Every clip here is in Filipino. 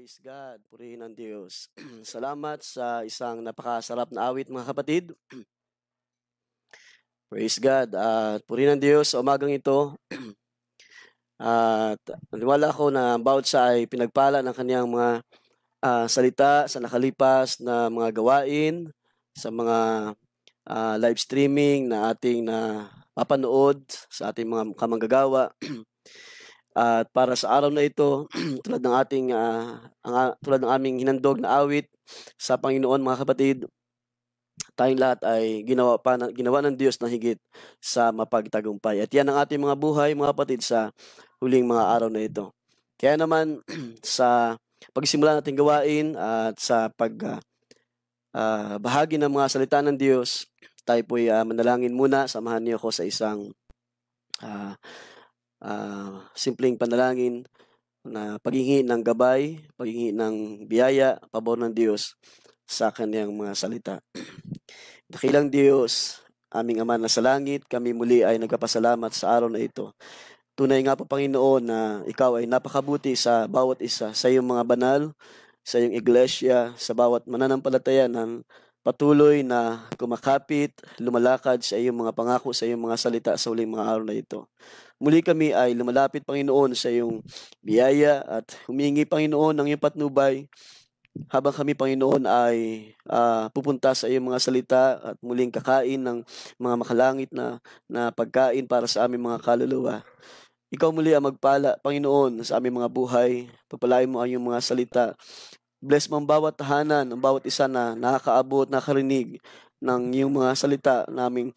Praise God, purihin ang Diyos. Salamat sa isang napakasarap na awit mga kapatid. Praise God, at purihin ang Diyos sa umagang ito. At naniwala ako na ang bawat siya ay pinagpala ng kaniyang mga salita sa nakalipas na mga gawain, sa mga live streaming na ating papanood sa ating mga kamanggagawa. At para sa araw na ito, tulad ng tulad ng aming hinandog na awit sa Panginoon mga kapatid, tayong lahat ay ginawa ng Diyos na higit sa mapagtagumpay. At yan ang ating mga buhay mga kapatid sa huling mga araw na ito. Kaya naman sa pagsimula nating gawain at sa bahagi ng mga salita ng Diyos, tayo po'y manalangin muna. Samahan niyo ako sa isang simpleng panalangin na paghingi ng gabay, paghingi ng biyaya, pabor ng Diyos sa kaniyang mga salita. Dakilang Diyos, aming Ama na sa langit, kami muli ay nagpapasalamat sa araw na ito. Tunay nga po, Panginoon, na Ikaw ay napakabuti sa bawat isa, sa iyong mga banal, sa iyong iglesia, sa bawat mananampalataya ng patuloy na kumakapit, lumalakad sa iyong mga pangako, sa iyong mga salita sa huling mga araw na ito. Muli kami ay lumalapit, Panginoon, sa iyong biyaya at humingi, Panginoon, ng iyong patnubay habang kami, Panginoon, ay pupunta sa iyong mga salita at muling kakain ng mga makalangit na pagkain para sa aming mga kaluluwa. Ikaw muli ang magpala, Panginoon, sa aming mga buhay. Pagpalain mo ang iyong mga salita. Bless mo ang bawat tahanan, ang bawat isa na nakakaabot, nakarinig ng iyong mga salita naming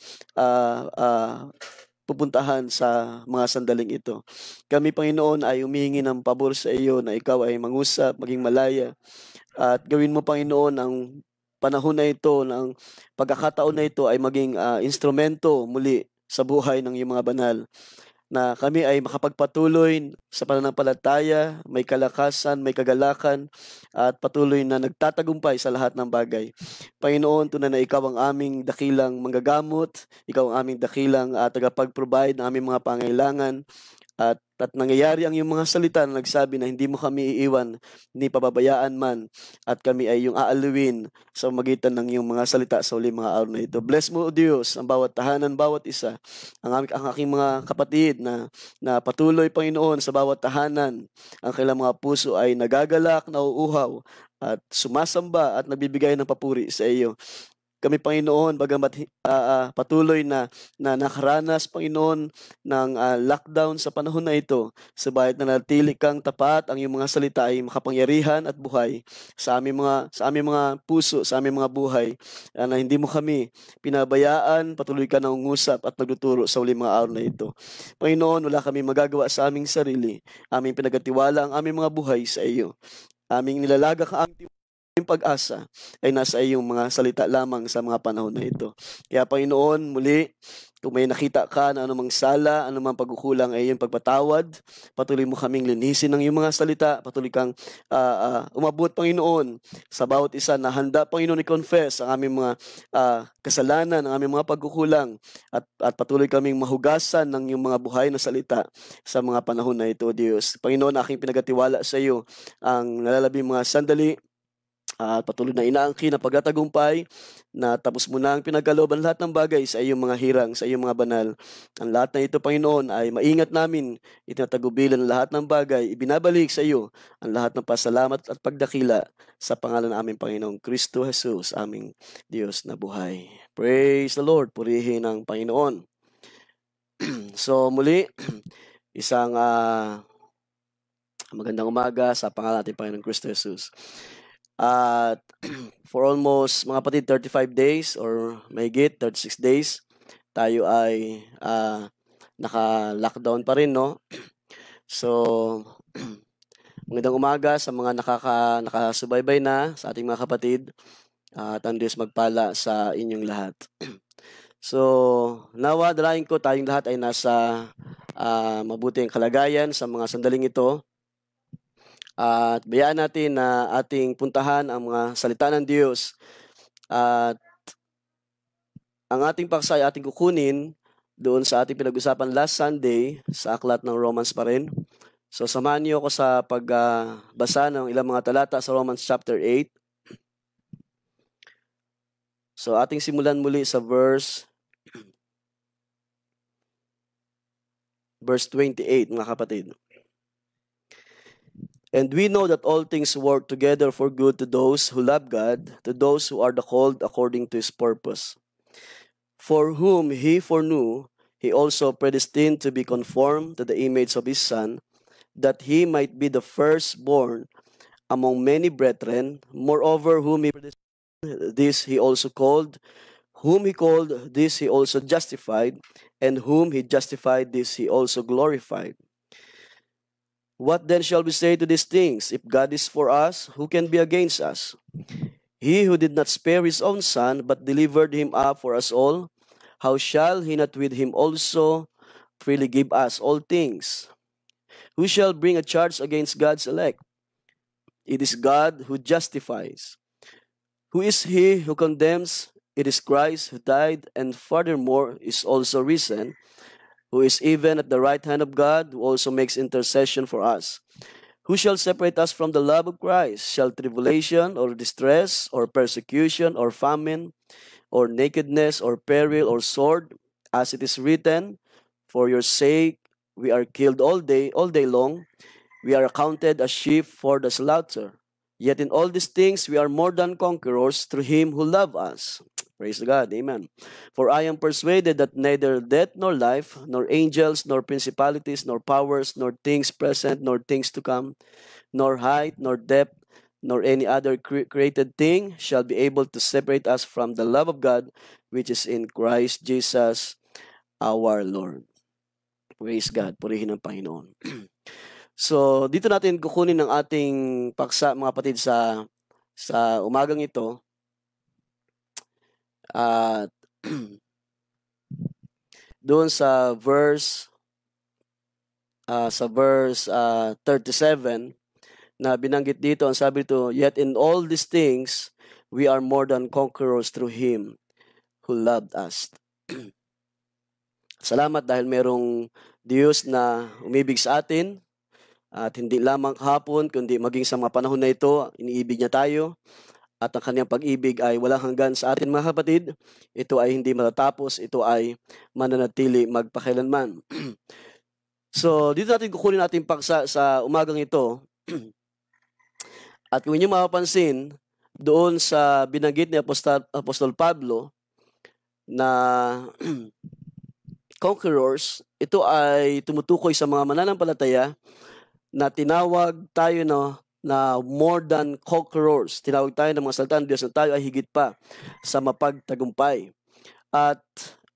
pupuntahan sa mga sandaling ito. Kami, Panginoon, ay humihingi ng pabor sa iyo na ikaw ay mangusap, maging malaya. At gawin mo, Panginoon, ang panahon na ito, ng pagkakataon na ito ay maging instrumento muli sa buhay ng iyong mga banal. Na kami ay makapagpatuloy sa pananampalataya, may kalakasan, may kagalakan, at patuloy na nagtatagumpay sa lahat ng bagay. Panginoon, tunay na Ikaw ang aming dakilang manggagamot, Ikaw ang aming dakilang tagapag-provide ng aming mga pangailangan, at nangyayari ang iyong mga salita na nagsabi na hindi mo kami iiwan, ni pababayaan man, at kami ay iyong aaluin sa magitan ng iyong mga salita sa huling mga araw na ito. Bless mo, O Diyos, ang bawat tahanan, bawat isa, ang aking mga kapatid na patuloy, Panginoon, sa bawat tahanan, ang kailang mga puso ay nagagalak, nauuhaw, at sumasamba at nagbibigay ng papuri sa iyo. Kami, Panginoon, bagamat patuloy na nakaranas, Panginoon, ng lockdown sa panahon na ito, subalit na natili kang tapat, ang iyong mga salita ay makapangyarihan at buhay sa aming mga puso, sa aming mga buhay, na hindi mo kami pinabayaan, patuloy ka nangungusap at nagtuturo sa uling mga araw na ito. Panginoon, wala kami magagawa sa aming sarili, aming pinagatiwala ang aming mga buhay sa iyo. Aming nilalagak ang aming pag-asa ay nasa iyong mga salita lamang sa mga panahon na ito. Kaya, Panginoon, muli, kung may nakita ka na anumang sala, anumang pagkukulang ay iyong pagpatawad, patuloy mo kaming linisin ng iyong mga salita, patuloy kang umabot, Panginoon, sa bawat isa na handa, Panginoon, i-confess ang aming mga kasalanan, ang aming mga pagkukulang, at patuloy kaming mahugasan ng iyong mga buhay na salita sa mga panahon na ito, Diyos. Panginoon, aking pinagatiwala sa iyo ang nalalabing mga sandali, at patuloy na inaangkin na pagtatagumpay na tapos mo na ang pinagkalooban lahat ng bagay sa iyong mga hirang, sa iyong mga banal. Ang lahat na ito, Panginoon, ay maingat namin, itinatagubilan ang lahat ng bagay, ibinabalik sa iyo ang lahat ng pasalamat at pagdakila sa pangalan ng aming Panginoong Kristo Jesus, aming Diyos na buhay. Praise the Lord, purihin ang Panginoon. So muli, isang magandang umaga sa pangalan natin Panginoong Kristo Jesus. At for almost mga kapatid 35 days or mahigit 36 days tayo ay naka-lockdown pa rin, no? So magandang umaga sa mga nakasubaybay na sa ating mga kapatid, at ang Diyos magpala sa inyong lahat. So nawa dalayan ko tayong lahat ay nasa mabuting kalagayan sa mga sandaling ito. At bayaan natin na ating puntahan ang mga salita ng Diyos. At ang ating paksa ay ating kukunin doon sa ating pinag-usapan last Sunday sa aklat ng Romans pa rin. So samahan niyo ako sa pagbasa ng ilang mga talata sa Romans chapter 8. So ating simulan muli sa verse 28, mga kapatid. And we know that all things work together for good to those who love God, to those who are the called according to His purpose. For whom He foreknew, He also predestined to be conformed to the image of His Son, that He might be the firstborn among many brethren. Moreover, whom He predestined, this He also called. Whom He called, this He also justified. And whom He justified, this He also glorified. What then shall we say to these things? If God is for us, who can be against us? He who did not spare His own Son, but delivered Him up for us all, how shall He not with Him also freely give us all things? Who shall bring a charge against God's elect? It is God who justifies. Who is he who condemns? It is Christ who died, and furthermore is also risen, who is even at the right hand of God, who also makes intercession for us. Who shall separate us from the love of Christ? Shall tribulation, or distress, or persecution, or famine, or nakedness, or peril, or sword? As it is written, for your sake we are killed all day long. We are accounted as sheep for the slaughter. Yet in all these things we are more than conquerors through Him who loved us. Praise God. Amen. For I am persuaded that neither death nor life, nor angels, nor principalities, nor powers, nor things present, nor things to come, nor height, nor depth, nor any other created thing shall be able to separate us from the love of God, which is in Christ Jesus our Lord. Praise God. Purihin ang Panginoon. So, dito natin kukunin ang ating paksa, mga kapatid, sa umagang ito. At doon sa verse 37 na binanggit dito, ang sabi dito, yet in all these things we are more than conquerors through Him who loved us. Salamat dahil merong Diyos na umibig sa atin, at hindi lamang kahapon, kundi maging sa mga panahon na ito, iniibig niya tayo. At ang kanyang pag-ibig ay walang hanggan sa atin, mga kapatid. Ito ay hindi matatapos. Ito ay mananatili magpakailanman. So, dito natin kukunin natin paksa sa umagang ito. At kung inyo mapapansin, doon sa binanggit ni Apostol Pablo na conquerors, ito ay tumutukoy sa mga mananampalataya na tinawag tayo na more than conquerors. Tinawag tayo ng mga salita ng Diyos na tayo ay higit pa sa mapagtagumpay. At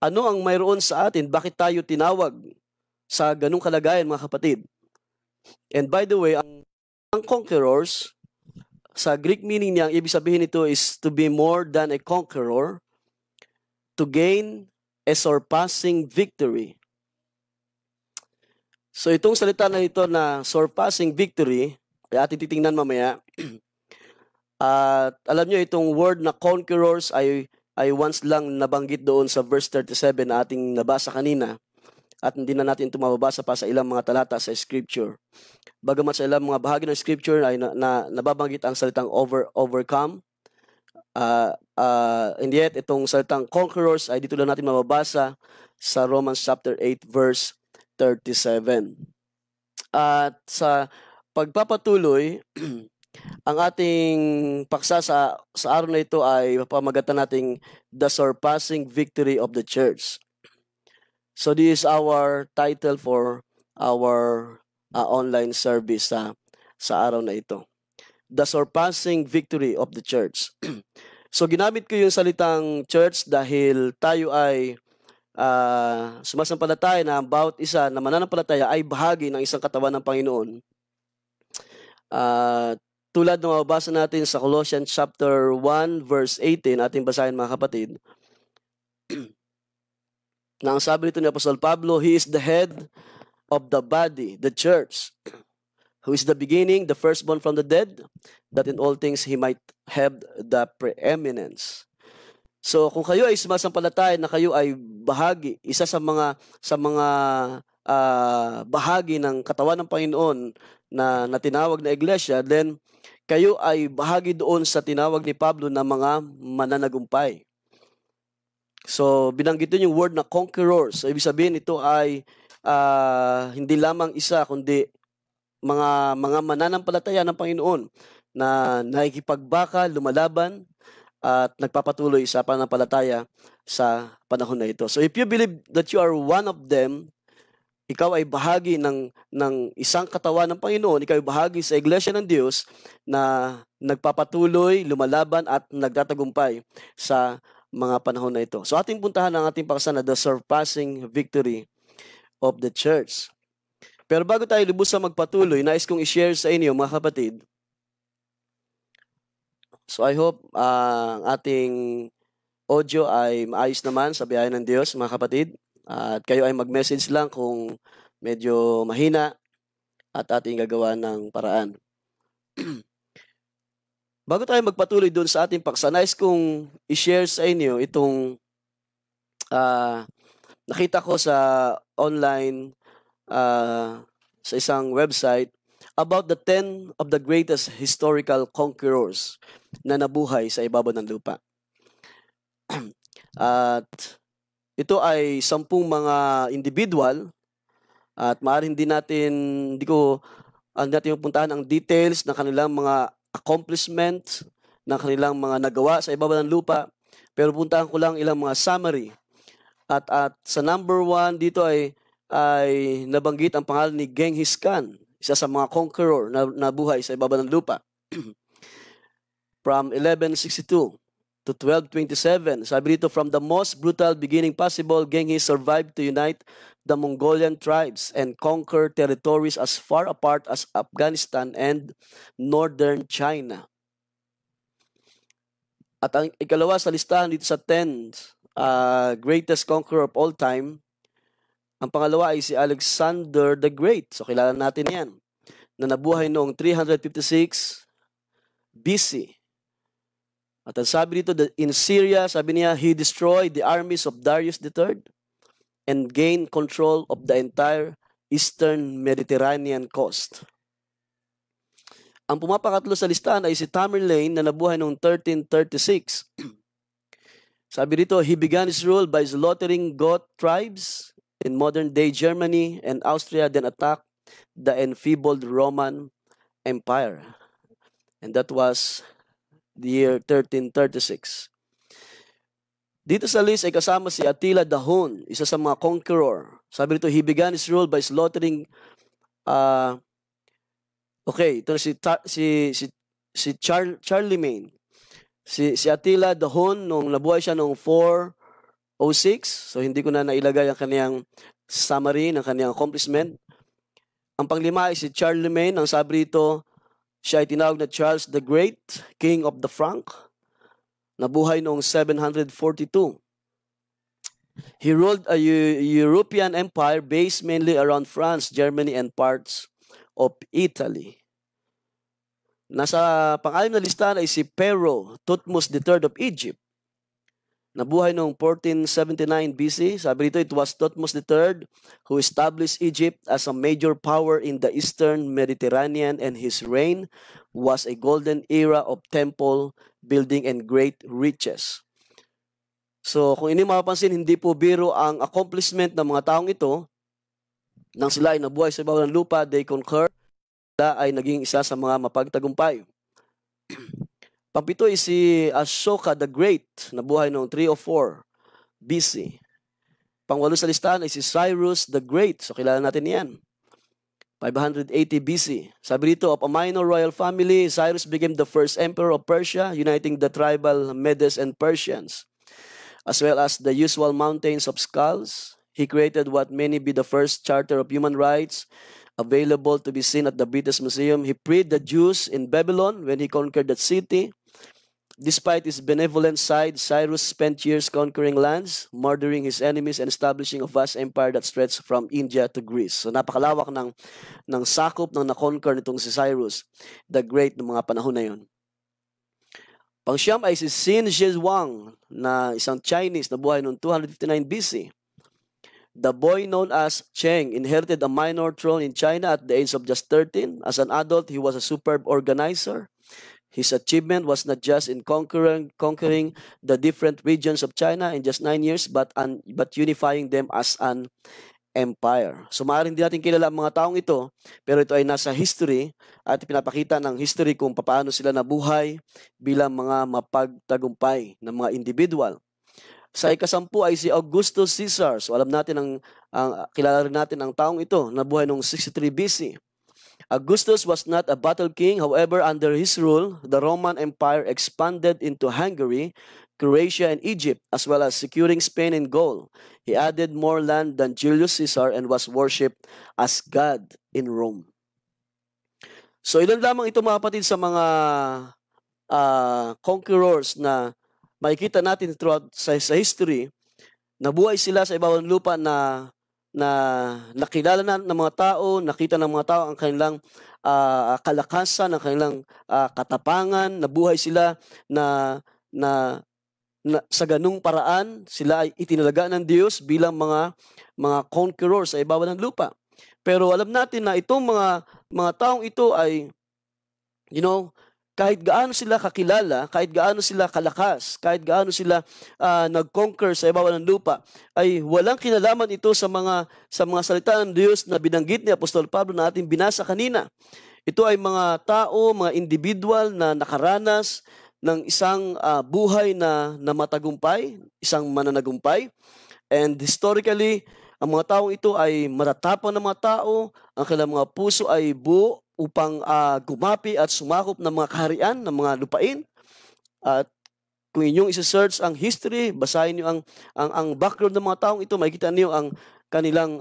ano ang mayroon sa atin? Bakit tayo tinawag sa ganung kalagayan, mga kapatid? And by the way, ang conquerors, sa Greek meaning niya, ang ibig sabihin nito is to be more than a conqueror, to gain a surpassing victory. So itong salita na ito na surpassing victory, ay ating titingnan mamaya. At alam nyo, itong word na conquerors ay once lang nabanggit doon sa verse 37 na ating nabasa kanina. At hindi na natin ito mababasa pa sa ilang mga talata sa Scripture. Bagamat sa ilang mga bahagi ng Scripture ay nababanggit ang salitang overcome. And yet, itong salitang conquerors ay dito lang natin mababasa sa Romans chapter 8 verse 37. At sa pagpapatuloy, ang ating paksa sa araw na ito ay pamagatan nating The Surpassing Victory of the Church. So this is our title for our online service sa araw na ito. The Surpassing Victory of the Church. So ginamit ko yung salitang church dahil tayo ay sumasampalataya na bawat isa na mananampalataya ay bahagi ng isang katawan ng Panginoon. Tulad ng mababasa natin sa Colossians chapter 1 verse 18, ating basahin, mga kapatid. Na ang sabi nito ni Apostol Pablo, He is the head of the body, the church, who is the beginning, the firstborn from the dead, that in all things He might have the preeminence. So kung kayo ay sumasampalataya na kayo ay bahagi, isa sa mga bahagi ng katawan ng Panginoon na tinawag na iglesia, then kayo ay bahagi doon sa tinawag ni Pablo na mga mananagumpay. So, binanggit doon yung word na conquerors. So, ibig sabihin, ito ay hindi lamang isa, kundi mga mananampalataya ng Panginoon na nakikipagbaka, lumalaban, at nagpapatuloy sa pananampalataya sa panahon na ito. So, if you believe that you are one of them, ikaw ay bahagi ng isang katawan ng Panginoon, ikaw ay bahagi sa Iglesia ng Diyos na nagpapatuloy, lumalaban at nagtatagumpay sa mga panahon na ito. So ating puntahan ang ating paksa na the surpassing victory of the church. Pero bago tayo lubusang magpatuloy, nais kong i-share sa inyo mga kapatid. So I hope ang ating audio ay maayos naman sa biyaya ng Diyos mga kapatid. At kayo ay mag-message lang kung medyo mahina at ating gagawa ng paraan. Bago tayo magpatuloy doon sa ating paksa, nais kong i-share sa inyo itong nakita ko sa online sa isang website about the 10 of the greatest historical conquerors na nabuhay sa ibabaw ng lupa. At ito ay 10 mga individual at maaaring hindi ko natin puntahan ang details ng kanilang mga accomplishment, ng kanilang mga nagawa sa ibabaw ng lupa, pero puntahan ko lang ilang mga summary. At sa number 1 dito ay nabanggit ang pangalan ni Genghis Khan, isa sa mga conqueror na nabuhay sa ibabaw ng lupa. From 1162 to 1227, sabi dito, from the most brutal beginning possible, Genghis survived to unite the Mongolian tribes and conquer territories as far apart as Afghanistan and northern China. At ang ikalawa sa listahan dito sa 10 greatest conqueror of all time, ang pangalawa ay si Alexander the Great. So kilala natin yan, na nabuhay noong 356 BC. At ang sabi dito, in Syria, sabi niya, he destroyed the armies of Darius III and gained control of the entire eastern Mediterranean coast. Ang pumapakatlo sa listahan ay si Tamerlane na nabuhay noong 1336. Sabi dito, he began his rule by slaughtering Goth tribes in modern-day Germany and Austria, then attacked the enfeebled Roman Empire. And that was the year 1336. Dito sa list ay kasama si Attila the Hun, isa sa mga conqueror. Sabi dito, he began his rule by slaughtering ito si Charlemagne. Si Attila the Hun, nung nabuhay siya noong 406, so hindi ko na nailagay ang kaniyang summary ng kaniyang accomplishment. Ang panglima ay si Charlemagne, ang sabi dito, siya ay tinawag na Charles the Great, King of the Frank. Nabuhay noong 742. He ruled a European empire based mainly around France, Germany, and parts of Italy. Nasa pang-alim na listahan ay si Pharaoh Thutmose III of Egypt. Nabuhay noong 1479 BC. Sabi dito, it was Thutmose III who established Egypt as a major power in the eastern Mediterranean, and his reign was a golden era of temple building and great riches. So kung ini mapapansin, hindi po biro ang accomplishment ng mga taong ito. Nang sila ay nabuhay sa ibabaw ng lupa, they conquered, sila ay naging isa sa mga mapagtagumpay. Pangpito ay si Ashoka the Great, nabuhay noong 304 BC. Pangwalo sa listahan ay si Cyrus the Great. So kilala natin yan. 580 BC. Sabi dito, of a minor royal family, Cyrus became the first emperor of Persia, uniting the tribal Medes and Persians, as well as the usual mountains of skulls. He created what many be the first charter of human rights available to be seen at the British Museum. He freed the Jews in Babylon when he conquered that city. Despite his benevolent side, Cyrus spent years conquering lands, murdering his enemies, and establishing a vast empire that stretched from India to Greece. So napakalawak ng sakop ng na-conquer nitong si Cyrus the Great ng mga panahon na yun. Pangsyam ay si Qin Shi Huang, na isang Chinese na buhay noong 259 BC. The boy known as Cheng inherited a minor throne in China at the age of just 13. As an adult, he was a superb organizer. His achievement was not just in conquering the different regions of China in just 9 years, but unifying them as an empire. So maaaring di natin kilala ang mga taong ito, pero ito ay nasa history at pinapakita ng history kung paano sila nabuhay bilang mga mapagtagumpay na mga individual. Sa ikasampu ay si Augustus Caesar. So alam natin kilala rin natin ang taong ito, nabuhay noong 63 BC. Augustus was not a battle king. However, under his rule, the Roman Empire expanded into Hungary, Croatia, and Egypt, as well as securing Spain and Gaul. He added more land than Julius Caesar and was worshipped as God in Rome. So ilan lamang ito mga kapatid sa mga conquerors na makikita natin throughout sa history. Nabuhay sila sa ibabaw ng lupa na nakilala ng mga tao, nakita ng mga tao ang kanilang kalakasan, ang kanilang katapangan, nabuhay sila na sa ganung paraan, sila ay itinalaga ng Diyos bilang mga conquerors sa ibabaw ng lupa. Pero alam natin na itong mga taong ito ay, kahit gaano sila kakilala, kahit gaano sila kalakas, kahit gaano sila nag-conquer sa ibabaw ng lupa, ay walang kinalaman ito sa mga salita ng Diyos na binanggit ni Apostol Pablo na ating binasa kanina. Ito ay mga tao, mga individual na nakaranas ng isang buhay na matagumpay, isang mananagumpay. And historically, ang mga taong ito ay matatapang na mga tao, ang kanilang mga puso ay buo upang gumapi at sumakop ng mga kaharian, ng mga lupain. At kung inyong isa-search ang history, basahin niyo ang background ng mga taong ito, makikita niyo ang kanilang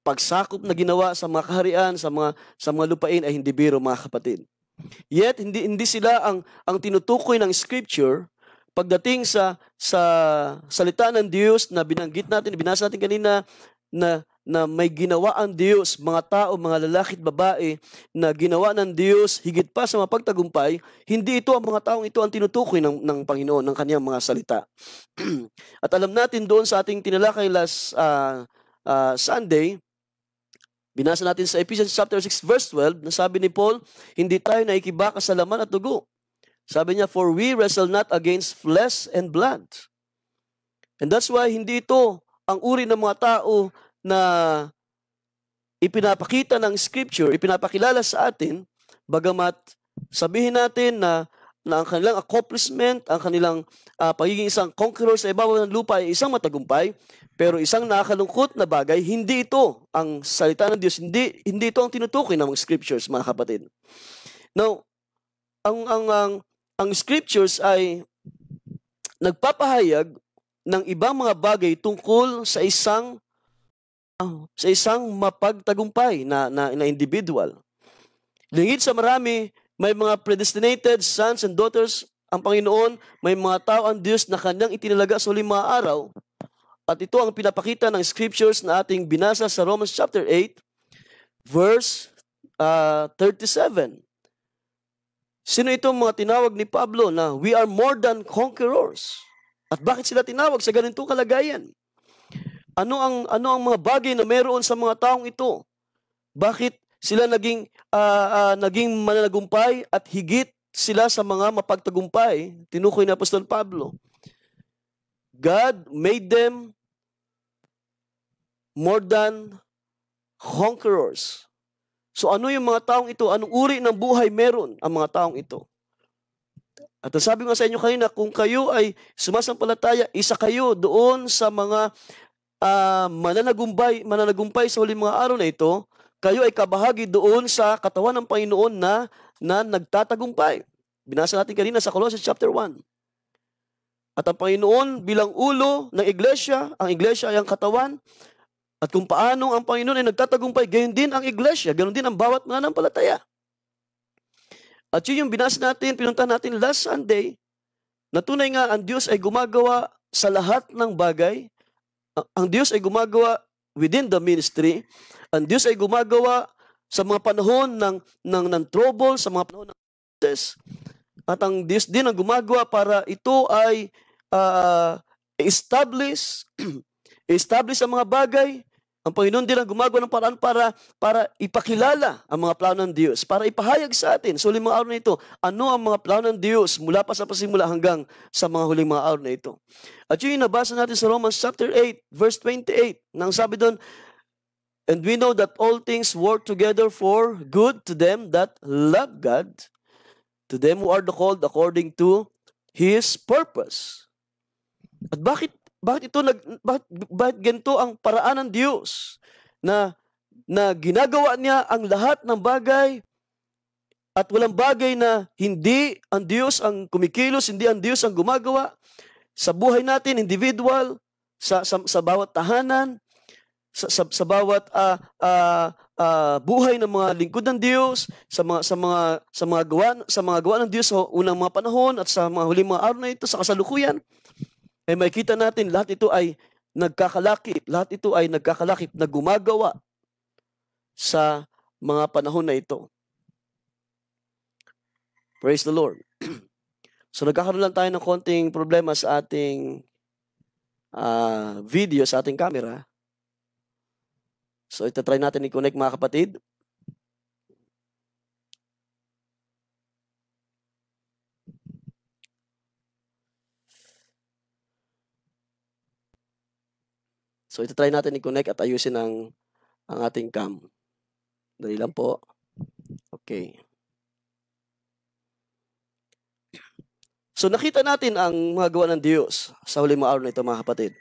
pagsakop na ginawa sa mga kaharian, sa mga lupain ay hindi biro mga kapatid. Yet hindi sila ang tinutukoy ng scripture pagdating sa salita ng Diyos na binanggit natin, binasa natin kanina na may ginawa ang Diyos, mga tao, mga lalaki at babae na ginawa ng Diyos higit pa sa mapagtagumpay, hindi ito ang mga taong ito ang tinutukoy ng Panginoon, ng kaniyang mga salita. At alam natin doon sa ating tinalakay last Sunday, binasa natin sa Ephesians chapter 6 verse 12, na sabi ni Paul, hindi tayo naikibaka sa laman at dugo. Sabi niya, for we wrestle not against flesh and blood. And that's why hindi ito ang uri ng mga tao na ipinapakita ng scripture, ipinapakilala sa atin, bagamat sabihin natin na ang kanilang accomplishment, ang kanilang pagiging isang conqueror sa ibabaw ng lupa ay isang matagumpay, pero isang nakakalungkot na bagay, hindi ito ang salita ng Diyos, hindi ito ang tinutukoy ng mga scriptures, mga kapatid. Now, ang scriptures ay nagpapahayag ng ibang mga bagay tungkol sa isang mapagtagumpay na individual. Lingid sa marami, may mga predestinated sons and daughters ang Panginoon, may mga tao ang Diyos na kanyang itinalaga sa huling mga araw. At ito ang pinapakita ng scriptures na ating binasa sa Romans chapter 8, verse 37. Sino itong mga tinawag ni Pablo na we are more than conquerors? At bakit sila tinawag sa ganitong kalagayan? Ano ang mga bagay na meron sa mga taong ito? Bakit sila naging mananagumpay at higit sila sa mga mapagtagumpay? Tinukoy ni Apostol Pablo. God made them more than conquerors. So ano yung mga taong ito? Anong uri ng buhay meron ang mga taong ito? At sabi ko sa inyo kanina, kung kayo ay sumasampalataya, isa kayo doon sa mga mananagumpay sa huling mga araw na ito, kayo ay kabahagi doon sa katawan ng Panginoon na nagtatagumpay. Binasa natin kanina sa Colossians chapter 1. At ang Panginoon bilang ulo ng iglesia, ang iglesia ay ang katawan. At kung paano ang Panginoon ay nagtatagumpay, gayon din ang iglesia, gayon din ang bawat mananampalataya. At yun yung binasa natin, pinuntahan natin last Sunday, na tunay nga ang Diyos ay gumagawa sa lahat ng bagay. Ang Diyos ay gumagawa within the ministry. Ang Diyos ay gumagawa sa mga panahon ng trouble, sa mga panahon ng crisis. At ang Diyos din ang gumagawa para ito ay establish establish ang mga bagay. Ang Panginoon din ang gumagawa ng paraan para ipakilala ang mga plano ng Diyos, para ipahayag sa atin sa huling mga araw na ito, ano ang mga plano ng Diyos mula pa sa pasimula hanggang sa mga huling mga araw na ito. At yun yung nabasa natin sa Romans chapter 8, verse 28, nang sabi doon, and we know that all things work together for good to them that love God, to them who are called according to His purpose. At bakit ganito ang paraan ng Diyos na ginagawa niya ang lahat ng bagay at walang bagay na hindi ang Diyos ang kumikilos, hindi ang Diyos ang gumagawa sa buhay natin, individual, sa bawat tahanan, sa bawat buhay ng mga lingkod ng Diyos, sa mga gawa ng Diyos sa unang mga panahon at sa mga huling mga araw na ito, sa kasalukuyan. Ay makikita natin lahat ito ay nagkakalakip na gumagawa sa mga panahon na ito. Praise the Lord. So nagkakaroon lang tayo ng konting problema sa ating video, sa ating camera. So itatry natin i-connect mga kapatid. So itatry natin i-connect at ayusin ang ating cam. Dali lang po. Okay. So nakita natin ang mga gawa ng Diyos sa huling mga araw na ito mga kapatid.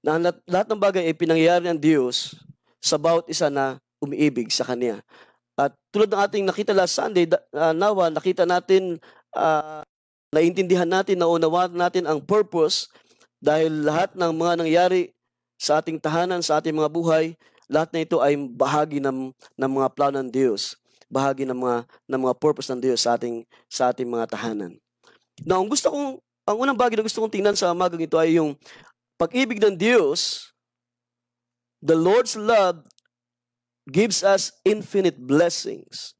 Na lahat ng bagay ay pinangyayari ng Diyos sa bawat isa na umiibig sa Kanya. At tulad ng ating nakita last Sunday, nawa nakita natin, naintindihan natin, naunawaan natin ang purpose dahil lahat ng mga nangyari sa ating tahanan, sa ating mga buhay, lahat na ito ay bahagi ng mga plano ng Diyos, bahagi ng mga purpose ng Diyos sa ating mga tahanan. Now, ang unang bagay na gusto kong tingnan sa umagang ito ay yung pag-ibig ng Diyos. The Lord's love gives us infinite blessings.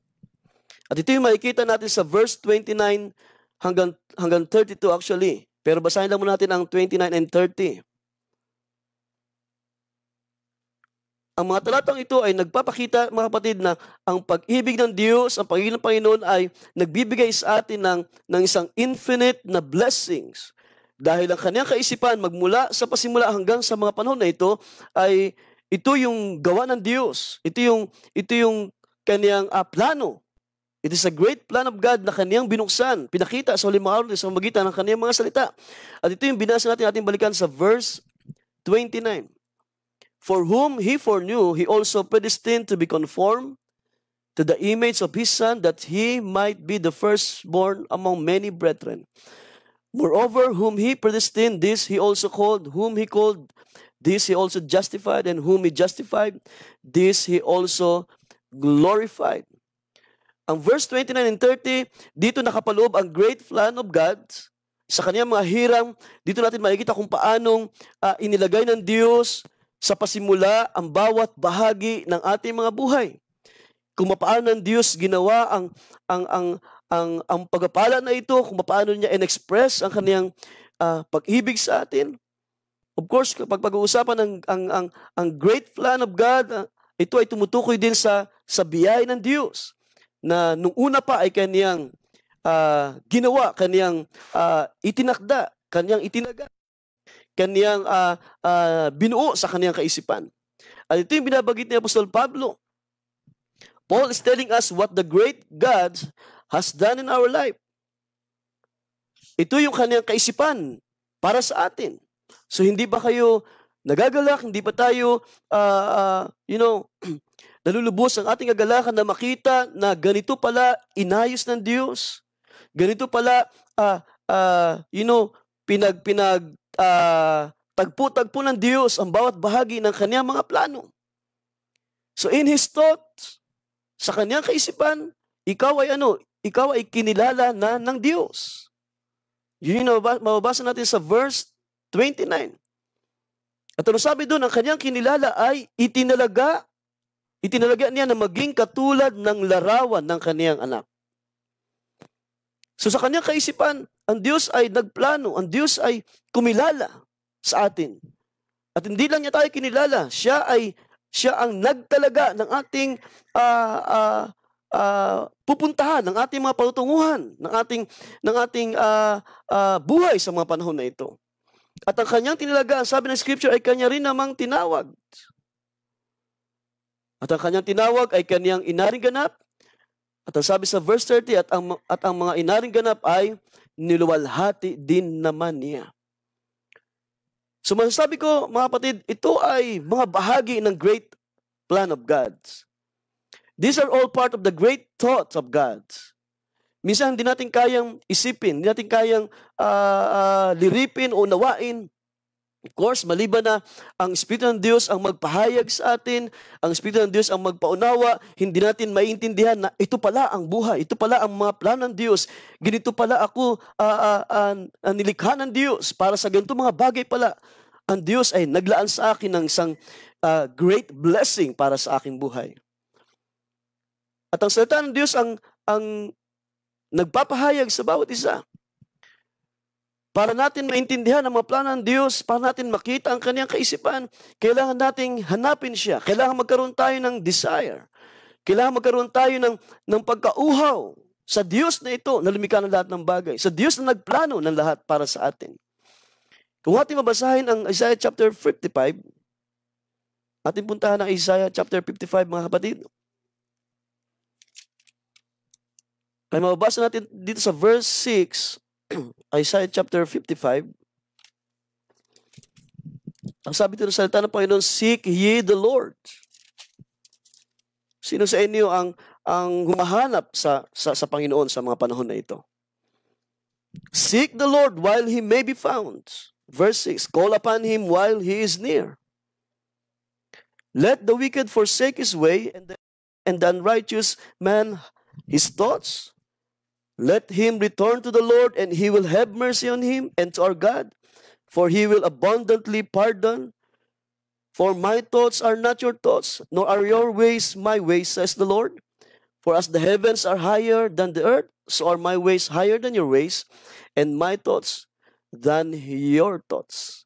At ito yung makikita natin sa verse 29 hanggang 32 actually. Pero basahin lang muna natin ang 29 and 30. Ang mga talatang ito ay nagpapakita, mga kapatid, na ang pag-ibig ng Diyos, ang pag-ibig ng Panginoon ay nagbibigay sa atin ng isang infinite na blessings. Dahil ang kanyang kaisipan, magmula sa pasimula hanggang sa mga panahon na ito, ay ito yung gawa ng Diyos. Ito yung kanyang plano. It is a great plan of God na kanyang binuksan, pinakita sa huling mga araw sa magitan ng kanyang mga salita. At ito yung binasa natin ating balikan sa verse 29. For whom He foreknew, He also predestined to be conformed to the image of His Son, that He might be the firstborn among many brethren. Moreover, whom He predestined, this He also called. Whom He called, this He also justified. And whom He justified, this He also glorified. Ang verse 29 and 30, dito nakapaloob ang great plan of God sa kanyang mga hirang. Dito natin makikita kung paanong inilagay ng Diyos sa pasimula ang bawat bahagi ng ating mga buhay. Kung paano ng Diyos ginawa ang pagpapala na ito, kung paano niya in-express ang kaniyang pag-ibig sa atin. Of course, kapag pag-uusapan ang great plan of God, ito ay tumutukoy din sa biyaya ng Diyos na nung una pa ay kaniyang ginawa, kaniyang itinakda, kaniyang itinaga, kaniyang binuo sa kaniyang kaisipan. At ito yung binabagit ni Apostol Pablo. Paul is telling us what the great God has done in our life. Ito yung kaniyang kaisipan para sa atin. So hindi ba kayo nagagalak, hindi ba tayo, nalulubos ang ating kagalakan na makita na ganito pala inayos ng Diyos? Ganito pala, tagpo-tagpo ng Diyos ang bawat bahagi ng kanyang mga plano. So in His thoughts, sa kanyang kaisipan, ikaw ay kinilala na ng Diyos. Yun yung mababasa natin sa verse 29. At ano sabi doon, ang kanyang kinilala ay itinalaga niya na maging katulad ng larawan ng kaniyang anak. So sa kanyang kaisipan, ang Diyos ay nagplano, ang Diyos ay kumilala sa atin. At hindi lang niya tayo kinilala, siya ang nagtalaga ng ating pupuntahan, ng ating mga patutunguhan, ng ating buhay sa mga panahon na ito. At ang kanyang tinalaga, sabi ng Scripture, ay kanya rin namang tinawag. At ang kanyang tinawag ay kanyang inaring ganap. At ang sabi sa verse 30, at ang mga inaring ganap ay niluwalhati din naman niya. So masasabi ko, mga kapatid, ito ay mga bahagi ng great plan of God. These are all part of the great thoughts of God. Minsan hindi natin kayang isipin, hindi natin kayang liripin o nawain. Of course, maliban na ang Espiritu ng Diyos ang magpahayag sa atin, ang Espiritu ng Diyos ang magpaunawa, hindi natin maintindihan na ito pala ang buhay, ito pala ang mga plano ng Diyos, ganito pala ako nilikha ng Diyos para sa ganito mga bagay pala. Ang Diyos ay naglaan sa akin ng isang great blessing para sa aking buhay. At ang salita ng Diyos ang nagpapahayag sa bawat isa. Para natin maintindihan ang mga plano ng Diyos, para natin makita ang kanyang kaisipan, kailangan nating hanapin siya. Kailangan magkaroon tayo ng desire. Kailangan magkaroon tayo ng pagkauhaw sa Diyos na ito na lumikha ng lahat ng bagay. Sa Diyos na nagplano ng lahat para sa atin. Kung ating mabasahin ang Isaiah chapter 55, ating puntahan ang Isaiah chapter 55, mga kapatid. Ay mababasa natin dito sa verse 6, Isaiah chapter 55. Ang sabi dito ng salita ng Panginoon, seek ye the Lord. Sino sa inyo ang humahanap sa Panginoon sa mga panahon na ito? Seek the Lord while He may be found. Verse 6, call upon Him while He is near. Let the wicked forsake his way, and the unrighteous man his thoughts. Let him return to the Lord, and He will have mercy on him, and to our God, for He will abundantly pardon. For my thoughts are not your thoughts, nor are your ways my ways, says the Lord. For as the heavens are higher than the earth, so are my ways higher than your ways, and my thoughts than your thoughts.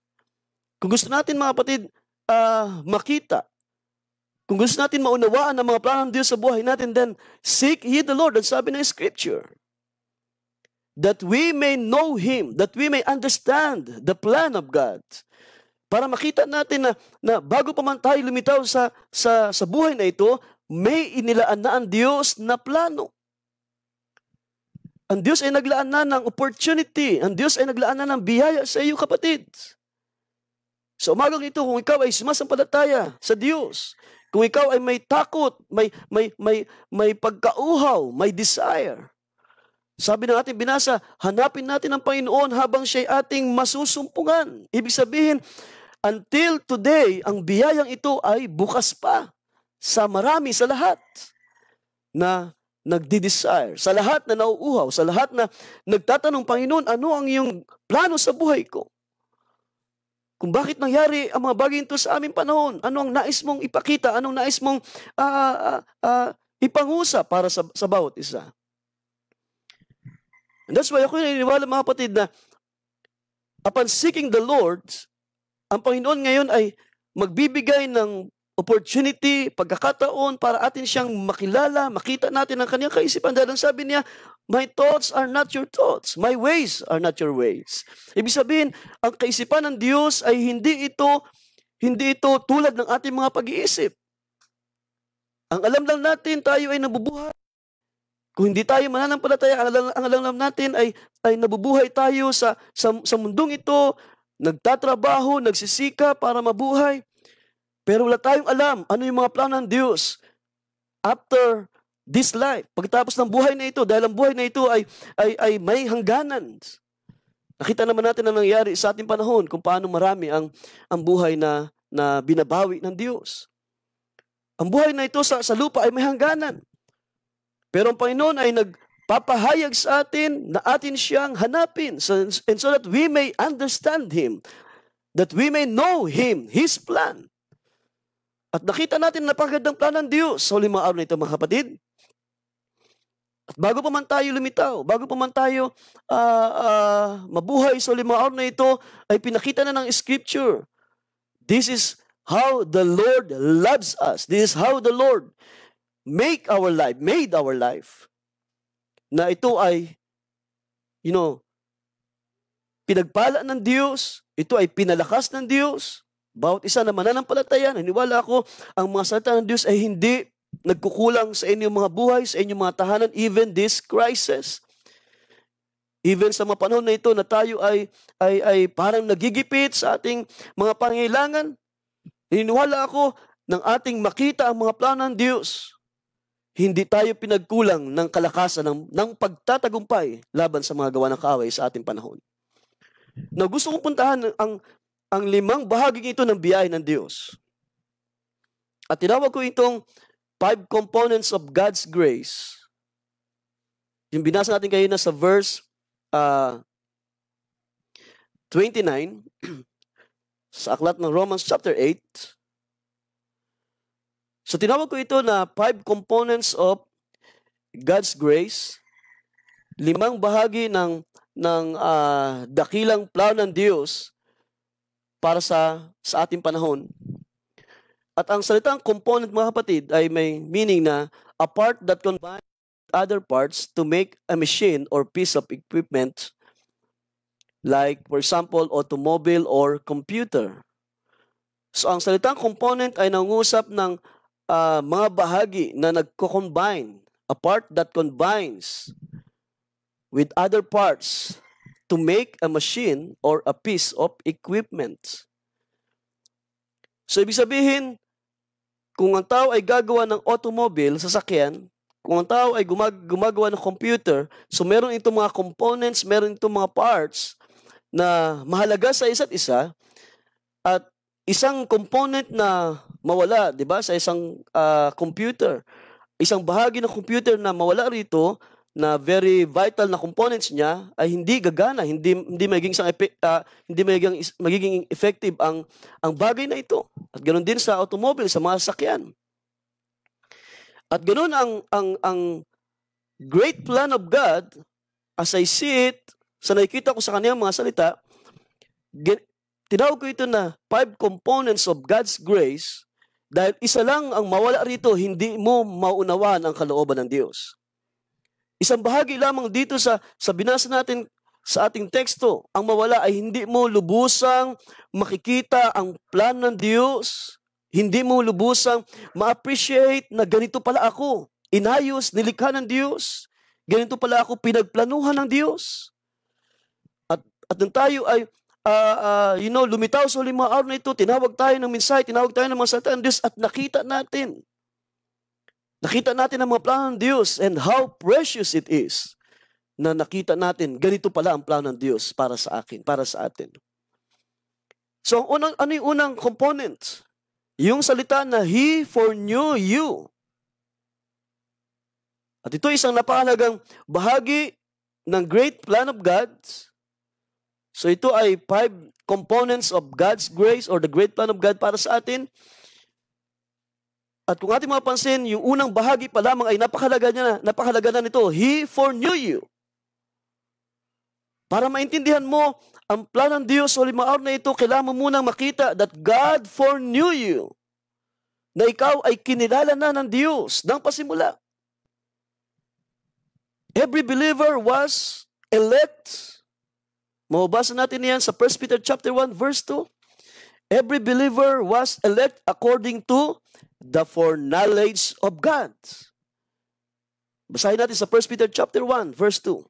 Kung gusto natin, mga kapatid, makita, kung gusto natin maunawaan ang mga plano ng Diyos sa buhay natin, then seek ye the Lord. At sabi ng Scripture, that we may know Him, that we may understand the plan of God. Para makita natin na bago pa man tayo lumitaw sa buhay na ito, may inilaan na ang Diyos na plano. Ang Diyos ay naglaan na ng opportunity. Ang Diyos ay naglaan na ng biyaya sa iyo, kapatid. Sa umagang ito, kung ikaw ay sumasampalataya sa Diyos, kung ikaw ay may takot, may pagkauhaw, may desire, sabi ng ating binasa, hanapin natin ang Panginoon habang siya'y ating masusumpungan. Ibig sabihin, until today, ang biyayang ito ay bukas pa sa marami, sa lahat na nagdi-desire, sa lahat na nauuhaw, sa lahat na nagtatanong, Panginoon, ano ang iyong plano sa buhay ko? Kung bakit nangyari ang mga bagay ito sa aming panahon? Ano ang nais mong ipakita? Anong nais mong ipangusap para sa bawat isa? And that's why ako naniniwala, mga kapatid, na upon seeking the Lord, ang Panginoon ngayon ay magbibigay ng opportunity, pagkakataon para atin siyang makilala, makita natin ang kanyang kaisipan. Dahil ang sabi niya, my thoughts are not your thoughts. My ways are not your ways. Ibig sabihin, ang kaisipan ng Diyos ay hindi ito tulad ng ating mga pag-iisip. Ang alam lang natin, tayo ay nabubuhay. Kung hindi tayo mananampalataya, ang alam natin ay nabubuhay tayo sa mundong ito, nagtatrabaho, nagsisika para mabuhay. Pero wala tayong alam ano yung mga plano ng Diyos after this life. Pagkatapos ng buhay na ito, dahil ang buhay na ito ay may hangganan. Nakita naman natin ang nangyari sa ating panahon kung paano marami ang buhay na binabawi ng Diyos. Ang buhay na ito sa lupa ay may hangganan. Pero ang Panginoon ay nagpapahayag sa atin na atin siyang hanapin and so that we may understand Him, that we may know Him, His plan. At nakita natin na napakagandang plan ng Diyos sa huling mga araw na ito, mga kapatid. At bago pa man tayo lumitaw, bago pa man tayo mabuhay sa huling mga araw na ito, ay pinakita na ng Scripture This is how the Lord loves us. This is how the Lord made our life. Na ito ay, pinagpala ng Diyos. Ito ay pinalakas ng Diyos. Bawat isa na mananampalataya, naniwala ako, ang mga salita ng Diyos ay hindi nagkukulang sa inyong mga buhay, sa inyong mga tahanan, even this crisis. Even sa mga panahon na ito na tayo ay parang nagigipit sa ating mga pangailangan, naniniwala ako ng ating makita ang mga plano ng Diyos. Hindi tayo pinagkulang ng kalakasan ng pagtatagumpay laban sa mga gawa ng kaaway sa ating panahon. Na gusto kong puntahan ang 5 bahagi ito ng biyaya ng Diyos. At tinawag ko itong 5 components of God's grace. Yung binasa natin kayo na sa verse 29 sa aklat ng Romans chapter 8. So tinawag ko ito na 5 components of God's grace. 5 bahagi ng dakilang plano ng Diyos para sa ating panahon. At ang salitang component, mga kapatid, ay may meaning na a part that combines other parts to make a machine or piece of equipment, like, for example, automobile or computer. So, ang salitang component ay nangungusap ng mga bahagi na nagko-combine, a part that combines with other parts to make a machine or a piece of equipment. So, ibig sabihin, kung ang tao ay gagawa ng automobile, sasakyan, kung ang tao ay gumagawa ng computer, so meron itong mga components, meron itong mga parts na mahalaga sa isa't isa, at isang component na mawala, di ba, sa isang computer, isang bahagi ng computer na mawala rito, na very vital na components niya, ay hindi gagana, hindi magiging effective ang bagay na ito. At ganoon din sa automobile, sa mga sasakyan. At ganoon ang great plan of God, as I see it, sa nakikita ko sa kaniyang mga salita, tinawag ko ito na 5 components of God's grace, dahil isa lang ang mawala rito, hindi mo maunawaan ang kalooban ng Diyos. Isang bahagi lamang dito sa binasa natin sa ating teksto, ang mawala ay hindi mo lubusang makikita ang plan ng Diyos, hindi mo lubusang ma-appreciate na ganito pala ako, inayos, nilikha ng Diyos, ganito pala ako, pinagplanuhan ng Diyos. At nung tayo ay lumitaw sa 5 araw na ito, tinawag tayo ng mensahe, tinawag tayo ng mga salita ng Diyos, at nakita natin ang mga plano ng Diyos and how precious it is na nakita natin, ganito pala ang plano ng Diyos para sa akin, para sa atin. So, ano yung unang component? Yung salita na He foreknew you. At ito isang napakahalagang bahagi ng great plan of God. So, ito ay 5 components of God's grace or the great plan of God para sa atin. At kung ating mapansin, yung unang bahagi pa lamang ay napakahalaga na nito. He foreknew you. Para maintindihan mo ang plano ng Diyos sa 5 araw na ito, kailangan mo munang makita that God foreknew you. Na ikaw ay kinilala na ng Diyos ng pasimula. Every believer was elect. Mababasa natin yan sa 1 Peter chapter 1 verse 2. Every believer was elect according to the foreknowledge of God. Basahin natin sa 1 Peter chapter 1 verse 2.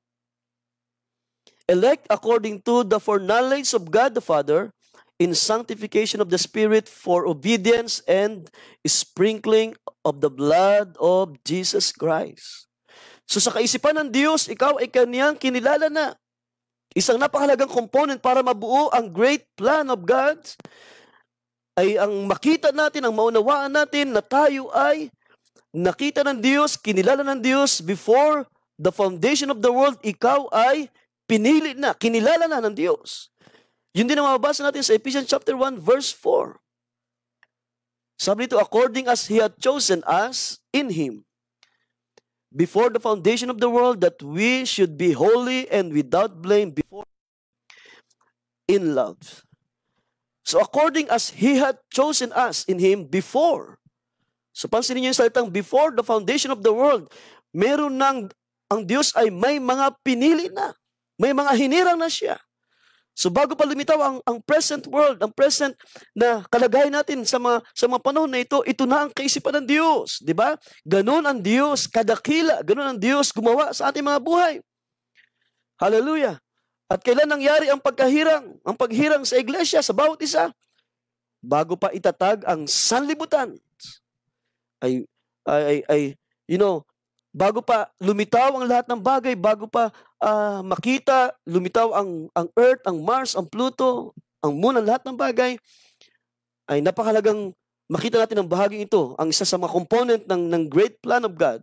Elect according to the foreknowledge of God the Father in sanctification of the Spirit for obedience and sprinkling of the blood of Jesus Christ. So sa kaisipan ng Diyos, ikaw ay Kaniyang kinilala na. Isang napakahalagang component para mabuo ang great plan of God ay ang makita natin, ang maunawaan natin na tayo ay nakita ng Diyos, kinilala ng Diyos before the foundation of the world. Ikaw ay pinili na, kinilala na ng Diyos. Yun din ang mababasa natin sa Ephesians chapter 1 verse 4. Sabi nito, according as He had chosen us in Him before the foundation of the world, that we should be holy and without blame before in love. So according as He had chosen us in Him before. So pansinin niyo yung salitang before the foundation of the world. Meron ang Diyos ay may mga pinili na. May mga hinirang na siya. So bago pa lumitaw ang present world, ang present na kalagayan natin sa mga panahon na ito na ang kaisipan ng Diyos. Di ba? Ganun ang Diyos, kadakila. Ganun ang Diyos gumawa sa ating mga buhay. Hallelujah. At kailan nangyari ang paghirang sa iglesia, sa bawat isa? Bago pa itatag ang sanlibutan. Bago pa lumitaw ang lahat ng bagay, bago pa makita, lumitaw ang Earth, ang Mars, ang Pluto, ang Moon, ang lahat ng bagay, ay napakalagang makita natin ang bahaging ito. Ang isa sa mga component ng great plan of God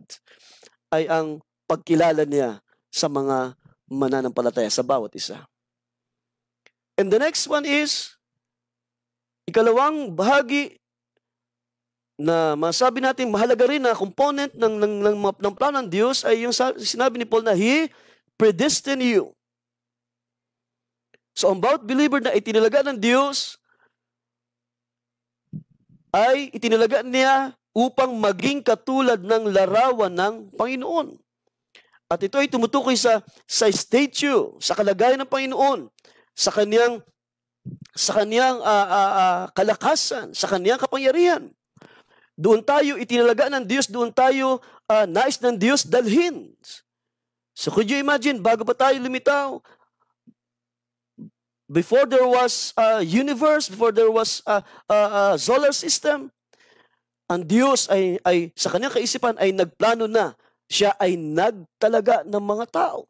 ay ang pagkilala niya sa mga mananampalataya, sa bawat isa. And the next one is, ikalawang bahagi na masabi natin mahalaga rin na component ng plano ng Diyos ay yung sinabi ni Paul na He predestined you. So ang bawat believer na itinalaga ng Diyos ay itinalaga niya upang maging katulad ng larawan ng Panginoon. At ito ay tumutukoy sa statue, sa kalagayan ng Panginoon, sa kaniyang kalakasan, sa kaniyang kapangyarihan. Doon tayo itinalaga ng Diyos, doon tayo nais ng Diyos dalhin. So could you imagine, bago pa tayo lumitaw, before there was a universe, before there was a solar system, ang Diyos ay sa kanyang kaisipan ay nagplano na. Siya ay nagtalaga ng mga tao.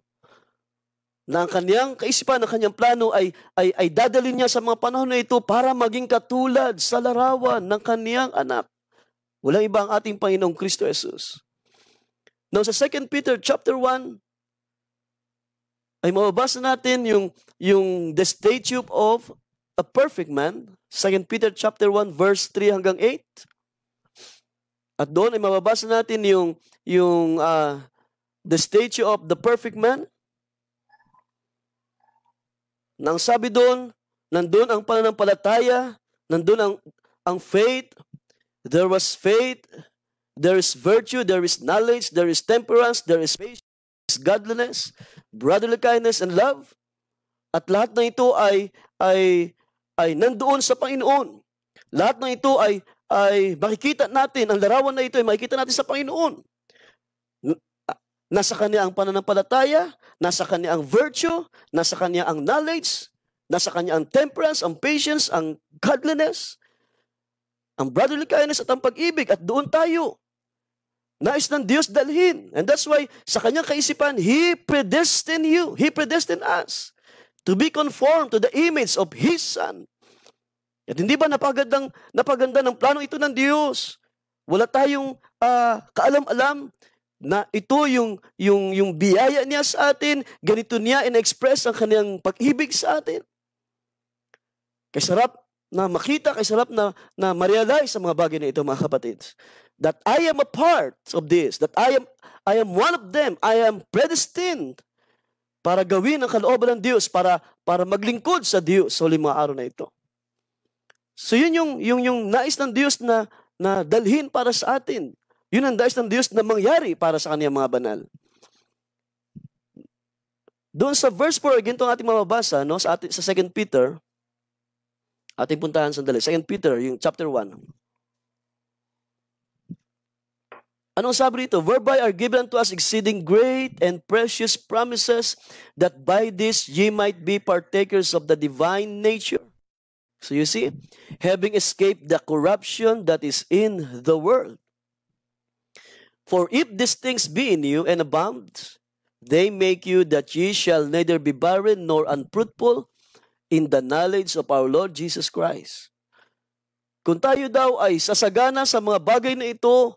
Na ang kanyang kaisipan, ang kanyang plano ay dadalhin niya sa mga panahon na ito para maging katulad sa larawan ng kanyang anak. Walang iba ang ating Panginoong Kristo Jesus. Now sa 2 Peter chapter 1, ay mababasa natin yung the statue of a perfect man. 2 Peter chapter 1 verse 3 hanggang 8. At doon ay mababasa natin yung the statue of the perfect man. Nang sabi doon, nandun ang pananampalataya, nandun ang faith. There was faith, there is virtue, there is knowledge, there is temperance, there is patience, godliness, brotherly kindness, and love. At lahat ng ito ay nandoon sa Panginoon. Lahat ng ito ay makikita natin, ang larawan na ito ay makikita natin sa Panginoon. Nasa Kanya ang pananampalataya, nasa Kanya ang virtue, nasa Kanya ang knowledge, nasa Kanya ang temperance, ang patience, ang godliness, ang brotherly kindness at ang pag-ibig, at doon tayo. Nais ng Diyos dalhin. And that's why, sa kanyang kaisipan, He predestined you. He predestined us to be conformed to the image of His Son. At hindi ba napaganda ng plano ito ng Diyos? Wala tayong kaalam-alam na ito yung biyaya niya sa atin, ganito niya in-express ang kanyang pag-ibig sa atin. Kaya sarap na makita, kay sarap na ma-realize sa mga bagay na ito, mga kapatid. That I am a part of this. That I am one of them. I am predestined para gawin ang kalooban ng Diyos, para maglingkod sa Diyos sa huling mga araw na ito. So yun yung nais ng Diyos na dalhin para sa atin. Yun ang nais ng Diyos na mangyari para sa kaniyang mga banal. Doon sa verse 4, ganito ang ating mababasa, no? sa 2 Peter, ating puntahan sandali. 2 Peter, yung chapter 1. Anong sabi rito? Whereby are given unto us exceeding great and precious promises, that by this ye might be partakers of the divine nature. So you see, having escaped the corruption that is in the world. For if these things be in you and abound, they make you that ye shall neither be barren nor unfruitful in the knowledge of our Lord Jesus Christ. Kung tayo daw ay sasagana sa mga bagay na ito,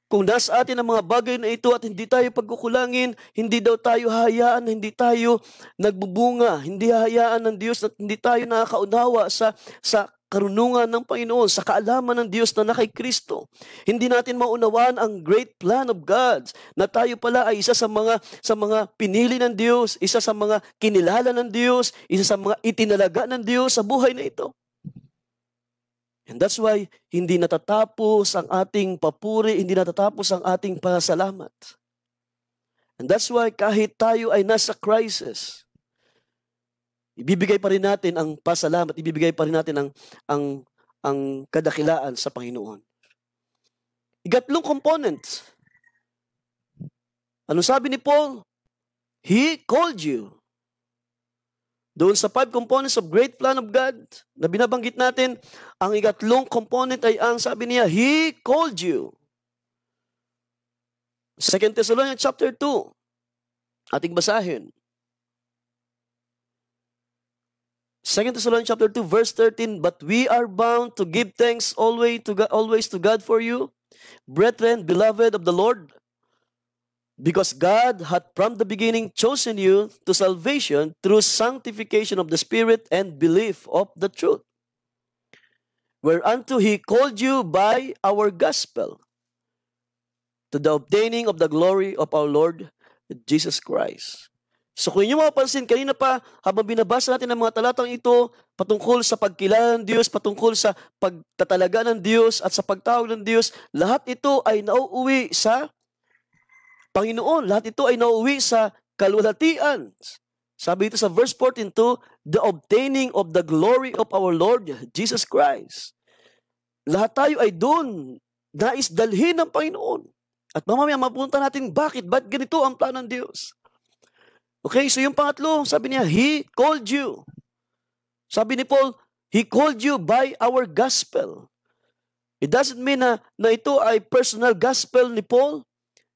kung nasa atin ang mga bagay na ito at hindi tayo pagkukulangin, hindi daw tayo hayaan, hindi tayo nagbubunga, hindi hayaan ng Diyos at hindi tayo nakakaunawa sa karunungan ng Panginoon, sa kaalaman ng Diyos na kay Kristo. Hindi natin maunawaan ang great plan of God na tayo pala ay isa sa mga pinili ng Diyos, isa sa mga kinilala ng Diyos, isa sa mga itinalaga ng Diyos sa buhay na ito. And that's why hindi natatapos ang ating papuri, hindi natatapos ang ating pasalamat. And that's why kahit tayo ay nasa crisis, ibibigay pa rin natin ang pasalamat, ibibigay pa rin natin ang kadakilaan sa Panginoon. Ikatlong component. Ano sabi ni Paul? He called you. Doon sa 5 components of great plan of God na binabanggit natin, ang ikatlong component ay ang sabi niya, He called you. 2 Thessalonians chapter 2. Ating basahin. 2 Thessalonians chapter 2 verse 13, but we are bound to give thanks always to God for you, brethren, beloved of the Lord, because God hath from the beginning chosen you to salvation through sanctification of the Spirit and belief of the truth, whereunto He called you by our gospel, to the obtaining of the glory of our Lord Jesus Christ. So kung inyo mapapansin, kanina pa, habang binabasa natin ang mga talatang ito, patungkol sa pagkilala ng Diyos, patungkol sa pagtatalaga ng Diyos at sa pagtawag ng Diyos, lahat ito ay nauuwi sa Panginoon. Lahat ito ay nauuwi sa kalwalhatian. Sabi ito sa verse 14, to the obtaining of the glory of our Lord Jesus Christ. Lahat tayo ay doon, nais dalhin ng Panginoon. At mamaya mapunta natin, ba't ganito ang plano ng Diyos? Okay, so yung pangatlo, sabi niya, He called you. Sabi ni Paul, He called you by our gospel. It doesn't mean na ito ay personal gospel ni Paul.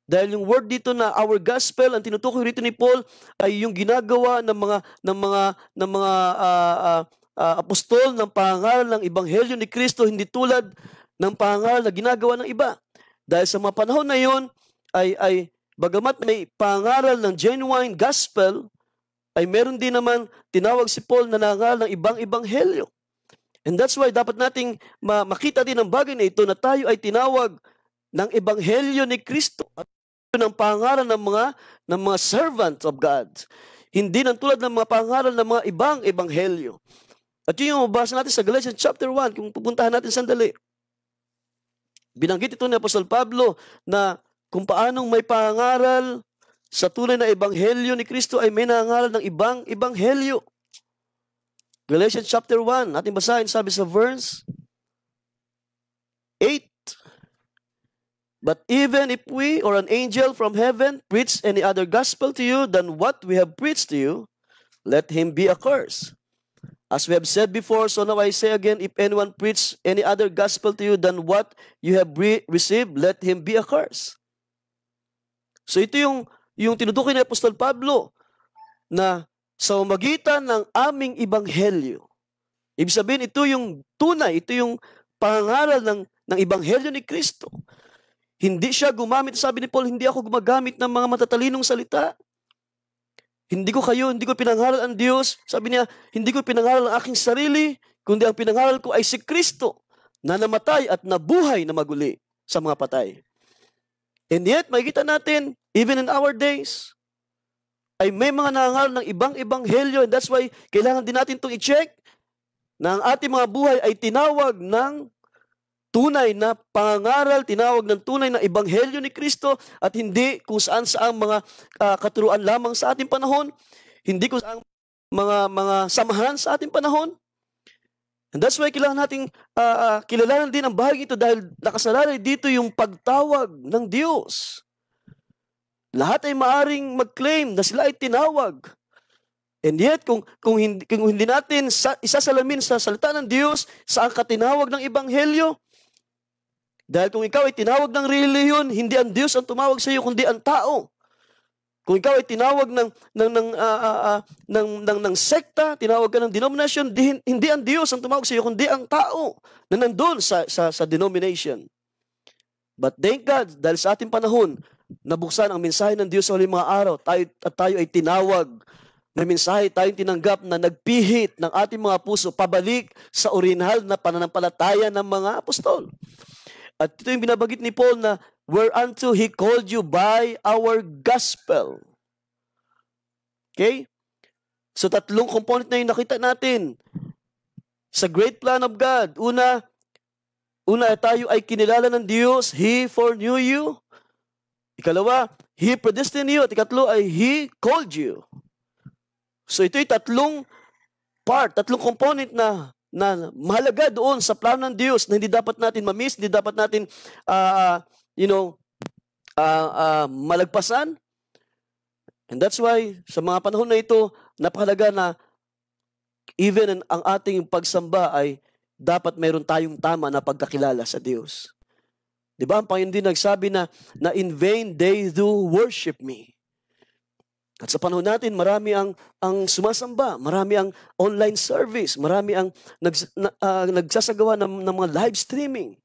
Dahil yung word dito na our gospel, ang tinutukoy rito ni Paul ay yung ginagawa ng mga apostol ng pangaral ng Ebanghelyo ni Kristo, hindi tulad ng pangaral na ginagawa ng iba. Dahil sa mga panahon na yun, ay bagamat may pangaral ng genuine gospel, ay meron din naman tinawag si Paul na nangaral ng ibang ebanghelyo. And that's why dapat nating makita din ang bagay na ito na tayo ay tinawag ng ebanghelyo ni Kristo at ng pangaral ng mga servants of God. Hindi nang tulad ng mga pangaral ng mga ibang ebanghelyo. At yun yung mabasa natin sa Galatians chapter 1, kung pupuntahan natin sandali. Binanggit ito ni Apostol Pablo na kung paanong may pangaral sa tunay na ebanghelyo ni Kristo ay may nangaral ng ibang ebanghelyo. Galatians chapter 1, natin basahin, sabi sa verse 8. But even if we or an angel from heaven preach any other gospel to you than what we have preached to you, let him be accursed. As we have said before, so now I say again, if anyone preach any other gospel to you than what you have received, let him be accursed. So ito yung tinutukoy ni Apostol Pablo na sa umagitan ng aming ebanghelyo. Ibig sabihin, ito yung tunay, ito yung pangaral ng ebanghelyo ni Kristo. Hindi siya gumamit, sabi ni Paul, hindi ako gumagamit ng mga matatalinong salita. Hindi ko pinangaral ang Diyos. Sabi niya, hindi ko pinangaral ang aking sarili, kundi ang pinangaral ko ay si Kristo na namatay at nabuhay na maguli sa mga patay. And yet, makikita natin, even in our days, ay may mga nangangaral ng ibang ebanghelyo, and that's why kailangan din natin itong i-check na ang ating mga buhay ay tinawag ng tunay na pangangaral, tinawag ng tunay na ebanghelyo ni Kristo at hindi kung saan-saang mga katuruan lamang sa ating panahon, hindi kung saan mga samahan sa ating panahon. And that's why kailangan nating kilalanan din ang bahagi ito dahil nakasalalay dito yung pagtawag ng Diyos. Lahat ay maaring mag-claim na sila ay tinawag. And yet, kung hindi natin isasalamin sa salita ng Diyos sa ang katinawag ng ebanghelyo, dahil kung ikaw ay tinawag ng relihiyon, hindi ang Diyos ang tumawag sa iyo, kundi ang tao. Kung ikaw ay tinawag ng sekta, tinawag ka ng denomination, hindi ang Diyos ang tumawag sa iyo, kundi ang tao na nandun sa denomination. But thank God, dahil sa ating panahon, nabuksan ang mensahe ng Diyos sa huling mga araw, tayo ay tinawag May mensahe tayong tinanggap na nagpihit ng ating mga puso pabalik sa orihinal na pananampalataya ng mga apostol. At ito yung binabagit ni Paul na whereunto he called you by our gospel. Okay? So tatlong component na yung nakita natin sa great plan of God. Una, tayo ay kinilala ng Diyos. He foreknew you. Ikalawa, He predestined you. At ikatlo ay He called you. So ito'y tatlong component na mahalaga doon sa plano ng Diyos na hindi dapat natin ma-miss, hindi dapat natin malagpasan. And that's why sa mga panahon na ito, napakalaga na even ang ating pagsamba ay dapat mayroon tayong tama na pagkakilala sa Diyos. Di ba? Ang Panginoon din nagsabi na in vain they do worship me. At sa panahon natin, marami ang sumasamba, marami ang online service, marami ang nagsasagawa ng mga live streaming.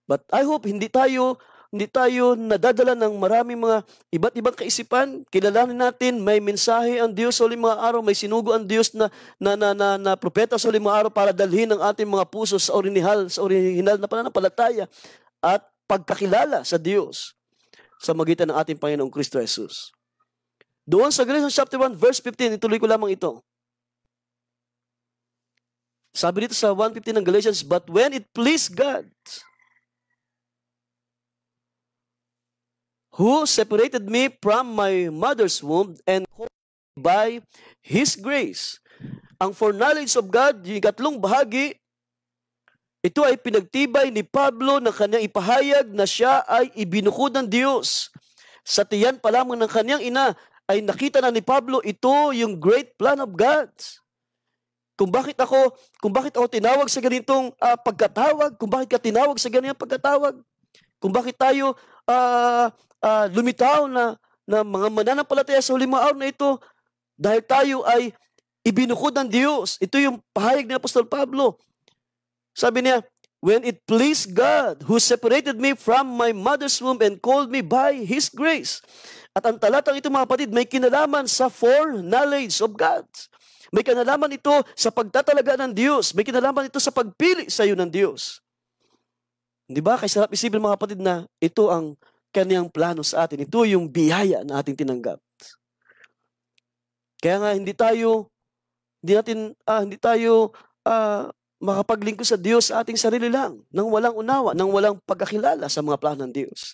But I hope hindi tayo nadadala ng maraming mga iba't ibang kaisipan. Kilalanin natin, may mensahe ang Diyos sa huling mga araw, may sinugo ang Diyos na propeta sa huling mga araw para dalhin ang ating mga puso sa orihinal na pananampalataya at pagkakilala sa Diyos sa magitan ng ating Panginoong Kristo Jesus. Doon sa Galatians chapter 1, verse 15, ituloy ko lamang ito. Sabi dito sa 1:15 ng Galatians, but when it pleased God, who separated me from my mother's womb and called me by His grace. Ang foreknowledge of God, yung ikatlong bahagi, ito ay pinagtibay ni Pablo na kanyang ipahayag na siya ay ibinukod ng Diyos. Sa tiyan pa lamang ng kanyang ina, ay nakita na ni Pablo, ito yung great plan of God. Kung bakit ako tinawag sa ganitong pagkatawag, kung bakit ka tinawag sa ganitong pagkatawag, kung bakit tayo lumitaw na mga mananampalataya sa huling mga araw na ito, dahil tayo ay ibinukod ng Diyos. Ito yung pahayag ni Apostol Pablo. Sabi niya, when it pleased God, who separated me from my mother's womb and called me by His grace. At ang talatang ito, mga kapatid, may kinalaman sa foreknowledge of God. May kinalaman ito sa pagtatalaga ng Diyos. May kinalaman ito sa pagpili sa iyo ng Diyos. Di ba? Kaya sarap isipin, mga kapatid, na ito ang Kanyang plano sa atin. Ito yung biyaya na ating tinanggap. Kaya nga hindi tayo makapaglingkod sa Diyos sa ating sarili lang, nang walang unawa, nang walang pagkakilala sa mga plano ng Diyos.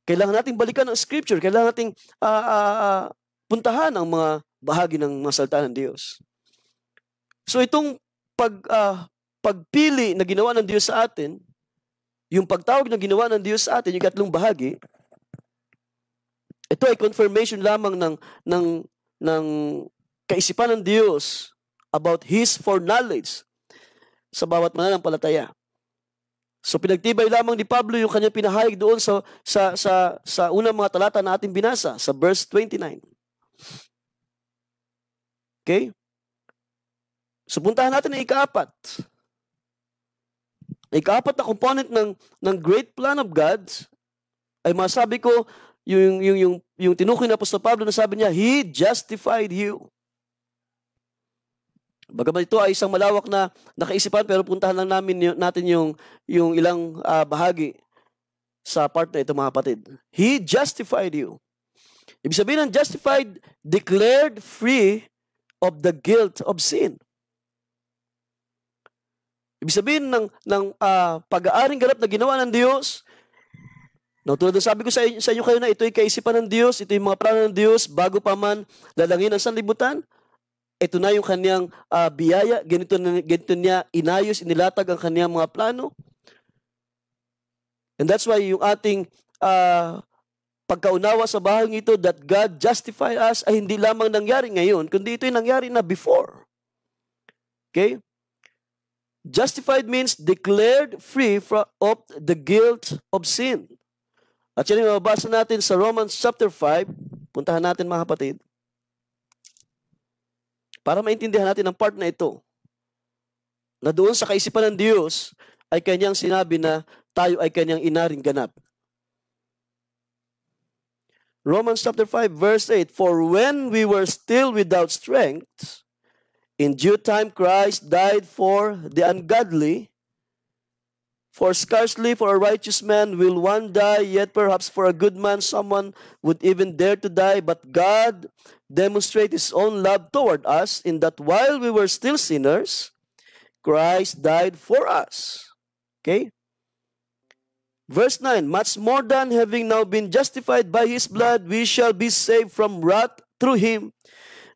Kailangan nating balikan ang Scripture, kailangan nating puntahan ang mga bahagi ng mga salita ng Diyos. So itong pagpili na ginawa ng Diyos sa atin, yung pagtawag na ginawa ng Diyos sa atin, yung katlong bahagi, ito ay confirmation lamang ng kaisipan ng Diyos about His foreknowledge sa bawat mananampalataya. So pinagtibay lamang ni Pablo yung kanyang pinahayag doon sa unang mga talata na ating binasa, sa verse 29. Okay? So puntahan natin ang ikaapat. Ikaapat na component ng great plan of God ay masabi ko yung tinukoy na Apostol Pablo na sabi niya, He justified you. Bagaman ito ay isang malawak na nakaisipan, pero puntahan lang natin yung ilang bahagi sa part na ito, mga kapatid. He justified you. Ibig sabihin ng justified, declared free of the guilt of sin. Ibig sabihin ng pag-aaring ganap na ginawa ng Diyos, tulad ng sabi ko sa inyo kayo na ito ay kaisipan ng Diyos, ito yung mga plano ng Diyos, bago pa man lalangin ang sanlibutan, ito na yung kanyang biyaya, ganito niya inayos, inilatag ang kanyang mga plano. And that's why yung ating pagkaunawa sa bahaging ito that God justify us ay hindi lamang nangyari ngayon, kundi ito ay nangyari na before. Okay? Justified means declared free of the guilt of sin. At yan yung mababasa natin sa Romans chapter 5. Puntahan natin, mga kapatid, para maintindihan natin ang part na ito, na doon sa kaisipan ng Diyos ay kanyang sinabi na tayo ay kanyang inaring ganap. Romans chapter 5, verse 8, "For when we were still without strength, in due time Christ died for the ungodly. For scarcely for a righteous man will one die, yet perhaps for a good man someone would even dare to die. But God demonstrated His own love toward us, in that while we were still sinners, Christ died for us." Okay? Verse 9, "Much more than having now been justified by His blood, we shall be saved from wrath through Him.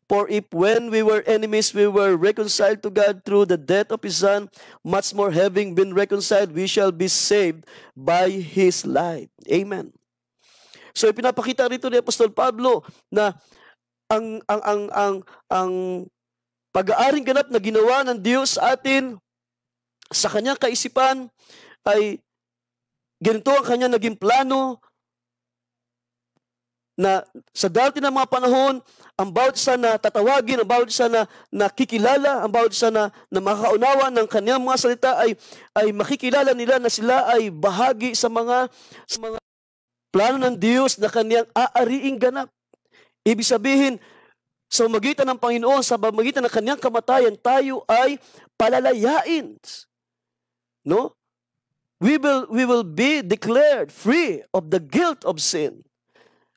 For if when we were enemies, we were reconciled to God through the death of His Son, much more having been reconciled, we shall be saved by His life." Amen. So ipinapakita rito ni Apostol Pablo na ang pag-aaring ganap na ginawa ng Diyos sa atin sa kanyang kaisipan ay ganito ang kanya naging plano, na sa dati ng mga panahon, ang bawat isa na tatawagin, ang bawat isa na nakikilala, ang bawat isa na makakaunawa ng kanyang mga salita ay makikilala nila na sila ay bahagi sa mga plano ng Diyos na kanyang aariing ganap. Ibig sabihin, sa magitan ng Panginoon, sa magitan ng kanyang kamatayan, tayo ay palalayain. No? We will be declared free of the guilt of sin.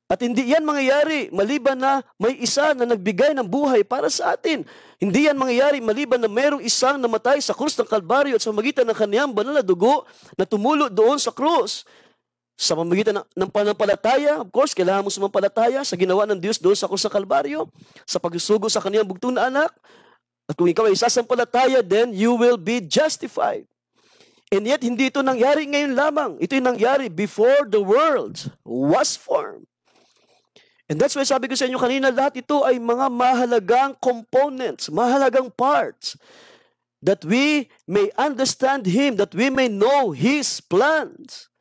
At hindi yan mangyayari maliban na may isa na nagbigay ng buhay para sa atin. Hindi yan mangyayari maliban na mayroong isang namatay sa krus ng Kalbaryo at sa magitan ng kaniyang banal na dugo na tumulo doon sa krus. Sa pamamagitan ng panampalataya, of course, kailangan mo sumampalataya sa ginawa ng Diyos doon sa krus ng Kalbaryo, sa pagsusugo sa kaniyang bugtong na anak. At kung ikaw ay isasampalataya, then you will be justified. And yet, hindi ito nangyari ngayon lamang. Ito yung nangyari before the world was formed. And that's why sabi ko sa inyo kanina, lahat ito ay mga mahalagang components, mahalagang parts, that we may understand Him, that we may know His plans.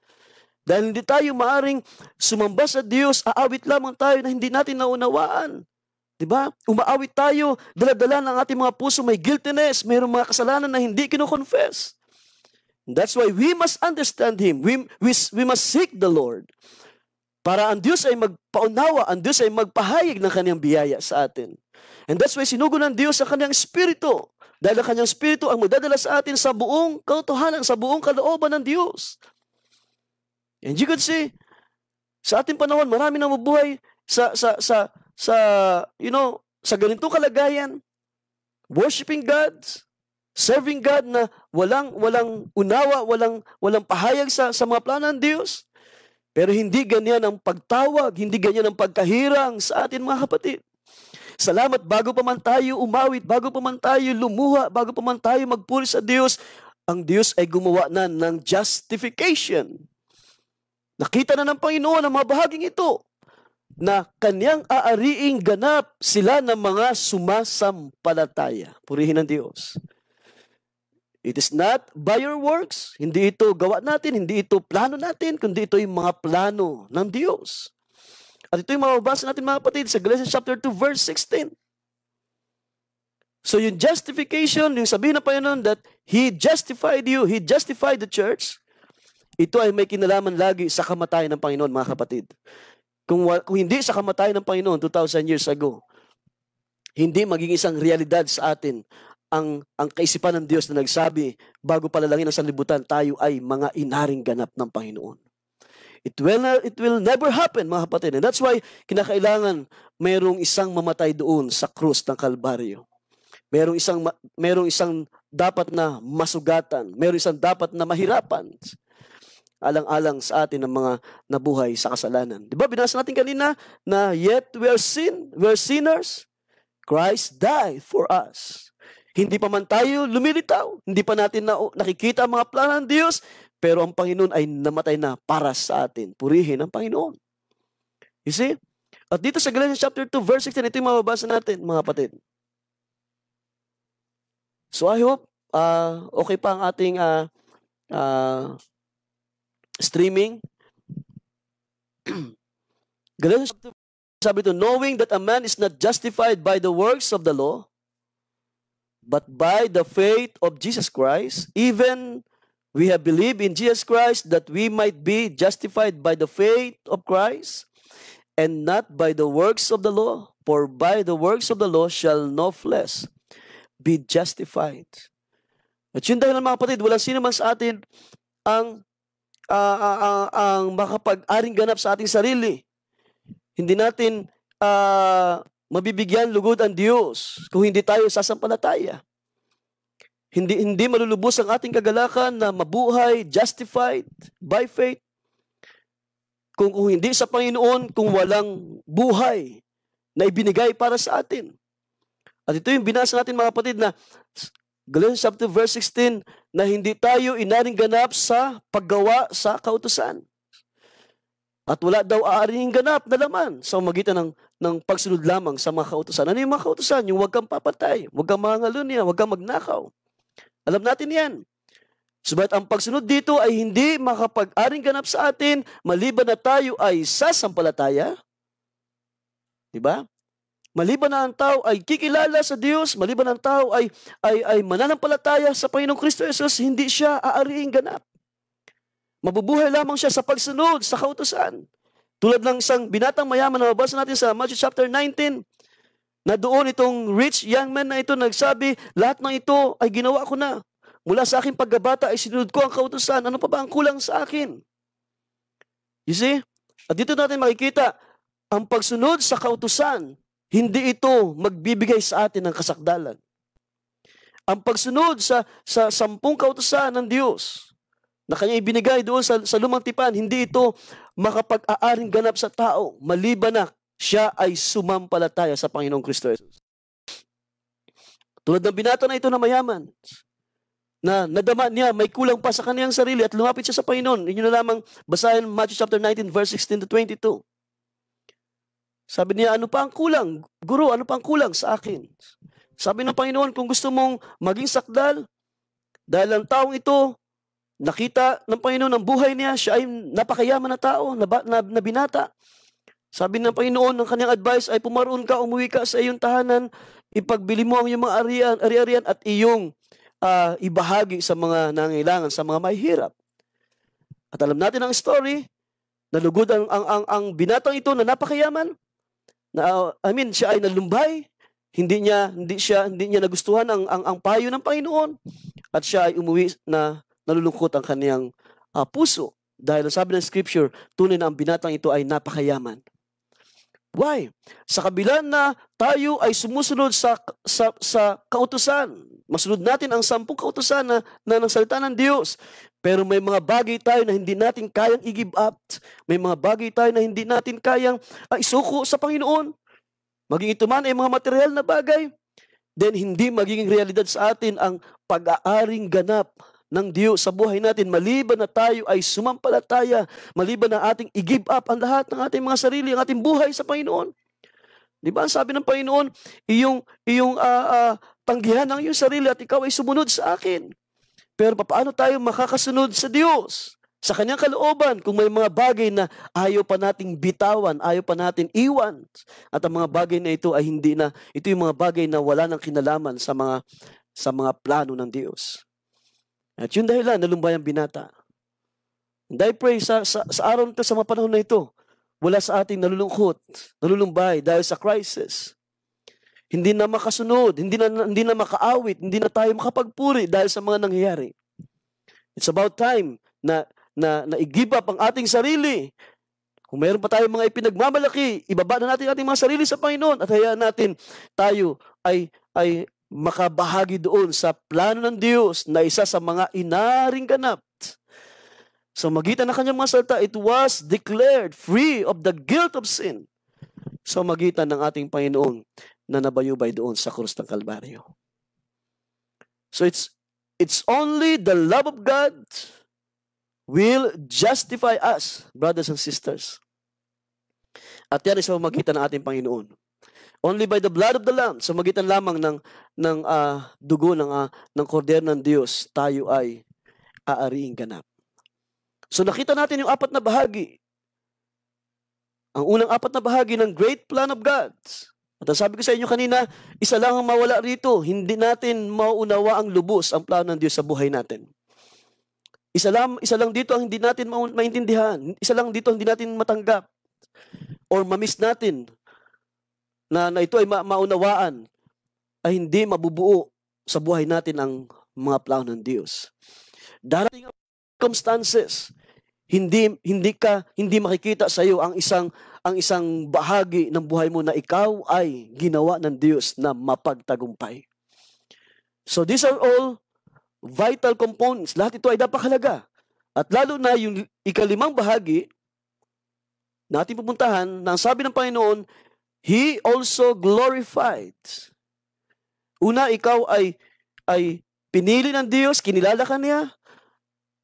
Dahil hindi tayo maaring sumamba sa Diyos, aawit lamang tayo na hindi natin naunawaan. Diba? Umaawit tayo, daladala ng ating mga puso, may guiltiness, mayroong mga kasalanan na hindi kino-confess. That's why we must understand Him. We must seek the Lord. Para ang Diyos ay magpaunawa, ang Diyos ay magpahayag ng kanyang biyaya sa atin. And that's why sinugo ng Diyos sa kanyang Espiritu. Dahil ang kanyang Espiritu ang magdadala sa atin sa buong katotohanan, sa buong kalooban ng Diyos. And you could see, sa ating panahon, marami nang mabuhay sa ganitong kalagayan, worshiping God, serving God na walang unawa, walang pahayag sa mga plano ng Diyos. Pero hindi ganyan ang pagtawag, hindi ganyan ang pagkahirang sa atin mga kapatid. Salamat, bago pa man tayo umawit, bago pa man tayo lumuha, bago pa man tayo magpuri sa Diyos, ang Diyos ay gumawa na ng justification. Nakita na ng Panginoon ang mga bahaging ito na kanyang aariing ganap sila ng mga sumasampalataya. Purihin ang Diyos. It is not by your works. Hindi ito gawa natin, hindi ito plano natin, kundi ito yung mga plano ng Diyos. At ito yung mababasa natin mga kapatid sa Galatians chapter 2 verse 16. So yung justification, yung sabihin ng Panginoon that He justified you, He justified the church, ito ay may kinalaman lagi sa kamatayan ng Panginoon mga kapatid. Kung hindi sa kamatayan ng Panginoon 2,000 years ago, hindi maging isang realidad sa atin ang kaisipan ng Diyos na nagsabi, bago palalangin ang sanlibutan, tayo ay mga inaring ganap ng Panginoon. It will never happen, mga kapatid. And that's why kinakailangan mayroong isang mamatay doon sa krus ng Kalbaryo. Mayroong isang dapat na masugatan. Mayroong isang dapat na mahirapan. Alang-alang sa atin ng mga nabuhay sa kasalanan. Diba, binasa natin kanina na yet we are sinners, Christ died for us. Hindi pa man tayo lumilitaw, hindi pa natin nakikita ang mga plano ng Diyos, pero ang Panginoon ay namatay na para sa atin. Purihin ang Panginoon. You see? At dito sa Galatians chapter 2, verse 16, ito yung mababasa natin, mga kapatid. So I hope, okay pa ang ating streaming. Galatians chapter 2, sabi ito, knowing that a man is not justified by the works of the law, but by the faith of Jesus Christ, even we have believed in Jesus Christ that we might be justified by the faith of Christ and not by the works of the law. For by the works of the law shall no flesh be justified. At yun dahil mga kapatid, wala sino man sa atin ang makapag-aring ganap sa ating sarili. Hindi natin mabibigyan lugod ang Diyos kung hindi tayo sasampalataya. Hindi malulubos ang ating kagalakan na mabuhay, justified by faith. Kung hindi sa Panginoon, kung walang buhay na ibinigay para sa atin. At ito yung binasa natin mga kapatid na Galatians chapter verse 16 na hindi tayo inaring ganap sa paggawa sa kautusan. At wala daw aaring ganap na laman sa magitan ng pagsunod lamang sa mga kautusan. Ano yung mga kautusan? Yung huwag kang papatay, huwag kang mangalunya, huwag kang magnakaw. Alam natin yan. Subalit ang pagsunod dito ay hindi makapag-aring ganap sa atin maliban na tayo ay sasampalataya. Diba? Maliban na ang tao ay kikilala sa Diyos, maliban na ang tao ay mananampalataya sa Panginoong Kristo Jesus, hindi siya aariing ganap. Mabubuhay lamang siya sa pagsunod sa kautusan. Tulad ng isang binatang mayaman na mabasa natin sa Matthew chapter 19, na doon itong rich young man na ito nagsabi, lahat ng ito ay ginawa ko na. Mula sa aking pagkabata ay sinunod ko ang kautusan. Ano pa ba ang kulang sa akin? You see? At dito natin makikita, ang pagsunod sa kautusan, hindi ito magbibigay sa atin ng kasakdalan. Ang pagsunod sa 10 kautusan ng Diyos na kanya ibinigay doon sa lumang tipan, hindi ito makapag-aaring ganap sa tao maliban na siya ay sumampalataya sa Panginoong Kristo Jesus. Tulad ng binata na ito na mayaman, na nadama niya, may kulang pa sa kaniyang sarili at lumapit siya sa Panginoon. Inyo na lamang basahin Matthew chapter 19 verse 16 to 22. Sabi niya, ano pa ang kulang? Guro, ano pa ang kulang sa akin? Sabi ng Panginoon, kung gusto mong maging sakdal, dahil ang taong ito, nakita ng Panginoon ang buhay niya, siya ay napakayaman na tao, na binata. Sabi ng Panginoon, ng kanyang advice ay pumaroon ka, umuwi ka sa iyong tahanan, ipagbili mo ang iyong mga ari-arian at iyong ibahagi sa mga nangailangan, sa mga mahihirap. At alam natin ang story, nalugod ang binatang ito na napakayaman, siya ay nalumbay, hindi niya nagustuhan ang payo ng Panginoon, at siya ay umuwi na nalulungkot ang kaniyang puso dahil sabi ng scripture, tunay na ang binatang ito ay napakayaman. Why? Sa kabila na tayo ay sumusunod sa kautusan, masunod natin ang 10 kautusan na ng salita ng Diyos, pero may mga bagay tayo na hindi natin kayang i-give up. May mga bagay tayo na hindi natin kayang isuko sa Panginoon. Maging ito man ay mga material na bagay, then hindi magiging realidad sa atin ang pag-aaring ganap ng Diyos sa buhay natin, maliban na tayo ay sumampalataya, maliban na ating i-give up ang lahat ng ating mga sarili, ang ating buhay sa Panginoon. Di ba? Sabi ng Panginoon, iyong tanggihan ang iyong sarili at ikaw ay sumunod sa akin. Pero paano tayo makakasunod sa Diyos? Sa kanyang kalooban, kung may mga bagay na ayaw pa nating bitawan, ayaw pa natin iwan, at ang mga bagay na ito ay hindi na, ito yung mga bagay na wala ng kinalaman sa mga plano ng Diyos. At yun dahilan, nalumbay ang binata. And I pray sa araw nito, sa mga panahon na ito, wala sa ating nalulungkot, nalulumbay dahil sa crisis. Hindi na makasunod, hindi na makaawit, hindi na tayo makapagpuri dahil sa mga nangyayari. It's about time na i-give up ang ating sarili. Kung mayroon pa tayong mga ipinagmamalaki, ibaba na natin ating mga sarili sa Panginoon at hayaan natin tayo ay makabahagi doon sa plano ng Diyos na isa sa mga inaring ganap. So magitan ng kanyang mga salita, it was declared free of the guilt of sin. So magitan ng ating Panginoon na nabayubay doon sa krus ng Kalbaryo. So it's only the love of God will justify us, brothers and sisters. At yan ay sa magitan ng ating Panginoon. Only by the blood of the Lamb, sa magitan lamang ng dugo ng kordero ng Diyos, tayo ay aariing ganap. So nakita natin yung 4 na bahagi. Ang unang 4 na bahagi ng great plan of God. At sabi ko sa inyo kanina, isa lang ang mawala rito. Hindi natin mauunawa ang lubos ang plano ng Diyos sa buhay natin. Isa lang dito ang hindi natin maintindihan. Isa lang dito ang hindi natin matanggap. or mamiss natin na ito ay maunawaan, ay hindi mabubuo sa buhay natin ang mga plano ng Diyos. Darating ang circumstances, hindi makikita sa iyo ang isang bahagi ng buhay mo na ikaw ay ginawa ng Diyos na mapagtagumpay. So these are all vital components. Lahat ito ay napakahalaga. At lalo na yung ikalimang bahagi na ating pupuntahan, na ang sabi ng Panginoon, He also glorified. Una, ikaw ay pinili ng Diyos, kinilala ka niya.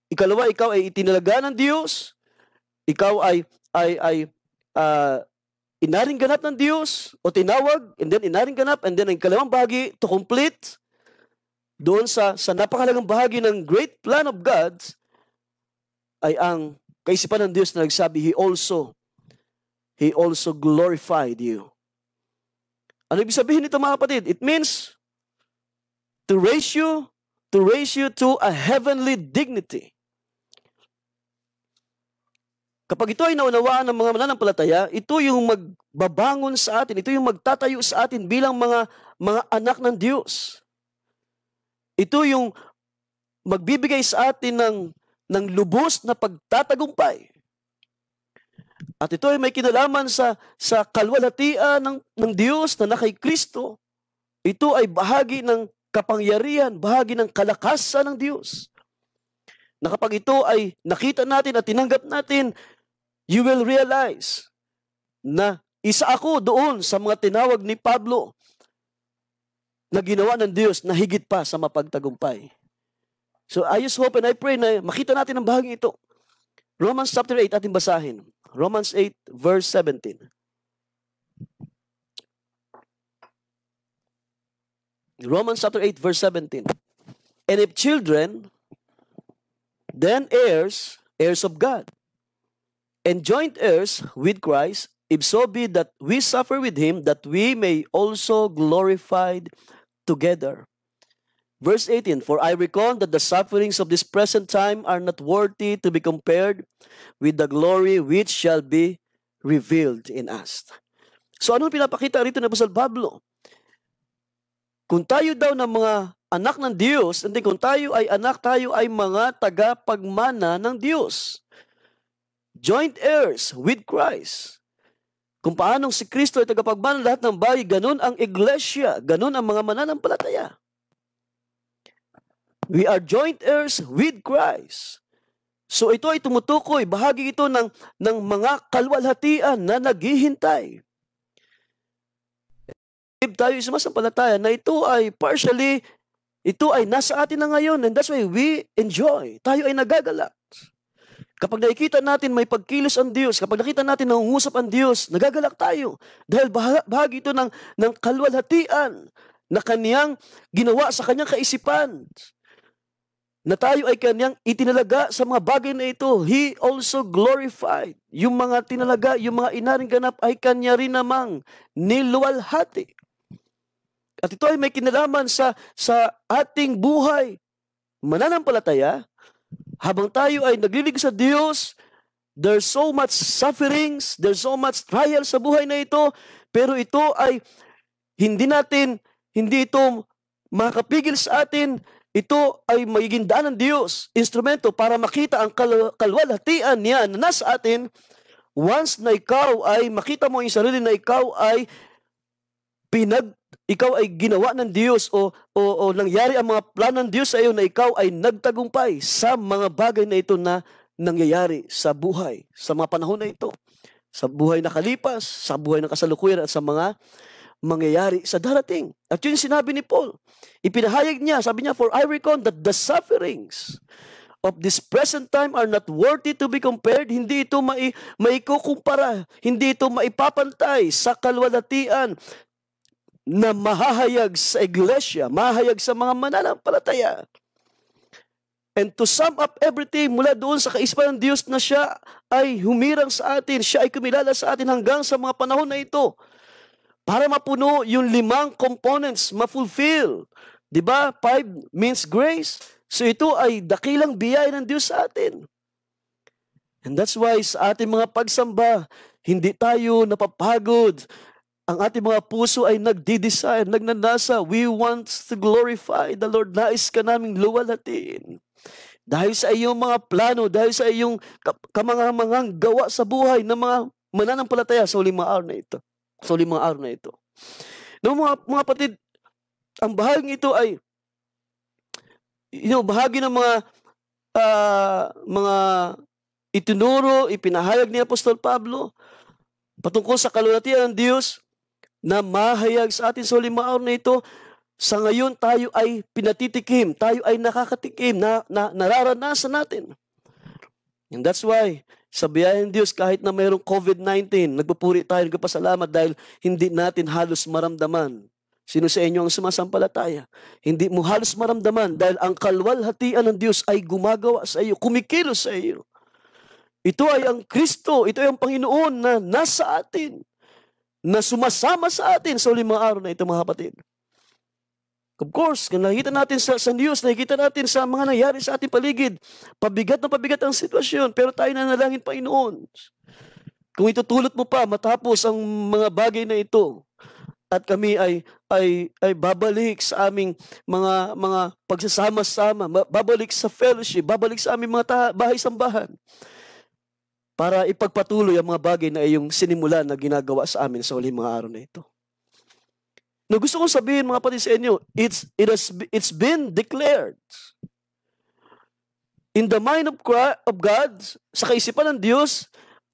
Ikalawa, ikaw ay itinalaga ng Diyos. Ikaw ay inaring ganap ng Diyos o tinawag, and then inaring ganap, and then ang ikalawang bahagi to complete doon sa napakahalagang bahagi ng great plan of God ay ang kaisipan ng Diyos na nagsabi, He also glorified you. Ano ibig sabihin nito, mga kapatid? It means to raise you to a heavenly dignity. Kapag ito ay naunawaan ng mga mananampalataya, ito yung magbabangon sa atin, ito yung magtatayo sa atin bilang mga anak ng Diyos. Ito yung magbibigay sa atin ng lubos na pagtatagumpay. At ito ay may kinalaman sa kalwalhatian ng Diyos na kay Kristo. Ito ay bahagi ng kapangyarihan, bahagi ng kalakasan ng Diyos. Na kapag ito ay nakita natin at tinanggap natin, you will realize na isa ako doon sa mga tinawag ni Pablo na ginawa ng Diyos na higit pa sa mapagtagumpay. So I just hope and I pray na makita natin ang bahagi ito. Romans chapter 8 ating basahin. Romans 8 verse 17. Romans chapter 8 verse 17. And if children, then heirs of God, and joint heirs with Christ, if so be that we suffer with him, that we may also glorified together. Verse 18, for I reckon that the sufferings of this present time are not worthy to be compared with the glory which shall be revealed in us. So ano pinapakita rito ni Apostol Pablo? Kung tayo daw ng mga anak ng Diyos, hindi, kung tayo ay anak, tayo ay mga tagapagmana ng Diyos. Joint heirs with Christ. Kung paanong si Kristo ay tagapagmana lahat ng bahay, ganun ang iglesia, ganun ang mga mananampalataya. We are joint heirs with Christ. So ito ay tumutukoy, bahagi ito ng mga kalwalhatian na naghihintay. If tayo sumasampalataya na ito ay partially, ito ay nasa atin na ngayon, and that's why we enjoy. Tayo ay nagagalak. Kapag nakikita natin may pagkilos ang Diyos, kapag nakita natin nangungusap ang Diyos, nagagalak tayo. Dahil bahagi ito ng kalwalhatian na kaniyang ginawa sa kanyang kaisipan. Na tayo ay kanyang itinalaga sa mga bagay na ito. He also glorified. Yung mga tinalaga, yung mga inaring ganap ay kanya rin namang niluwalhati. At ito ay may kinalaman sa ating buhay. Mananampalataya, habang tayo ay naglilig sa Diyos, there's so much sufferings, there's so much trial sa buhay na ito, pero ito ay hindi ito makakapigil sa atin. Ito ay magiging daan ng Diyos, instrumento para makita ang kalwalhatian niya na nasa atin. Once na ikaw ay makita mo yung sarili na ikaw ay ginawa ng Diyos o nangyari ang mga plano ng Diyos sa iyo na ikaw ay nagtagumpay sa mga bagay na ito na nangyayari sa buhay, sa mga panahon na ito. Sa buhay na kalipas, sa buhay na kasalukuyan at sa mga mangyayari sa darating. At yun yung sinabi ni Paul. Ipinahayag niya, sabi niya, for I reckon that the sufferings of this present time are not worthy to be compared. Hindi ito maikukumpara, hindi ito maipapantay sa kalwalhatian na mahahayag sa iglesia, mahahayag sa mga mananampalataya. And to sum up everything, mula doon sa kaisipan ng Diyos na siya ay humirang sa atin, siya ay kumilala sa atin hanggang sa mga panahon na ito, para mapuno yung 5 components, ma-fulfill. Diba? 5 means grace. So ito ay dakilang biyaya ng Diyos sa atin. And that's why sa ating mga pagsamba, Hindi tayo napapagod. Ang ating mga puso ay nagdi-desire, nagnanasa. We want to glorify the Lord. Nais ka naming luwalhatiin. Dahil sa iyong mga plano, dahil sa iyong kamangamangang gawa sa buhay ng mga mananampalataya sa uling mga araw na ito. Sa uling mga araw na ito. No, mga kapatid, ang bahaging ito ay bahagi ng mga itinuro, ipinahayag ni Apostol Pablo patungkol sa kalulatian ng Diyos na mahayag sa atin sa huling mga araw na ito. Sa ngayon tayo ay pinatitikim, tayo ay nakakatikim, nararanasan natin. And that's why, sa biyaya ng Diyos, kahit na mayroong COVID-19, nagpupuri tayo, nagpapasalamat dahil hindi natin halos maramdaman. Sino sa inyo ang sumasampalataya? Hindi mo halos maramdaman dahil ang kalwalhatian ng Diyos ay gumagawa sa iyo, kumikilos sa iyo. Ito ay ang Kristo, ito ay ang Panginoon na nasa atin, na sumasama sa atin sa uling mga araw na ito, mga kapatid. Of course, kung nakikita natin sa news, nakikita natin sa mga nangyari sa ating paligid, pabigat na pabigat ang sitwasyon, pero tayo nanalangin, Panginoon. Kung itutulot mo pa matapos ang mga bagay na ito, at kami ay babalik sa aming mga pagsasama-sama, babalik sa fellowship, babalik sa aming mga bahay-sambahan, para ipagpatuloy ang mga bagay na iyong sinimula na ginagawa sa amin sa huling mga araw na ito. No, gusto kong sabihin, mga kapatid, sa inyo, it's been declared in the mind of God, sa kaisipan ng Diyos,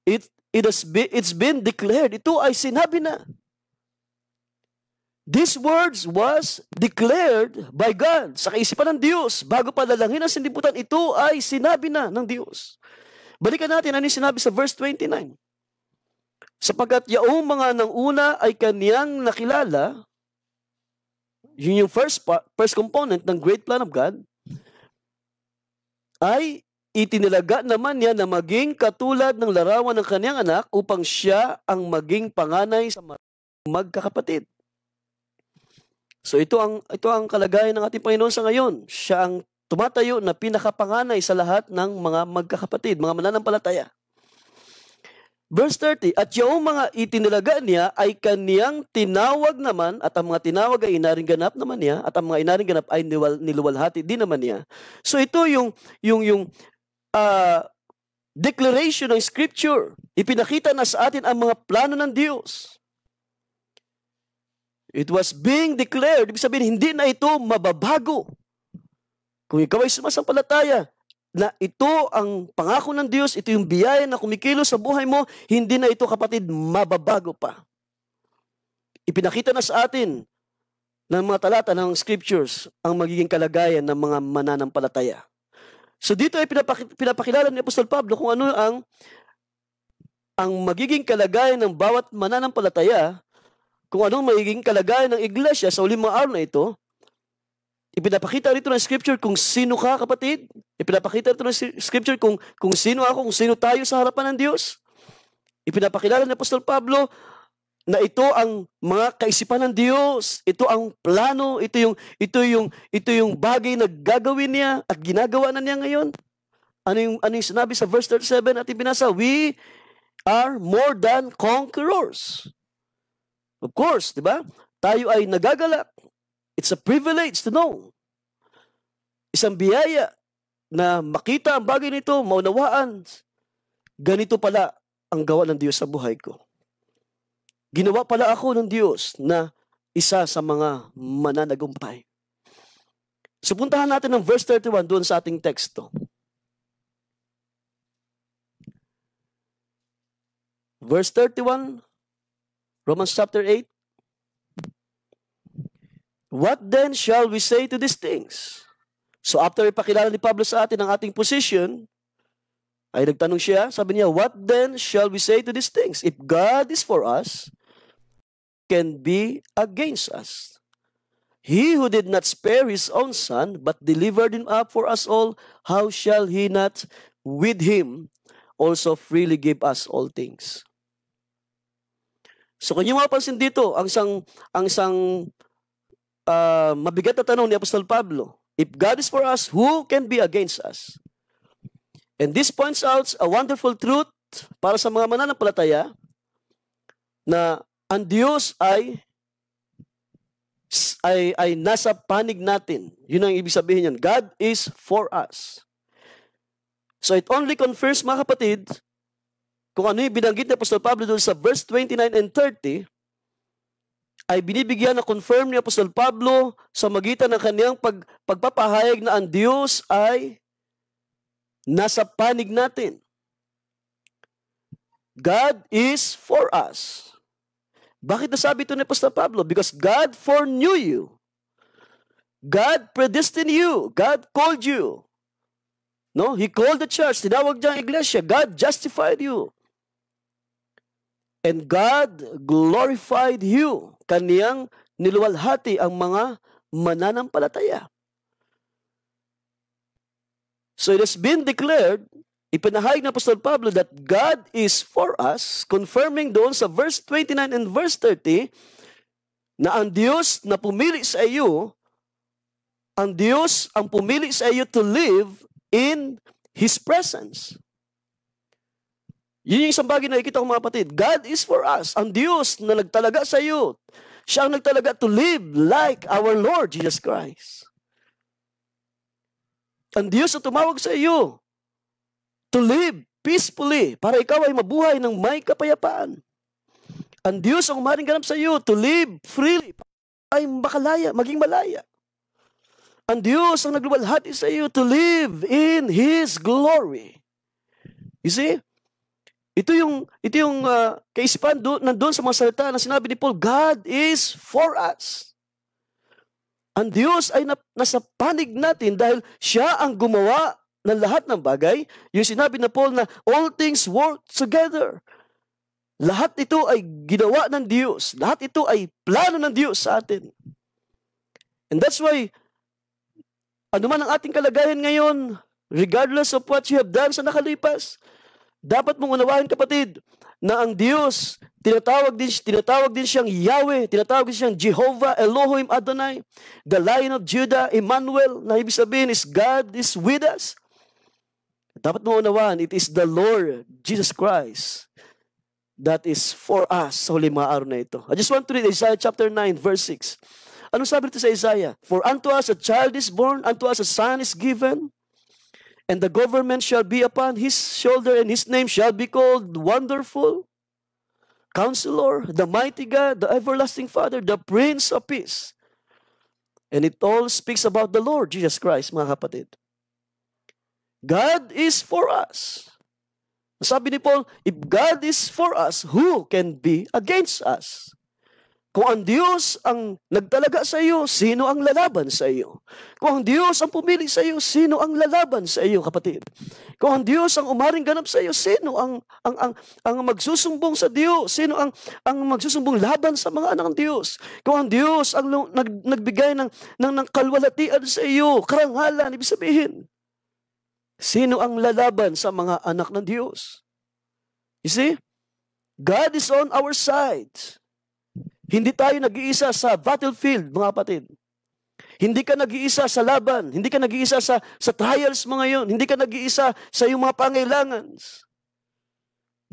it's been declared. Ito ay sinabi na. These words was declared by God, sa kaisipan ng Diyos. Bago pa lalangin ang sindibutan, ito ay sinabi na ng Diyos. Balikan natin ano yung sinabi sa verse 29. Sapagkat yaong mga nang una ay kaniyang nakilala, yun yung first component ng great plan of God, ay itinilaga naman niya na maging katulad ng larawan ng kaniyang anak upang siya ang maging panganay sa magkakapatid. So ito ang kalagayan ng ating Panginoon sa ngayon. Siya ang tumatayo na pinakapanganay sa lahat ng mga magkakapatid, mga mananampalataya. Verse 30, at yung mga itinilaga niya ay kaniyang tinawag naman, at ang mga tinawag ay inaring ganap naman niya, at ang mga inaring ganap ay niluwalhati din naman niya. So ito yung declaration ng Scripture. Ipinakita na sa atin ang mga plano ng Diyos. It was being declared. Ibig sabihin, hindi na ito mababago. Kung ikaw ay sumasampalataya, na ito ang pangako ng Diyos, ito yung biyaya na kumikilos sa buhay mo, hindi na ito, kapatid, mababago pa. Ipinakita na sa atin ng mga talata ng Scriptures ang magiging kalagayan ng mga mananampalataya. So dito ay pinapakilala ni Apostol Pablo kung ano ang magiging kalagayan ng bawat mananampalataya, kung anong magiging kalagayan ng iglesia sa uling mga araw na ito. Ipinapakita rito ng Scripture kung sino ka, kapatid. Ipinapakita rito ng Scripture kung sino ako, kung sino tayo sa harapan ng Diyos. Ipinapakilala ni Apostol Pablo na ito ang mga kaisipan ng Diyos. Ito ang plano, ito yung bagay na gagawin niya at ginagawa na niya ngayon. Ano yung sinabi sa verse 37 at ibinasa? We are more than conquerors. Of course, di ba? Tayo ay nagagalak. It's a privilege to know. Isang biyaya na makita ang bagay nito, maunawaan. Ganito pala ang gawa ng Diyos sa buhay ko. Ginawa pala ako ng Diyos na isa sa mga mananagumpay. So puntahan natin ang verse 31 doon sa ating teksto. Verse 31, Romans chapter 8. What then shall we say to these things? So after ipakilala ni Pablo sa atin ang ating position, ay nagtanong siya, sabi niya, what then shall we say to these things? If God is for us, can be against us. He who did not spare his own son, but delivered him up for us all, how shall he not with him also freely give us all things? So kung yung mapapansin dito, ang isang mabigat na tanong ni Apostol Pablo, if God is for us, who can be against us? And this points out a wonderful truth para sa mga mananampalataya, na ang Diyos ay nasa panig natin. Yun ang ibig sabihin yan. God is for us. So it only confirms, mga kapatid, kung ano yung binanggit ni Apostol Pablo doon sa verse 29 and 30, ay binibigyan na confirm ni Apostol Pablo sa magitan ng kaniyang pagpapahayag na ang Diyos ay nasa panig natin. God is for us. Bakit nasabi ito ni Apostol Pablo? Because God foreknew you. God predestined you. God called you. No? He called the church. Tinawag niya ang iglesia. God justified you. And God glorified you. Kaniyang niluwalhati ang mga mananampalataya. So it has been declared, ipinahayag ng Apostol Pablo that God is for us, confirming doon sa verse 29 and verse 30 na ang Diyos na pumili sa iyo, ang Diyos ang pumili sa iyo to live in His presence. Yun yung isang bagay na nakikita ko, mga kapatid. God is for us. Ang Diyos na nagtalaga sa iyo, siya ang nagtalaga to live like our Lord Jesus Christ. Ang Diyos na tumawag sa iyo to live peacefully, para ikaw ay mabuhay ng may kapayapaan. Ang Diyos ang umaring ganap sa iyo to live freely, ay makalaya, maging malaya. Ang Diyos ang nagluwalhati sa iyo to live in His glory. You see? Ito yung kaisipan nandun sa mga salita na sinabi ni Paul, God is for us. Ang Diyos ay nasa panig natin dahil siya ang gumawa ng lahat ng bagay. Yung sinabi na Paul na all things work together. Lahat ito ay ginawa ng Diyos. Lahat ito ay plano ng Diyos sa atin. And that's why, anuman ang ating kalagayan ngayon, regardless of what you have done sa nakalipas, dapat mong unawain, kapatid, na ang Diyos, tinatawag din siyang Yahweh, tinatawag din siyang Jehovah, Elohim Adonai, the Lion of Judah, Emmanuel, na ibig sabihin is God is with us. Dapat mong unawain, it is the Lord Jesus Christ that is for us sa huling mga araw na ito. I just want to read Isaiah chapter 9, verse 6. Anong sabi dito sa Isaiah? For unto us a child is born, unto us a son is given, and the government shall be upon his shoulder, and his name shall be called Wonderful, Counselor, the Mighty God, the Everlasting Father, the Prince of Peace. And it all speaks about the Lord Jesus Christ, mga kapatid. God is for us. Sabi ni Paul, if God is for us, who can be against us? Kung ang Diyos ang nagtalaga sa iyo, sino ang lalaban sa iyo? Kung ang Diyos ang pumili sa iyo, sino ang lalaban sa iyo, kapatid? Kung ang Diyos ang umaring ganap sa iyo, sino ang magsusumbong sa Diyos? Sino ang magsusumbong laban sa mga anak ng Diyos? Kung ang Diyos ang nagbigay ng kalwalhatian sa iyo, karangalan, ibig sabihin, sino ang lalaban sa mga anak ng Diyos? You see? God is on our side. Hindi tayo nag-iisa sa battlefield, mga kapatid. Hindi ka nag-iisa sa laban. Hindi ka nag-iisa sa trials mga yun. Hindi ka nag-iisa sa iyong mga pangailangan.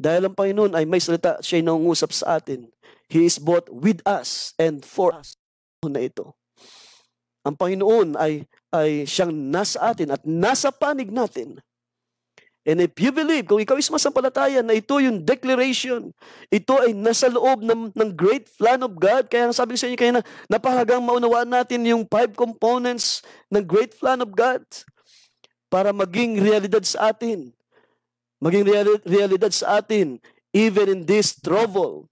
Dahil ang Panginoon ay may salita, siya'y nangungusap sa atin. He is both with us and for us. Na ito. Ang Panginoon ay siyang nasa atin at nasa panig natin. And if you believe, kung ikaw is masampalataya na ito yung declaration, ito ay nasa loob ng great plan of God. Kaya sabi ko sa inyo kaya na napahalagang maunawaan natin yung 5 components ng great plan of God para maging realidad sa atin. Maging realidad sa atin even in this trouble.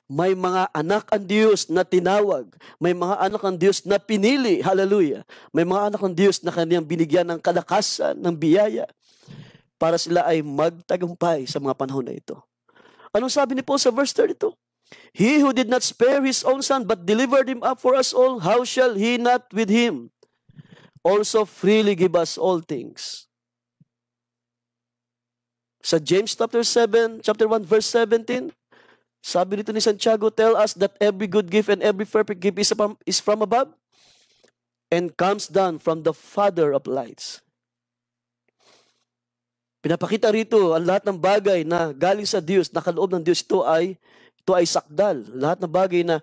May mga anak ang Diyos na tinawag. May mga anak ang Diyos na pinili. Hallelujah. May mga anak ang Diyos na kaniyang binigyan ng kalakasan, ng biyaya, para sila ay magtagumpay sa mga panahon na ito. Anong sabi ni Paul sa verse 32? He who did not spare his own son, but delivered him up for us all, how shall he not with him also freely give us all things? Sa James chapter 1, verse 17, sabi dito ni Santiago, tell us that every good gift and every perfect gift is from above and comes down from the Father of lights. Pinapakita rito ang lahat ng bagay na galing sa Diyos, nakaloob ng Diyos, ito ay ito ay sakdal. Lahat ng bagay na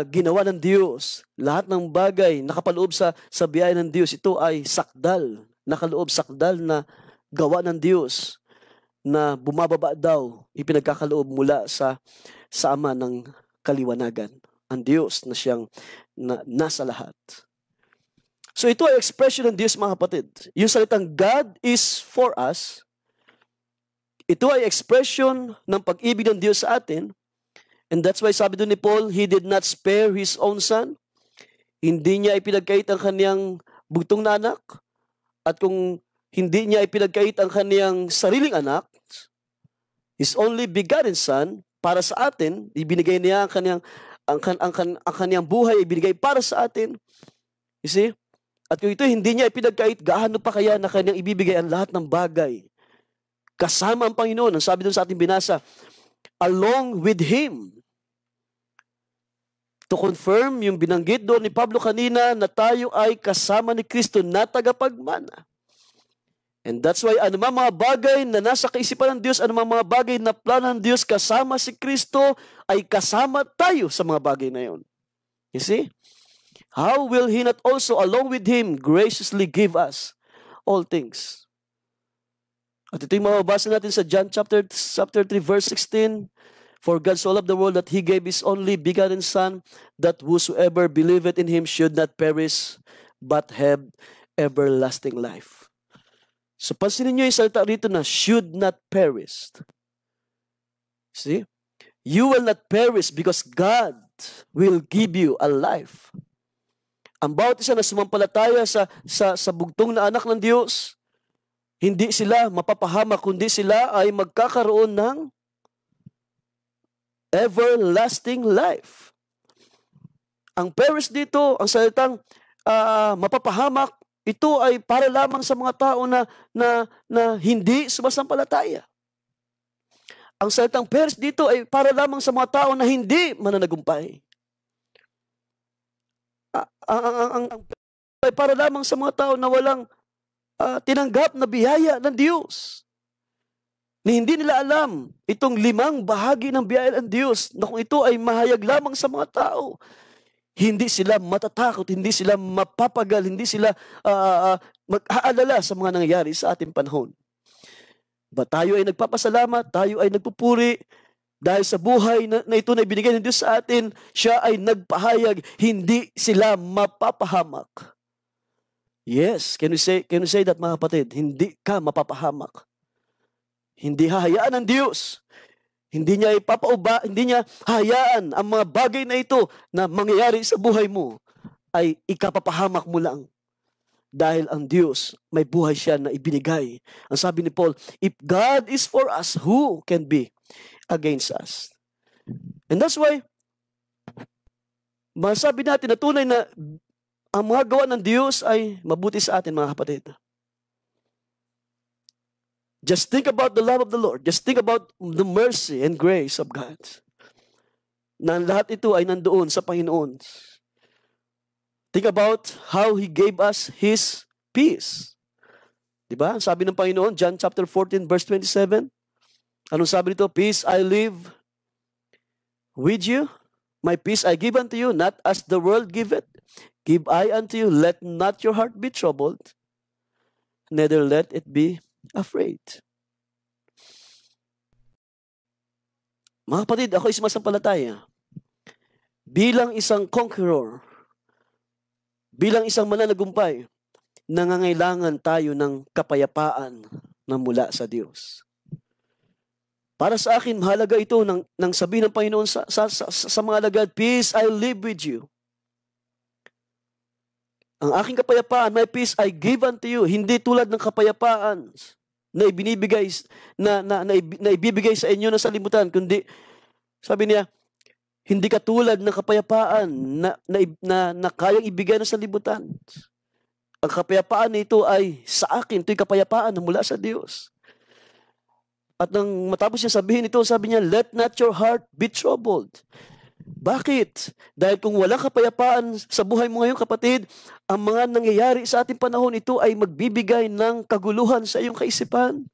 ginawa ng Diyos, lahat ng bagay nakapaloob sa biyaya ng Diyos, ito ay sakdal, nakaloob sakdal na gawa ng Diyos na bumababa daw, ipinagkakaloob mula sa Ama ng kaliwanagan, ang Diyos na siyang nasa lahat. So ito ay expression ng Diyos, mga kapatid. Yung salitang God is for us, ito ay expression ng pag-ibig ng Diyos sa atin. And that's why sabi doon ni Paul, He did not spare His own Son. Hindi niya ipinagkait ang kaniyang bugtong na anak. At kung hindi niya ipinagkait ang kaniyang sariling anak, His only begotten Son, para sa atin, ibinigay niya ang kaniyang buhay, ibinigay para sa atin. You see? At kung ito hindi niya ipinagkait, gaano pa kaya na kaniyang ibibigay ang lahat ng bagay? Kasama ang Panginoon. Ang sabi doon sa ating binasa, along with Him. To confirm yung binanggit doon ni Pablo kanina na tayo ay kasama ni Kristo na tagapagmana. And that's why anumang mga bagay na nasa kaisipan ng Diyos, anumang mga bagay na plano ng Diyos kasama si Kristo, ay kasama tayo sa mga bagay na yon. You see? How will He not also, along with Him, graciously give us all things? At ito yung mababasa natin sa John chapter 3, verse 16. For God so loved the world that He gave His only begotten Son, that whosoever believeth in Him should not perish, but have everlasting life. So pansinin nyo yung salita rito na should not perish. See? You will not perish because God will give you a life. Ang bawat isa na sumampalataya sa bugtong na anak ng Diyos, hindi sila mapapahamak, kundi sila ay magkakaroon ng everlasting life. Ang perish dito, ang salitang mapapahamak, ito ay para lamang sa mga tao na hindi sumasampalataya. Ang salitang perish dito ay para lamang sa mga tao na hindi mananagumpay. Ang ay para lamang sa mga tao na walang tinanggap na biyaya ng Diyos. Na hindi nila alam itong 5 bahagi ng biyaya ng Diyos na kung ito ay mahayag lamang sa mga tao, hindi sila matatakot, hindi sila mapapagal, hindi sila mag-aalala sa mga nangyayari sa ating panahon. Ba tayo ay nagpapasalamat, tayo ay nagpupuri, dahil sa buhay na ito na ibinigay ng Diyos sa atin, siya ay nagpahayag, hindi sila mapapahamak. Yes, can you say that, mga kapatid? Hindi ka mapapahamak. Hindi hahayaan ng Diyos. Hindi niya hindi niya hayaan ang mga bagay na ito na mangyayari sa buhay mo ay ikapapahamak mo lang. Dahil ang Diyos, may buhay siya na ibinigay. Ang sabi ni Paul, if God is for us, who can be against us? And that's why, masabi natin na tunay na ang mga gawa ng Diyos ay mabuti sa atin, mga kapatid. Just think about the love of the Lord. Just think about the mercy and grace of God. Na lahat ito ay nandoon sa Panginoon. Think about how He gave us His peace. Diba? Sabi ng Panginoon, John chapter 14, verse 27. Anong sabi nito? Peace I leave with you. My peace I give unto you, not as the world giveth. Give I unto you. Let not your heart be troubled, neither let it be afraid. Mga kapatid, ako ay sumasampalataya. Bilang isang conqueror, bilang isang mananagumpay, nangangailangan tayo ng kapayapaan na mula sa Diyos. Para sa akin, mahalaga ito ng sabihin ng Panginoon sa mga alagad, peace I live with you. Ang aking kapayapaan, my peace I give unto you. Hindi tulad ng kapayapaan na ibinibigay na ibibigay sa inyo na sa limutan, kundi sabi niya, hindi katulad ng kapayapaan na kayang ibigay na sa libutan. Ang kapayapaan nito ay sa akin, ito'y kapayapaan na mula sa Diyos. At nang matapos niya sabihin ito, sabi niya, let not your heart be troubled. Bakit? Dahil kung walang kapayapaan sa buhay mo ngayon, kapatid, ang mga nangyayari sa ating panahon ito ay magbibigay ng kaguluhan sa iyong kaisipan.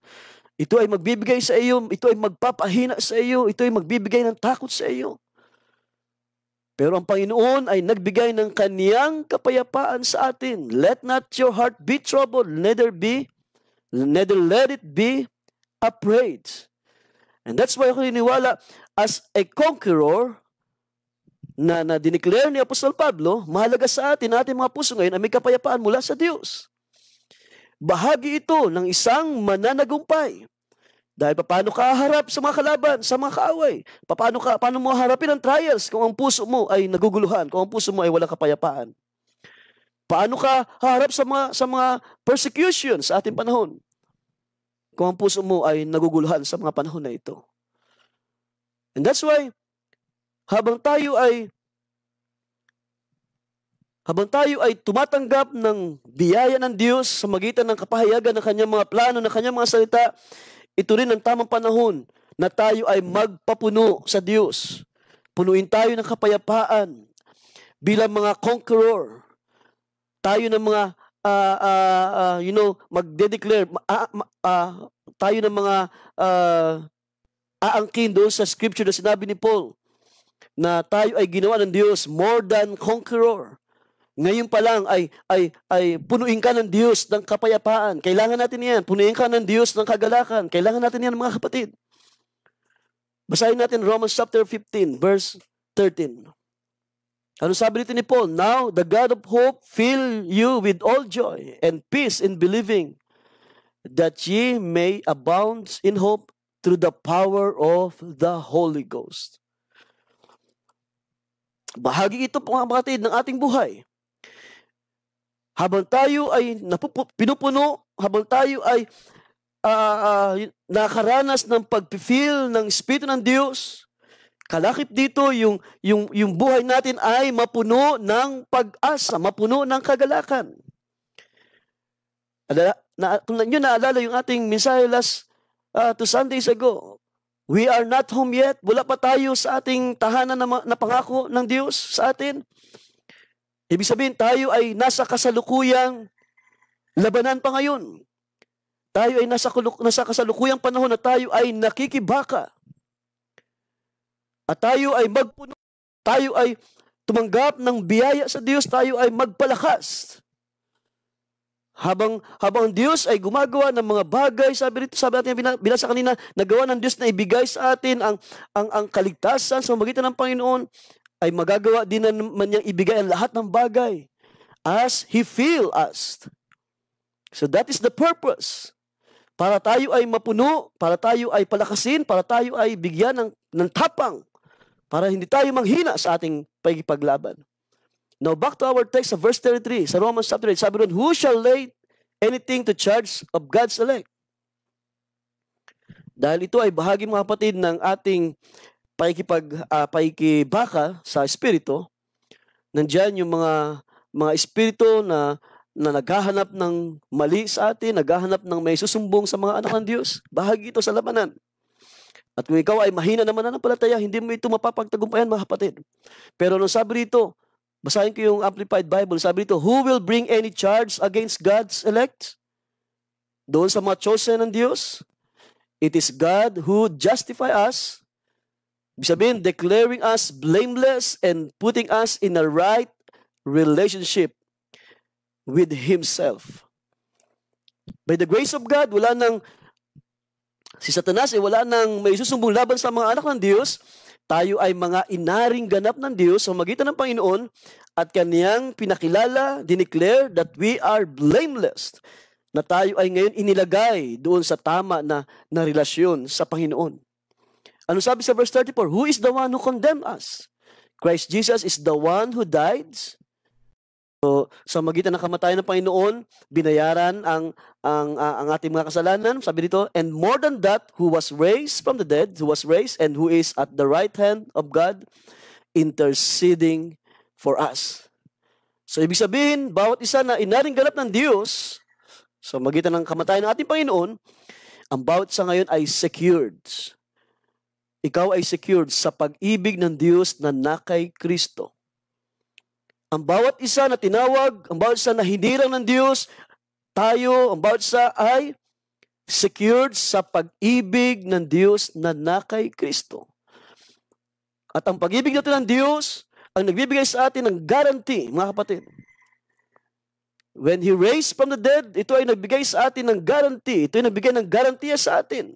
Ito ay magbibigay sa iyo, ito ay magpapahina sa iyo, ito ay magbibigay ng takot sa iyo. Pero ang Panginoon ay nagbigay ng kaniyang kapayapaan sa atin. Let not your heart be troubled, neither let it be afraid. And that's why ako niniwala, as a conqueror, na dineclare ni Apostol Pablo, mahalaga sa atin, ating mga puso ngayon, ay may kapayapaan mula sa Diyos. Bahagi ito ng isang mananagumpay. Dahil paano ka harap sa mga kalaban, sa mga kaaway? Paano mo harapin ang trials kung ang puso mo ay naguguluhan, kung ang puso mo ay walang kapayapaan? Paano ka harap sa mga persecution sa ating panahon, kung ang puso mo ay naguguluhan sa mga panahon na ito? And that's why, habang tayo ay tumatanggap ng biyaya ng Diyos sa magitan ng kapahayagan ng kanyang mga plano, ng kanyang mga salita, ito rin ang tamang panahon na tayo ay magpapuno sa Diyos. Punuin tayo ng kapayapaan bilang mga conqueror. Tayo ng mga, magde-declare, tayo ng mga aangkin doon sa scripture na sinabi ni Paul, na tayo ay ginawa ng Diyos more than conqueror. Ngayon pa lang ay punuin ka ng Diyos ng kapayapaan. Kailangan natin yan. Punuin ka ng Diyos ng kagalakan. Kailangan natin yan, mga kapatid. Basahin natin Romans chapter 15, verse 13. Ano sabi dito ni Paul? Now, the God of hope fill you with all joy and peace in believing, that ye may abound in hope through the power of the Holy Ghost. Bahagi ito, mga kapatid, ng ating buhay. Habang tayo ay pinupuno, habang tayo ay nakaranas ng pag-feel ng Espiritu ng Diyos, kalakip dito yung buhay natin ay mapuno ng pag-asa, mapuno ng kagalakan. Kung nyo naalala yung ating mensahe last 2 Sundays ago, we are not home yet. Wala pa tayo sa ating tahanan na pangako ng Diyos sa atin. Ibig sabihin, tayo ay nasa kasalukuyang labanan pa ngayon. Tayo ay nasa kasalukuyang panahon na tayo ay nakikibaka. At tayo ay magpuno, tayo ay tumanggap ng biyaya sa Diyos, tayo ay magpalakas. Habang Diyos ay gumagawa ng mga bagay, sabi natin binasa kanina, nagawa ng Diyos na ibigay sa atin ang kaligtasan sa pamamagitan ng Panginoon, ay magagawa din naman niyang ibigay ang lahat ng bagay as He fill us. So that is the purpose. Para tayo ay mapuno, para tayo ay palakasin, para tayo ay bigyan ng tapang, para hindi tayo manghina sa ating pagkipaglaban. Now back to our text sa verse 33, sa Romans chapter 8, sabi doon, who shall lay anything to charge of God's elect? Dahil ito ay bahagi, mga kapatid, ng ating pakikibaka sa espiritu. Nandiyan yung mga espiritu na naghahanap ng mali sa atin, naghahanap ng may susumbong sa mga anak ng Diyos. Bahagi ito sa labanan. At kung ikaw ay mahina naman na palataya, hindi mo ito mapapagtagumpayan, mga kapatid. Pero nung sabi rito, basahin ko yung Amplified Bible, sabi rito, who will bring any charge against God's elect? Doon sa mga chosen ng Diyos, it is God who justify us. Ibig sabihin, declaring us blameless and putting us in a right relationship with Himself. By the grace of God, si Satanas ay wala nang may susumbong laban sa mga anak ng Diyos. Tayo ay mga inaring ganap ng Diyos sa magitan ng Panginoon at Kaniyang pinakilala, dineclare that we are blameless. Na tayo ay ngayon inilagay doon sa tama na relasyon sa Panginoon. Ano sabi sa verse 34? Who is the one who condemned us? Christ Jesus is the one who died. So, sa magitan ng kamatayan ng Panginoon, binayaran ang ating mga kasalanan. Sabi dito, and more than that, who was raised from the dead, and who is at the right hand of God, interceding for us. So, ibig sabihin, bawat isa na inaring ganap ng Diyos, sa magitan ng kamatayan ng ating Panginoon, ang bawat isa ngayon ay secured. Ikaw ay secured sa pag-ibig ng Diyos na nakay Kristo. Ang bawat isa na tinawag, ang bawat isa na hinirang ng Diyos, tayo, ang bawat isa ay Secured sa pag-ibig ng Diyos na nakay Kristo. At ang pag-ibig natin ng Diyos, ang nagbibigay sa atin ng guarantee, mga kapatid. When He raised from the dead, ito ay nagbigay sa atin ng guarantee. Ito ay nagbigay ng garantiya sa atin.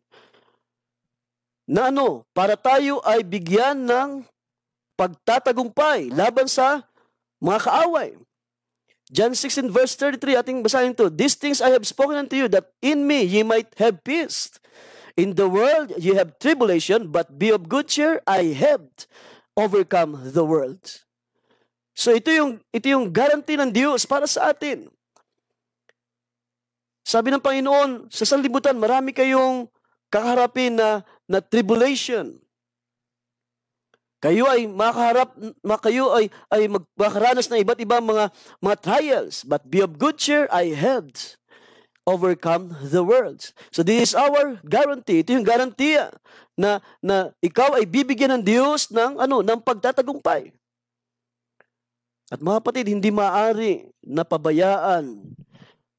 Na ano? Para tayo ay bigyan ng pagtatagumpay laban sa mga kaaway. John 16 verse 33, ating basahin ito. These things I have spoken unto you, that in me ye might have peace. In the world ye have tribulation, but be of good cheer, I have overcome the world. So ito yung guarantee ng Diyos para sa atin. Sabi ng Panginoon, sa sanlibutan, marami kayong kakaharapin na tribulation. Kayo ay magkakaranas ng iba't ibang mga trials, but be of good cheer, I have overcome the world. So this is our guarantee. Ito yung garantiya na ikaw ay bibigyan ng Diyos ng pagtatagumpay. At mga kapatid, hindi maaari na pabayaan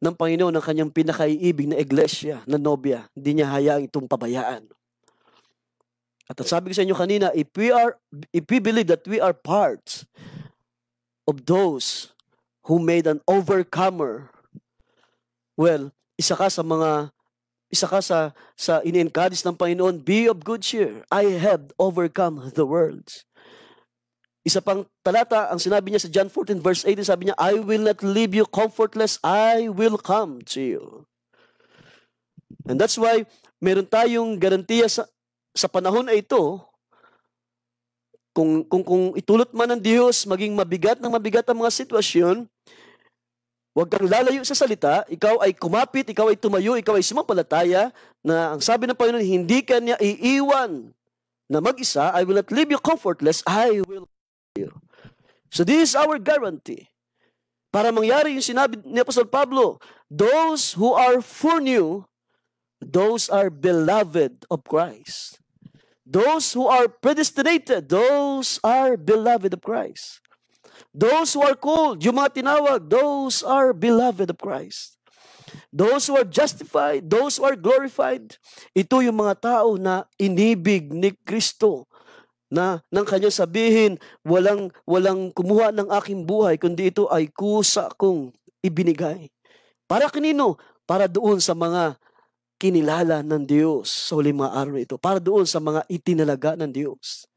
ng Panginoon ang kanyang pinakaiibig na iglesia, na nobya. Hindi niya hayaang itong pabayaan. At sabi ko sa inyo kanina, if we believe that we are parts of those who made an overcomer, well, isa ka sa ini-encourage ng Panginoon, be of good cheer. I have overcome the world. Isa pang talata, ang sinabi niya sa John 14 verse 18, sabi niya, I will not leave you comfortless, I will come to you. And that's why, meron tayong garantiya sa panahon na ito, kung itulot man ng Diyos, maging mabigat ang mga sitwasyon, huwag kang lalayo sa salita, ikaw ay kumapit, ikaw ay tumayo, ikaw ay sumampalataya, na ang sabi ng Panginoon, hindi ka niya iiwan na mag-isa, I will not leave you comfortless, I will come to you. So this is our guarantee. Para mangyari yung sinabi ni Apostol Pablo, those who are for you, those are beloved of Christ. Those who are predestinated, those are beloved of Christ. Those who are called, yung mga tinawag, those are beloved of Christ. Those who are justified, those who are glorified, ito yung mga tao na inibig ni Kristo, na nang kanya sabihin, walang kumuha ng aking buhay, kundi ito ay kusa kong ibinigay. Para kanino? Para doon sa mga kinilala ng Diyos sa huling mga araw na ito. Para doon sa mga itinalaga ng Diyos.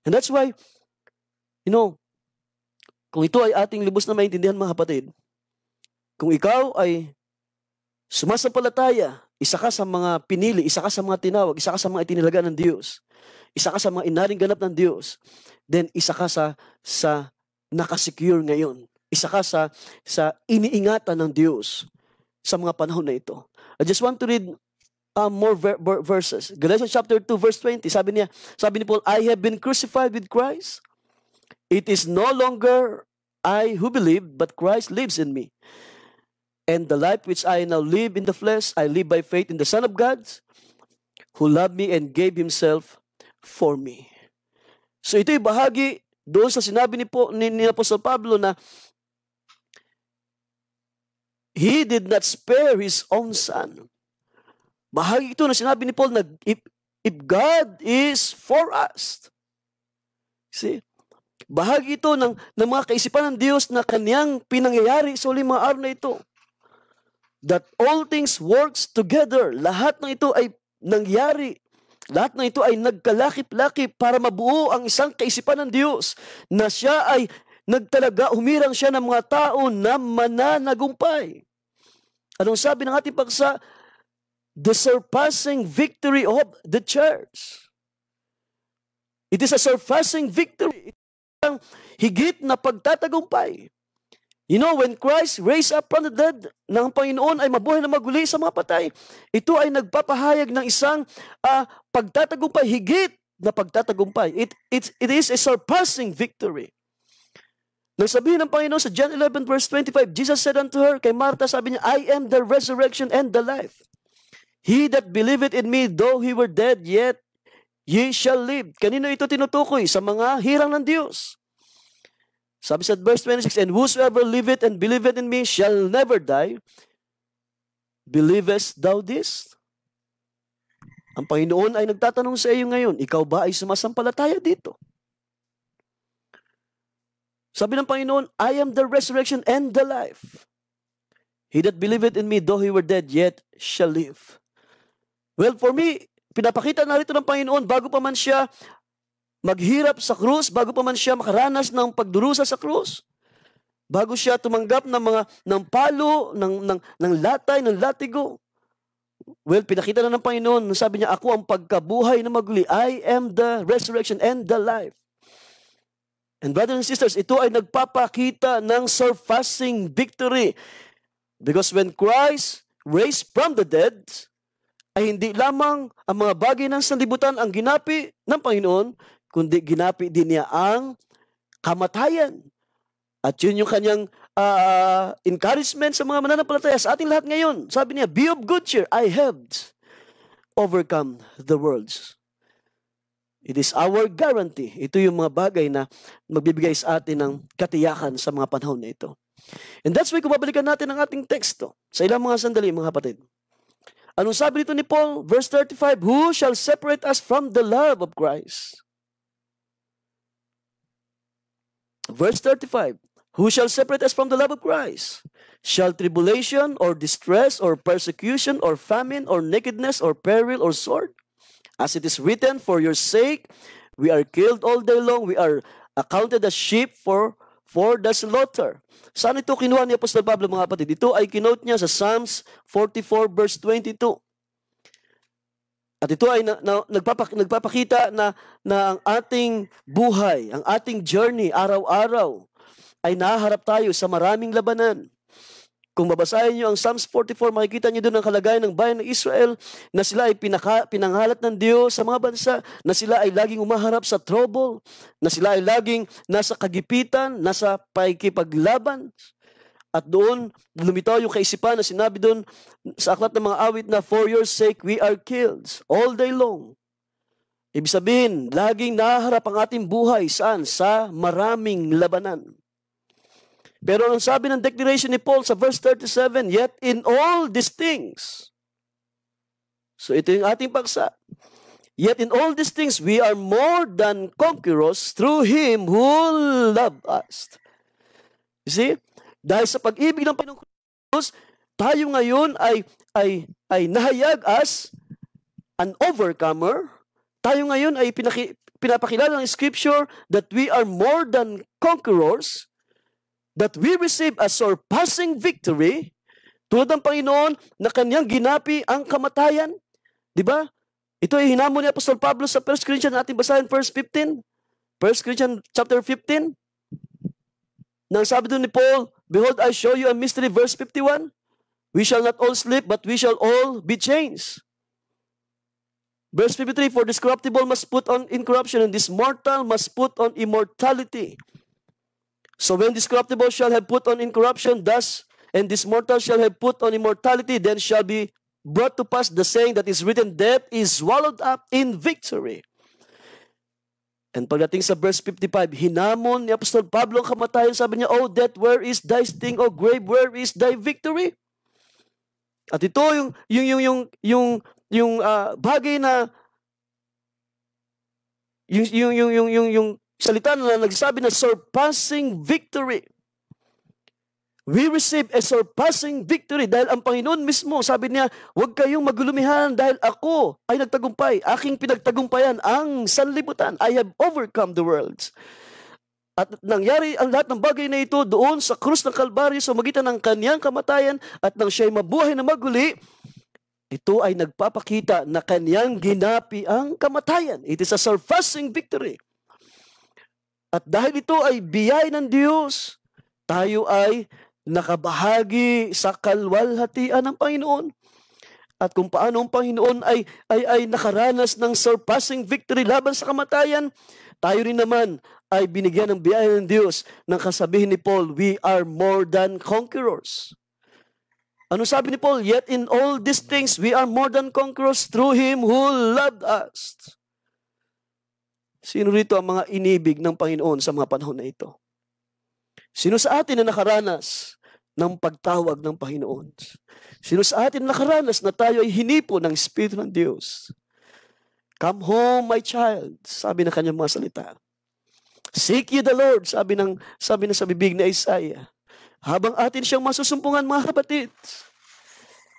And that's why, kung ito ay ating lubos na maintindihan, mga kapatid, kung ikaw ay sumasampalataya, isa ka sa mga pinili, isa ka sa mga tinawag, isa ka sa mga itinalaga ng Diyos, isa ka sa mga inaring ganap ng Diyos, then isa ka sa nakasecure ngayon. Isa ka sa iniingatan ng Diyos sa mga panahon na ito. I just want to read more verses. Galatians chapter 2 verse 20. Sabi ni Paul, I have been crucified with Christ. It is no longer I who believe, but Christ lives in me. And the life which I now live in the flesh, I live by faith in the Son of God, who loved me and gave Himself for me. So ito'y bahagi doon sa sinabi ni Apostol Pablo na He did not spare His own Son. Bahagi ito na sinabi ni Paul na if God is for us. See? Bahagi ito ng mga kaisipan ng Diyos na Kanyang pinangyayari sa huling mga araw na ito. That all things works together. Lahat ng ito ay nangyari. Lahat ng ito ay nagkalakip-lakip para mabuo ang isang kaisipan ng Diyos na siya ay nagtalaga, humirang siya ng mga tao na mananagumpay. Anong sabi ng ating paksa? The surpassing victory of the church. It is a surpassing victory. Ito ang higit na pagtatagumpay. When Christ raised up from the dead, ng Panginoon ay mabuhay na maguli sa mga patay, ito ay nagpapahayag ng isang pagtatagumpay, higit na pagtatagumpay. It is a surpassing victory. Nang sabihin ng Panginoon sa John 11 verse 25, Jesus said unto her, kay Martha, sabi niya, I am the resurrection and the life. He that believeth in me, though he were dead, yet ye shall live. Kanino ito tinutukoy? Sa mga hirang ng Diyos. Sabi sa verse 26, and whosoever liveth and believeth in me shall never die. Believest thou this? Ang Panginoon ay nagtatanong sa iyo ngayon, ikaw ba ay sumasampalataya dito? Sabi ng Panginoon, I am the resurrection and the life. He that believeth in me, though he were dead, yet shall live. Well, for me, pinapakita na rito ng Panginoon, bago pa man siya maghirap sa krus, bago pa man siya makaranas ng pagdurusa sa krus, bago siya tumanggap ng palo, ng latay, ng latigo, well, pinakita na ng Panginoon, sabi niya, ako ang pagkabuhay na maguli. I am the resurrection and the life. And brothers and sisters, ito ay nagpapakita ng surpassing victory. Because when Christ raised from the dead, ay hindi lamang ang mga bagay ng sanlibutan ang ginapi ng Panginoon, kundi ginapi din niya ang kamatayan. At yun yung kanyang encouragement sa mga mananampalataya sa ating lahat ngayon. Sabi niya, be of good cheer, I have overcome the world. It is our guarantee. Ito yung mga bagay na magbibigay sa atin ng katiyakan sa mga panahon na ito. And that's why kung babalikan natin ang ating teksto sa ilang mga sandali, mga kapatid. Anong sabi nito ni Paul? Verse 35, who shall separate us from the love of Christ? Verse 35, who shall separate us from the love of Christ? Shall tribulation or distress or persecution or famine or nakedness or peril or sword? As it is written, for your sake, we are killed all day long. We are accounted as sheep for the slaughter. Saan ito kinuha ni Apostol Pablo, mga kapatid? Ito ay kinote niya sa Psalms 44 verse 22. At ito ay nagpapakita na ang ating buhay, ang ating journey, araw-araw, ay naharap tayo sa maraming labanan. Kung babasahin niyo ang Psalms 44, makikita niyo doon ang kalagayan ng bayan ng Israel na sila ay pinanghalat ng Diyos sa mga bansa, na sila ay laging umaharap sa trouble, na sila ay laging nasa kagipitan, nasa pakikipaglaban. At doon, lumitaw yung kaisipan na sinabi doon sa aklat ng mga awit na, for your sake we are killed all day long. Ibig sabihin, laging naharap ang ating buhay saan? Sa maraming labanan. Pero ang sabi ng declaration ni Paul sa verse 37, yet in all these things, so ito yung ating paksa, yet in all these things, we are more than conquerors through Him who loved us. You see? Dahil sa pag-ibig ng Panginoong Kristo, tayo ngayon ay nahayag as an overcomer. Tayo ngayon ay pinapakilala ng Scripture that we are more than conquerors, that we receive a surpassing victory, tulad ng Panginoon na kanyang ginapi ang kamatayan. Diba? Ito ay hinamon ni Apostol Pablo sa 1 Corinthians, ating basahin verse 15. 1 Corinthians chapter 15. Nang sabi doon ni Paul, behold, I show you a mystery, verse 51. We shall not all sleep, but we shall all be changed. Verse 53, for this corruptible must put on incorruption, and this mortal must put on immortality. So when this corruptible shall have put on incorruption, thus, and this mortal shall have put on immortality, then shall be brought to pass the saying that is written, death is swallowed up in victory. And pagdating sa verse 55, hinamon ni Apostol Pablo ang kamatayan, sabi niya, oh death, where is thy sting? Oh grave, where is thy victory? At ito yung bagay na yung salita na nagsasabi na surpassing victory. We receive a surpassing victory dahil ang Panginoon mismo, sabi niya, huwag kayong magulumihan dahil ako ay nagtagumpay. Aking pinagtagumpayan ang sanlibutan. I have overcome the world. At nangyari ang lahat ng bagay na ito doon sa krus ng Kalbaryo sa magitan ng kanyang kamatayan at nang siya'y mabuhay na maguli, ito ay nagpapakita na kanyang ginapi ang kamatayan. It is a surpassing victory. At dahil ito ay biyay ng Diyos, tayo ay nakabahagi sa kalwalhatian ng Panginoon. At kung paano ang Panginoon ay nakaranas ng surpassing victory laban sa kamatayan, tayo rin naman ay binigyan ng biyaya ng Diyos ng kasabihin ni Paul, we are more than conquerors. Ano sabi ni Paul? Yet in all these things, we are more than conquerors through Him who loved us. Sino rito ang mga inibig ng Panginoon sa mga panahon na ito? Sino sa atin na nakaranas ng pagtawag ng Panginoon. Sino sa atin nakaranas na tayo ay hinipo ng Espiritu ng Diyos? Come home, my child, sabi ng kanyang mga salita. Seek ye the Lord, sabi na sa bibig ni Isaiah. Habang atin siyang masusumpungan, mga kapatid.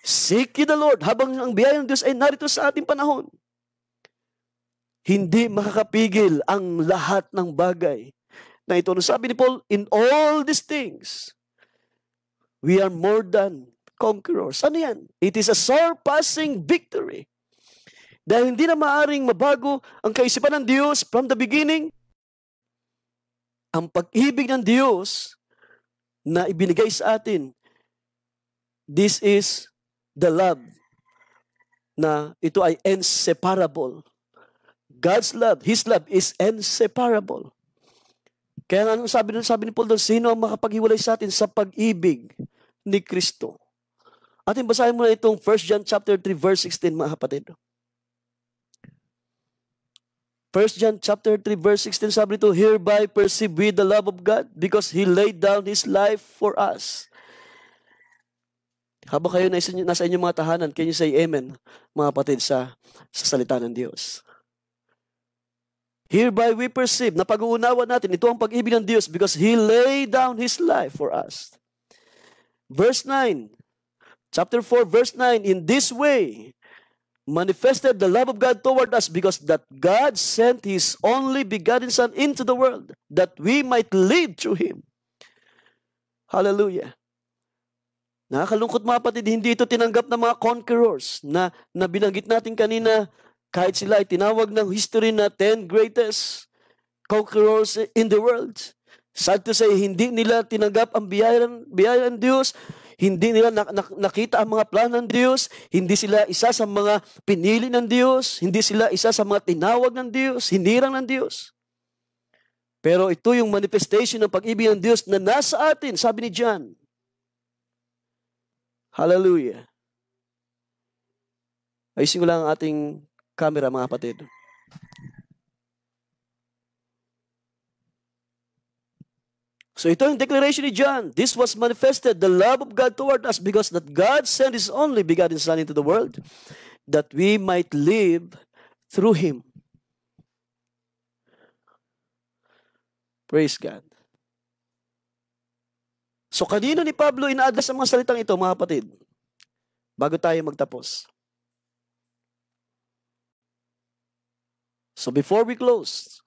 Seek ye the Lord, habang ang biyaya ng Diyos ay narito sa ating panahon. Hindi makakapigil ang lahat ng bagay na ito. Ano sabi ni Paul? In all these things, we are more than conquerors. Ano yan? It is a surpassing victory. Dahil hindi na maaring mabago ang kaisipan ng Diyos from the beginning. Ang pag-ibig ng Diyos na ibinigay sa atin, this is the love na ito ay inseparable. God's love, His love is inseparable. Kaya nga sabi ni Paul doon, sino ang makapaghiwalay sa atin sa pag-ibig ni Kristo? Atin basahin mo na itong 1 John chapter 3 verse 16, mga kapatid. 1 John chapter 3 verse 16, sabi nito, hereby perceive we the love of God because He laid down His life for us. Habang kayo nasa inyong mga tahanan, can you say amen, mga kapatid, sa salita ng Diyos? Hereby we perceive, na pag-uunawa natin, ito ang pag-ibig ng Diyos because He laid down His life for us. Verse 9, chapter 4 verse 9, in this way, manifested the love of God toward us because that God sent His only begotten Son into the world that we might live through Him. Hallelujah. Nakakalungkot, mga kapatid, hindi ito tinanggap ng mga conquerors na binanggit natin kanina, kahit sila ay tinawag ng history na 10 greatest conquerors in the world. Sad to say, hindi nila tinanggap ang biyaya ng Diyos. Hindi nila nakita ang mga plano ng Diyos. Hindi sila isa sa mga pinili ng Diyos. Hindi sila isa sa mga tinawag ng Diyos. Hinirang ng Diyos. Pero ito yung manifestation ng pag-ibig ng Diyos na nasa atin, sabi ni John. Hallelujah. Ayusin ko lang ang ating camera, mga kapatid. So ito yung declaration ni John. This was manifested, the love of God toward us because that God sent His only begotten Son into the world that we might live through Him. Praise God. So kanino ni Pablo ina-address ang mga salitang ito, mga kapatid? Bago tayo magtapos. So before we close,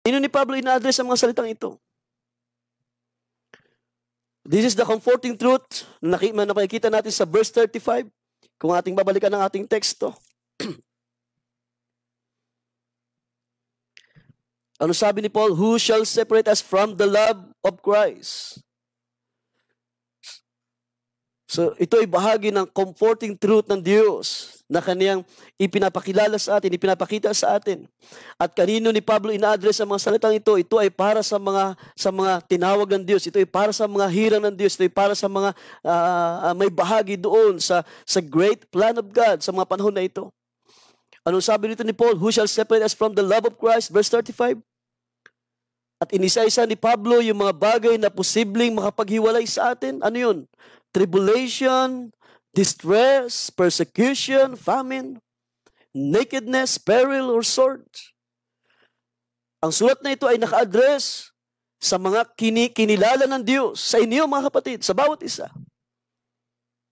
kanino ni Pablo ina-address ang mga salitang ito? This is the comforting truth na nakikita natin sa verse 35. Kung ating babalikan ang ating teksto. Ano sabi ni Paul? Who shall separate us from the love of Christ? So ito ay bahagi ng comforting truth ng Diyos na kaniyang ipinapakilala sa atin, ipinapakita sa atin. At kanino ni Pablo ina-address ang mga salitang ito? Ito ay para sa mga tinawag ng Diyos. Ito ay para sa mga hirang ng Diyos. Ito ay para sa mga may bahagi doon sa great plan of God sa mga panahon na ito. Anong sabi nito ni Paul? Who shall separate us from the love of Christ? Verse 35. At inisa-isa ni Pablo yung mga bagay na posibleng makapaghiwalay sa atin. Ano yun? Tribulation, distress, persecution, famine, nakedness, peril, or sword. Ang sulat na ito ay naka-address sa mga kinilala ng Diyos, sa inyo, mga kapatid, sa bawat isa.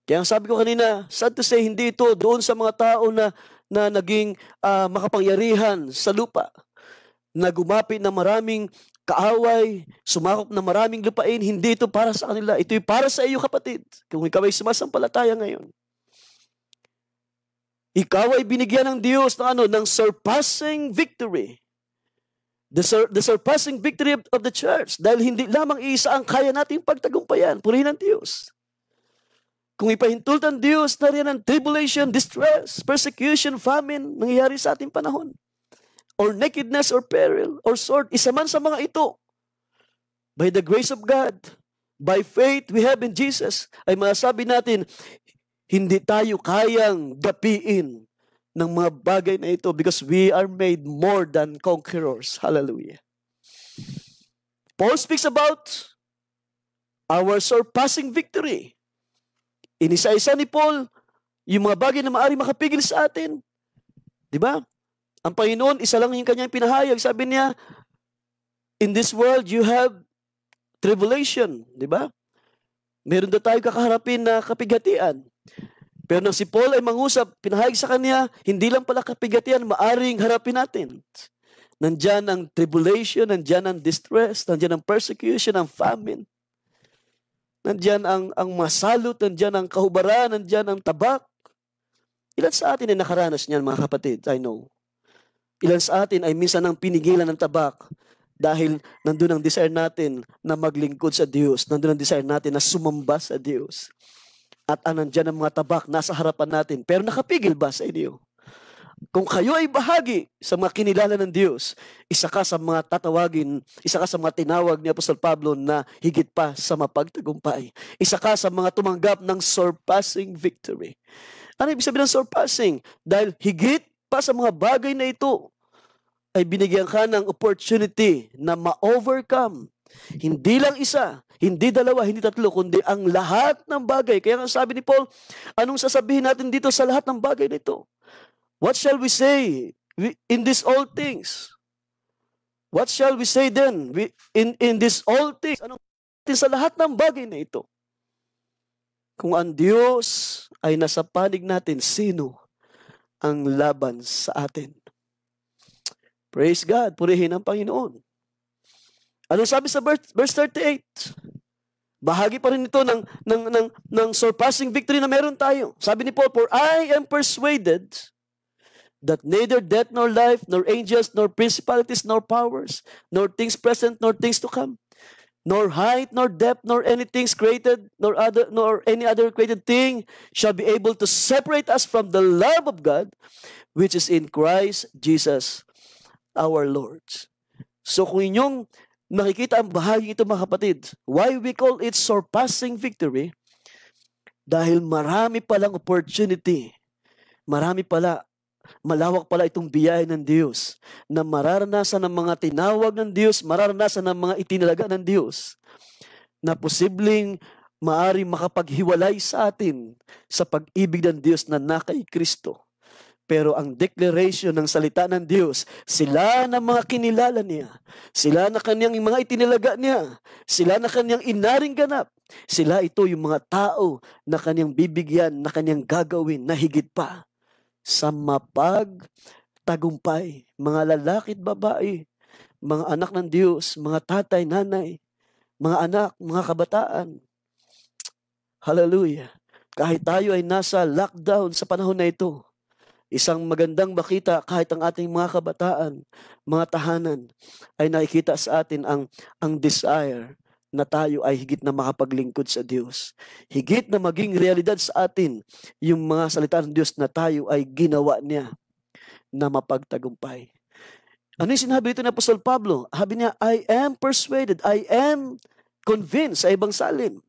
Kaya ang sabi ko kanina, sad to say, hindi ito doon sa mga tao na naging makapangyarihan sa lupa, na gumapit na maraming kaaway, sumakop na maraming lupain. Hindi ito para sa kanila. Ito'y para sa iyo, kapatid. Kung ikaw ay sumasampalataya ngayon. Ikaw ay binigyan ng Diyos ng surpassing victory. The surpassing victory of the church. Dahil hindi lamang isa ang kaya nating pagtagumpayan. Purihin ng Diyos. Kung ipahintulot ng Diyos na rin ang tribulation, distress, persecution, famine, nangyayari sa ating panahon, or nakedness, or peril, or sword, isa man sa mga ito, by the grace of God, by faith we have in Jesus, ay masasabi natin, hindi tayo kayang gapiin ng mga bagay na ito because we are made more than conquerors. Hallelujah. Paul speaks about Our surpassing victory. Inisa-isa ni Paul yung mga bagay na maaari makapigil sa atin. Di ba? Ang Panginoon, isa lang yung kanyang pinahayag. Sabi niya, in this world, you have tribulation. Di ba? Meron na tayo kakaharapin na kapighatian. Pero nang si Paul ay mangusap, pinahayag sa kanya, hindi lang pala kapighatian, maaring harapin natin. Nandyan ang tribulation, nandyan ang distress, nandyan ang persecution, ang famine. Nandyan ang masalot, nandyan ang kahubaran, nandyan ang tabak. Ilan sa atin ay nakaranas niyan, mga kapatid? I know. Ilan sa atin ay minsan ang pinigilan ng tabak dahil nandun ang desire natin na maglingkod sa Diyos. Nandun ang desire natin na sumamba sa Diyos. At nandyan ang mga tabak nasa harapan natin. Pero nakapigil ba sa inyo? Kung kayo ay bahagi sa mga kinilala ng Diyos, isa ka sa mga tatawagin, isa ka sa mga tinawag ni Apostol Pablo na higit pa sa mapagtagumpay. Isa ka sa mga tumanggap ng surpassing victory. Ano ibig sabihin ng surpassing? Dahil higit pa sa mga bagay na ito, ay binigyan ka ng opportunity na ma-overcome. Hindi lang isa, hindi dalawa, hindi tatlo, kundi ang lahat ng bagay. Kaya nga sabi ni Paul, anong sasabihin natin dito sa lahat ng bagay na ito? What shall we say in these all things? What shall we say then in these all things? Anong sa lahat ng bagay na ito? Kung ang Diyos ay nasa panig natin, sino ang laban sa atin? Praise God, purihin ang Panginoon. Ano sabi sa verse 38? Bahagi pa rin ito ng surpassing victory na meron tayo. Sabi ni Paul, for I am persuaded that neither death nor life, nor angels, nor principalities, nor powers, nor things present, nor things to come, nor height, nor depth, nor anything created, nor any other created thing shall be able to separate us from the love of God, which is in Christ Jesus our Lord. So kung inyong nakikita ang bahagi ito, mga kapatid, why we call it surpassing victory? Dahil marami palang opportunity, malawak pala itong biyaya ng Diyos na mararanasan ng mga tinawag ng Diyos, mararanasan ng mga itinalaga ng Diyos na posibleng maari makapaghiwalay sa atin sa pag-ibig ng Diyos na nakay Kristo. Pero ang declaration ng salita ng Diyos, sila na mga kinilala niya, sila na kanyang mga itinalaga niya, sila na kanyang inaring ganap, sila ito yung mga tao na kanyang bibigyan, na kanyang gagawin na higit pa sa mapagtagumpay. Mga lalaki at babae, mga anak ng Diyos, mga tatay, nanay, mga anak, mga kabataan. Hallelujah. Kahit tayo ay nasa lockdown sa panahon na ito, isang magandang makita kahit ang ating mga kabataan, mga tahanan, ay nakikita sa atin ang desire na tayo ay higit na makapaglingkod sa Diyos. Higit na maging realidad sa atin yung mga salita ng Diyos na tayo ay ginawa niya na mapagtagumpay. Ano yung sinabi dito ni Apostol Pablo? Sabi niya, I am persuaded, I am convinced, sa ibang salin.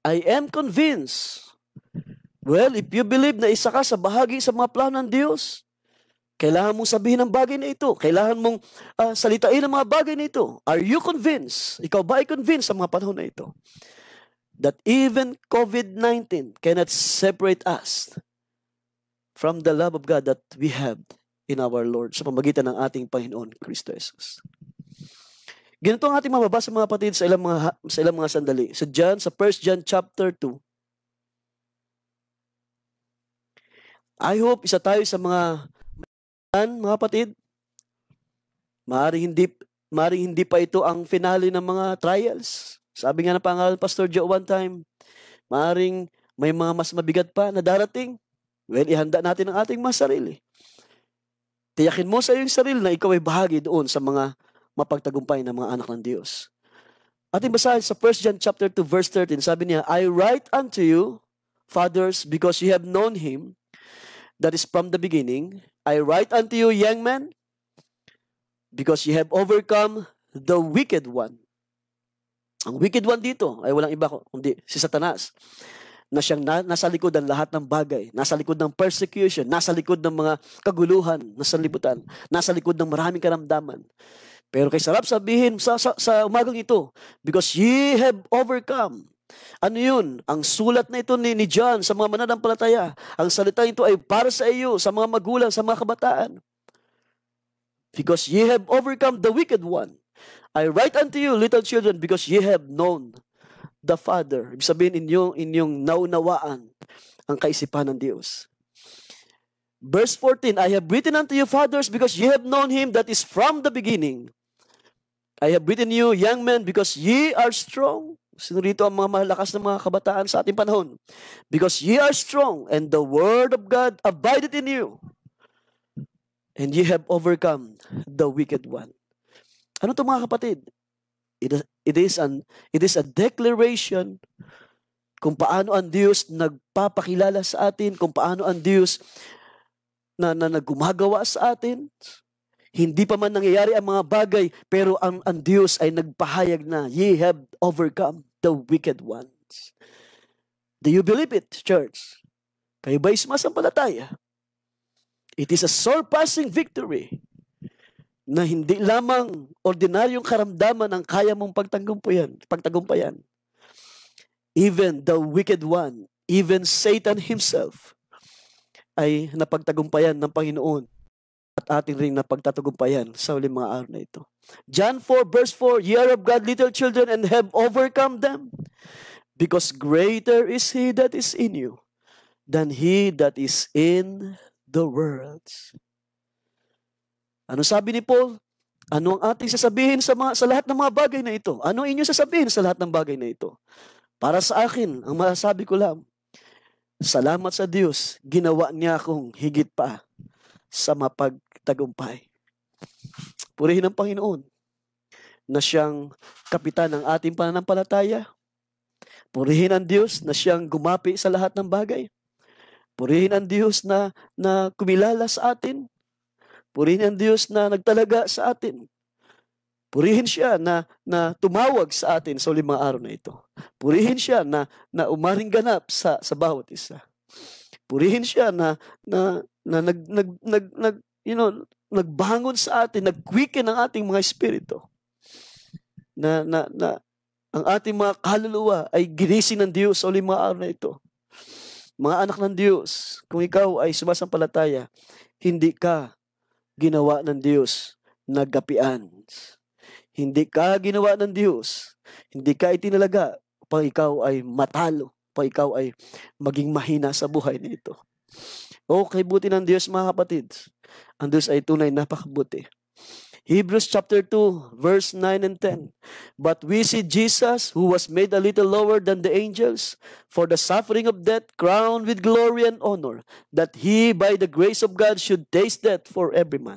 I am convinced. Well, if you believe na isa ka sa bahagi sa mga plano ng Diyos, kailangan mong sabihin ang bagay na ito. Kailangan mong salitain ang mga bagay na ito. Are you convinced? Ikaw ba ay convinced sa mga panahon na ito? That even COVID-19 cannot separate us from the love of God that we have in our Lord sa pamamagitan ng ating Panginoon, Kristo Jesus. Ganito ang ating mababasa, mga kapatid, sa ilang mga sandali. Sa 1 John chapter 2. I hope isa tayo sa mga kapatid, maaaring hindi pa ito ang finale ng mga trials. Sabi nga na pangalan Pastor Joe one time, maaaring may mga mas mabigat pa na darating. Well, ihanda natin ang ating mga sarili. Tiyakin mo sa iyong sarili na ikaw ay bahagi doon sa mga mapagtagumpay na mga anak ng Diyos. Ating basahin sa 1 John chapter 2 verse 13, sabi niya, I write unto you, fathers, because you have known Him, that is from the beginning. I write unto you, young men, because you have overcome the wicked one. Ang wicked one dito ay walang iba kundi si Satanas, na siyang nasa likod ng lahat ng bagay, nasa likod ng persecution, nasa likod ng mga kaguluhan na sanlibutan, nasa likod ng maraming karamdaman. Pero kay sarap sabihin sa umagang ito, because ye have overcome. Ano yun? Ang sulat na ito ni John sa mga mananampalataya. Ang salita ito ay para sa iyo, sa mga magulang, sa mga kabataan. Because ye have overcome the wicked one. I write unto you, little children, because ye have known the Father. Ibig sabihin, inyong naunawaan ang kaisipan ng Diyos. Verse 14, I have written unto you, fathers, because ye have known Him that is from the beginning. I have written you, young men, because ye are strong. Sino rito ang mga malakas na mga kabataan sa ating panahon? Because ye are strong, and the word of God abideth in you. And ye have overcome the wicked one. Ano ito mga kapatid? It is a declaration kung paano ang Diyos nagpapakilala sa atin, kung paano ang Diyos na gumagawa sa atin. Hindi pa man nangyayari ang mga bagay, pero ang Diyos ay nagpahayag na, ye have overcome the wicked ones. Do you believe it, church? Kayo ba'y sumasampalataya? It is a surpassing victory na hindi lamang ordinaryong karamdaman ang kaya mong pagtagumpayan. Even the wicked one, even Satan himself, ay napagtagumpayan ng Panginoon at ating ring napagtatagumpayan sa uling mga araw na ito. John 4 verse 4, ye are of God, little children, and have overcome them, because greater is He that is in you than he that is in the world. Ano sabi ni Paul? Ano ang ating sasabihin sa lahat ng mga bagay na ito? Ano ang inyong sasabihin sa lahat ng bagay na ito? Para sa akin, ang masasabi ko lang, salamat sa Diyos, ginawa niya akong higit pa sa mapagtagumpay. Purihin ang Panginoon na siyang kapitan ng ating pananampalataya. Purihin ang Diyos na siyang gumapi sa lahat ng bagay. Purihin ang Diyos na kumilala sa atin. Purihin ang Diyos na nagtalaga sa atin. Purihin siya na tumawag sa atin sa uling mga araw na ito. Purihin siya na umaring ganap sa bawat isa. Purihin siya na nagbangon sa atin, nag-quicken ang ating mga espiritu. Na ang ating mga kaluluwa ay ginising ng Diyos sa uling mga araw na ito. Mga anak ng Diyos, kung ikaw ay sumasampalataya, hindi ka ginawa ng Diyos na gapian. Hindi ka ginawa ng Diyos. Hindi ka itinalaga upang ikaw ay matalo, upang ikaw ay maging mahina sa buhay na ito. Okay, buti ng Diyos mga kapatid. Ang Diyos ay tunay napakabuti. Hebrews chapter 2, verse 9 and 10. But we see Jesus, who was made a little lower than the angels, for the suffering of death, crowned with glory and honor, that He, by the grace of God, should taste death for every man.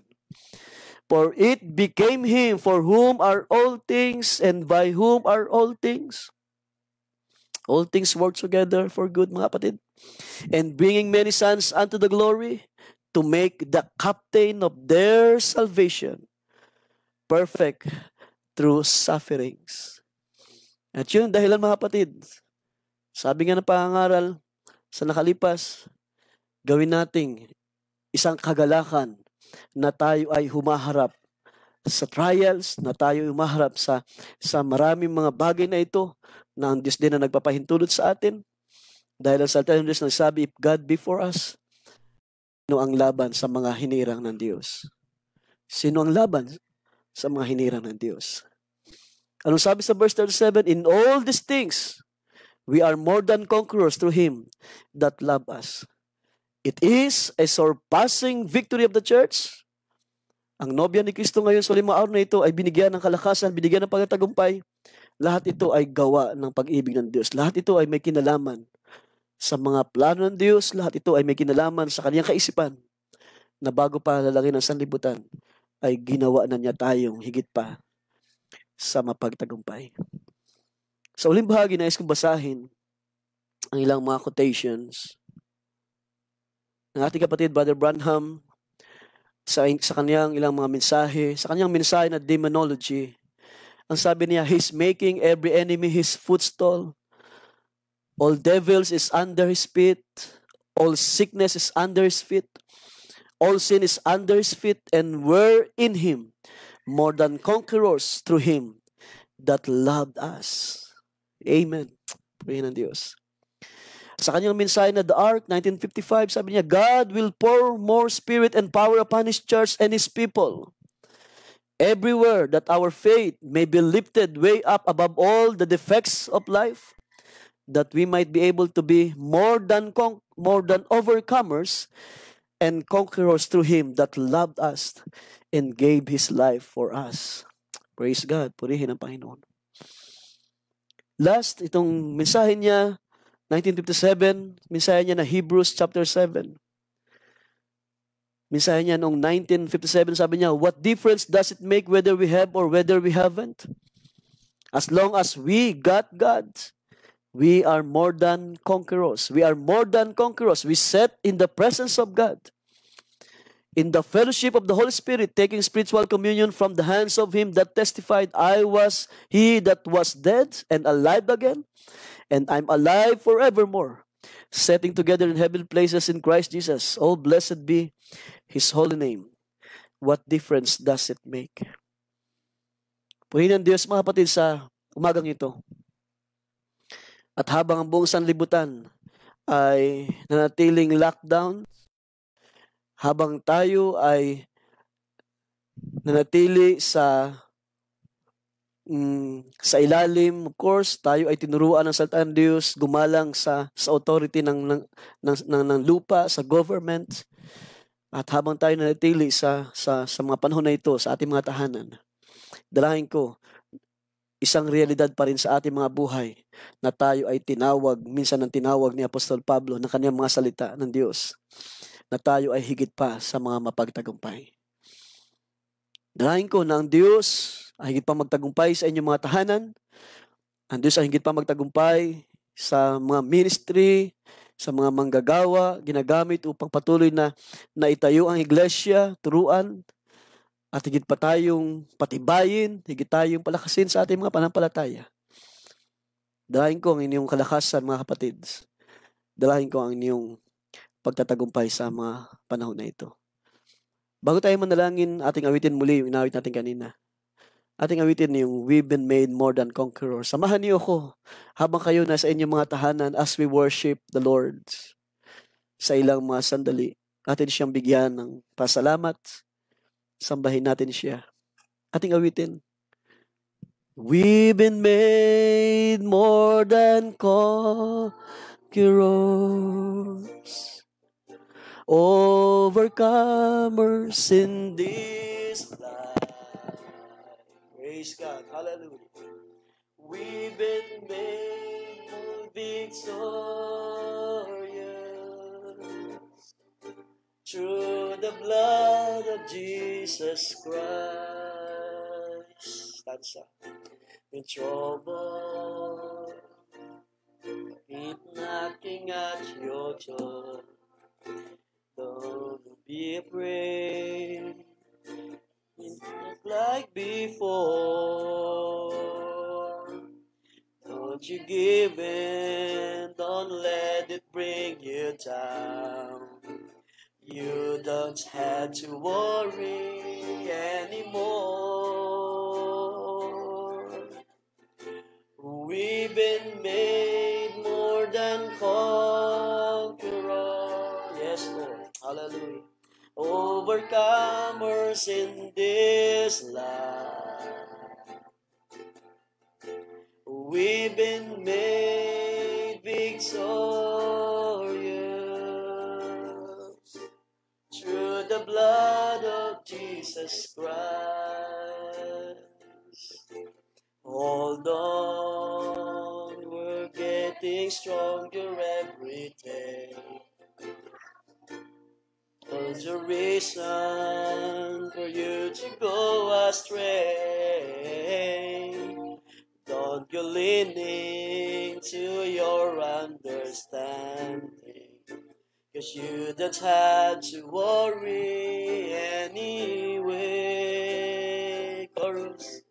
For it became Him for whom are all things, and by whom are all things. All things work together for good, mga kapatid. And bringing many sons unto the glory, to make the captain of their salvation perfect through sufferings. At yun, dahilan mga kapatid, sabi nga ng pangangaral sa nakalipas, gawin nating isang kagalakan na tayo ay humaharap sa trials, na tayo ay humaharap sa maraming mga bagay na ito, na ang Diyos din na nagpapahintulot sa atin. Dahil ang salita ng Diyos nagsabi, if God be for us, sino ang laban sa mga hinirang ng Diyos? Sino ang laban sa mga hinirang ng Diyos? Anong sabi sa verse 37? In all these things, we are more than conquerors through Him that love us. It is a surpassing victory of the church. Ang nobya ni Kristo ngayon sa 5 araw na ito ay binigyan ng kalakasan, binigyan ng pagtatagumpay. Lahat ito ay gawa ng pag-ibig ng Diyos. Lahat ito ay may kinalaman sa mga plano ng Diyos. Lahat ito ay may kinalaman sa Kanyang kaisipan na bago pa lalangin ang sanlibutan, ay ginawa na niya tayong higit pa sa mapagtagumpay. Sa uling bahagi, nais kong basahin ang ilang mga quotations ng ating kapatid, Brother Branham, sa kanyang ilang mga mensahe, sa kanyang mensahe na demonology. Ang sabi niya, He's making every enemy His footstool. All devils is under His feet. All sickness is under His feet. All sin is under His feet, and we're in Him. more than conquerors through Him that loved us. Amen. Purihin ng Diyos. Sa kanyang mensahe na The Ark, 1955, sabi niya, God will pour more spirit and power upon His church and His people. Everywhere that our faith may be lifted way up above all the defects of life, that we might be able to be more than overcomers and conquerors through Him that loved us and gave His life for us. Praise God. Purihin ang Panginoon. Last, itong mensahe niya, 1957, mensahe niya na Hebrews chapter 7. Mensahe niya noong 1957, sabi niya, what difference does it make whether we have or whether we haven't? As long as we got God, we are more than conquerors. We are more than conquerors. We sat in the presence of God, in the fellowship of the Holy Spirit, taking spiritual communion from the hands of Him that testified, I was He that was dead and alive again, and I'm alive forevermore, setting together in heavenly places in Christ Jesus. Oh, blessed be His holy name. What difference does it make? Purihin ng Diyos, mga kapatid, sa umagang ito. At habang ang buong sanlibutan ay nanatiling lockdown, habang tayo ay nanatili sa ilalim, of course, tayo ay tinuruan ng salita ng Diyos, gumalang sa authority ng lupa, sa government. At habang tayo nanatili sa mga panahon na ito, sa ating mga tahanan, dalangin ko, isang realidad pa rin sa ating mga buhay na tayo ay tinawag, minsan ng tinawag ni Apostol Pablo ng kanyang mga salita ng Diyos, na tayo ay higit pa sa mga mapagtagumpay. Dalangin ko na ang Diyos ay higit pa magtagumpay sa inyong mga tahanan. Ang Diyos ay higit pa magtagumpay sa mga ministry, sa mga manggagawa, ginagamit upang patuloy na itayo ang iglesia, turuan, at higit pa tayong patibayin, higit tayong palakasin sa ating mga panampalataya. Dalangin ko ang inyong kalakasan, mga kapatid. Dalangin ko ang inyong pagtatagumpay sa mga panahon na ito. Bago tayo manalangin, ating awitin muli yung inawit natin kanina. Ating awitin yung We've Been Made More Than Conquerors. Samahan niyo ako habang kayo nasa inyong mga tahanan as we worship the Lord. Sa ilang mga sandali, atin siyang bigyan ng pasalamat. Sambahin natin siya. Ating awitin. We've been made more than conquerors, overcomers in this life. Praise God. Hallelujah. We've been made victorious through the blood of Jesus Christ. Stanza. In trouble, keep knocking at your door. Don't be afraid. It's not like before. Don't you give in. Don't let it bring you down. You don't have to worry anymore. We've been made more than conquerors. Yes, Lord. Hallelujah. Overcomers in this life. We've been made victorious through the blood of Jesus Christ. Hold on, we're getting stronger every day. There's a reason for you to go astray. Don't go leaning to your understanding, 'cause you don't have to worry anyway. Chorus.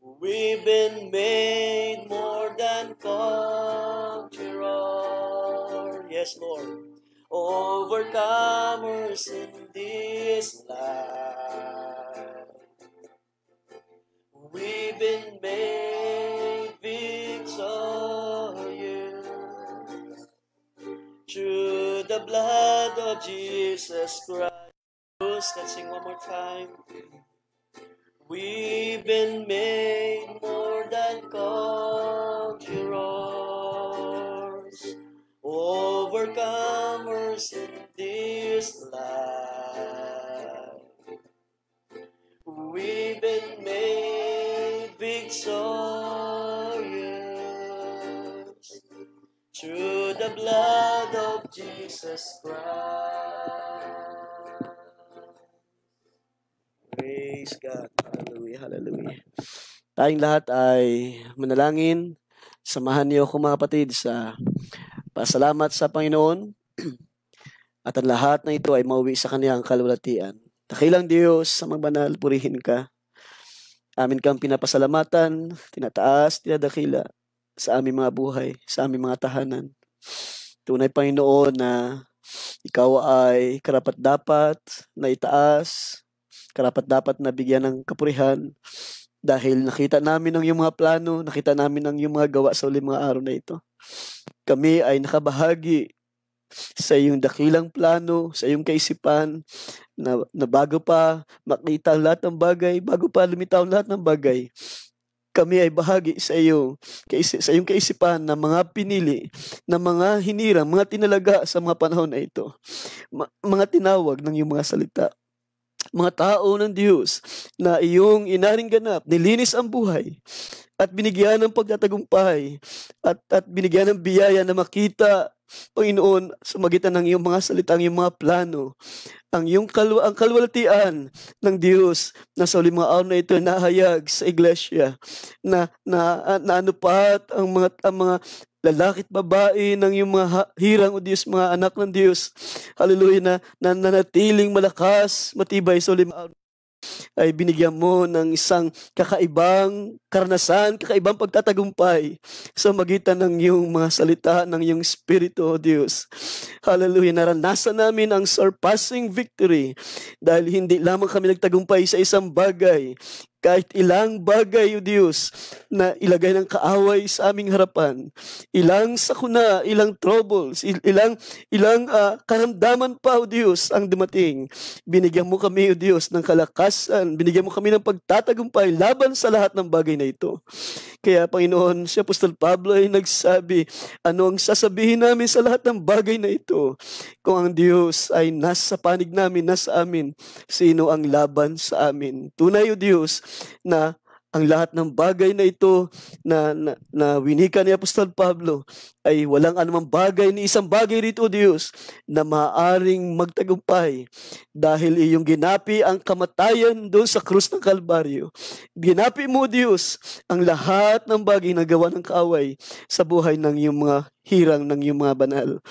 We've been made more than conquerors. Yes, Lord. Overcomers in this life. We've been made victorious through the blood of Jesus Christ. Let's sing one more time. We've been made more than conquerors, overcomers in this life. We've been made victorious through the blood of Jesus Christ. Praise God. Hallelujah, hallelujah. Tayong lahat ay manalangin. Samahan niyo ako mga kapatid sa pasalamat sa Panginoon. At ang lahat na ito ay mauwi sa kaniyang kalwalhatian. Dakilang Diyos, sa magbanal, purihin ka. Amin kang pinapasalamatan, tinataas, tinadakila sa aming mga buhay, sa aming mga tahanan. Tunay, Panginoon, na ikaw ay karapat-dapat na itaas, karapat-dapat na bigyan ng kapurihan dahil nakita namin ang iyong mga plano, nakita namin ang iyong mga gawa sa uling mga araw na ito. Kami ay nakabahagi sa iyong dakilang plano, sa iyong kaisipan, na bago pa makita ang lahat ng bagay, bago pa lumitaw ang lahat ng bagay, kami ay bahagi sa iyong kaisipan na mga pinili, na mga hinirang, mga tinalaga sa mga panahon na ito, mga tinawag ng iyong mga salita. Mga tao ng Diyos na iyong inaring ganap, nilinis ang buhay at binigyan ng pagtatagumpay at binigyan ng biyaya na makita, Panginoon, sa magitan ng iyong mga salita, ang iyong mga plano, ang kalwalhatian ng Diyos na sa uling mga araw na ito nahayag sa iglesia, na anupat ang mga lalaki at babae ng iyong mga hirang, o Diyos, mga anak ng Diyos. Hallelujah, na nanatiling malakas, matibay sa uling mga araw, ay binigyan mo ng isang kakaibang karanasan, kakaibang pagtatagumpay sa magitan ng iyong mga salita, ng iyong Espiritu, O Diyos. Hallelujah, naranasan namin ang surpassing victory dahil hindi lamang kami nagtagumpay sa isang bagay, kahit ilang bagay, O Diyos, na ilagay ng kaaway sa aming harapan, ilang sakuna, ilang troubles, ilang karamdaman pa, O Diyos, ang dumating. Binigyan mo kami, O Diyos, ng kalakasan, binigyan mo kami ng pagtatagumpay laban sa lahat ng bagay na ito. Kaya, Panginoon, si Apostol Pablo ay nagsabi, ano ang sasabihin namin sa lahat ng bagay na ito? Kung ang Diyos ay nasa panig namin, nasa amin, sino ang laban sa amin? Tunay, O Diyos, na ang lahat ng bagay na ito na winika ni Apostol Pablo ay walang anumang bagay ni isang bagay rito, O Diyos, na maaaring magtagumpay dahil iyong ginapi ang kamatayan doon sa krus ng Kalbaryo. Ginapi mo, O Diyos, ang lahat ng bagay na gawa ng kaaway sa buhay ng iyong mga hirang, ng iyong mga banal.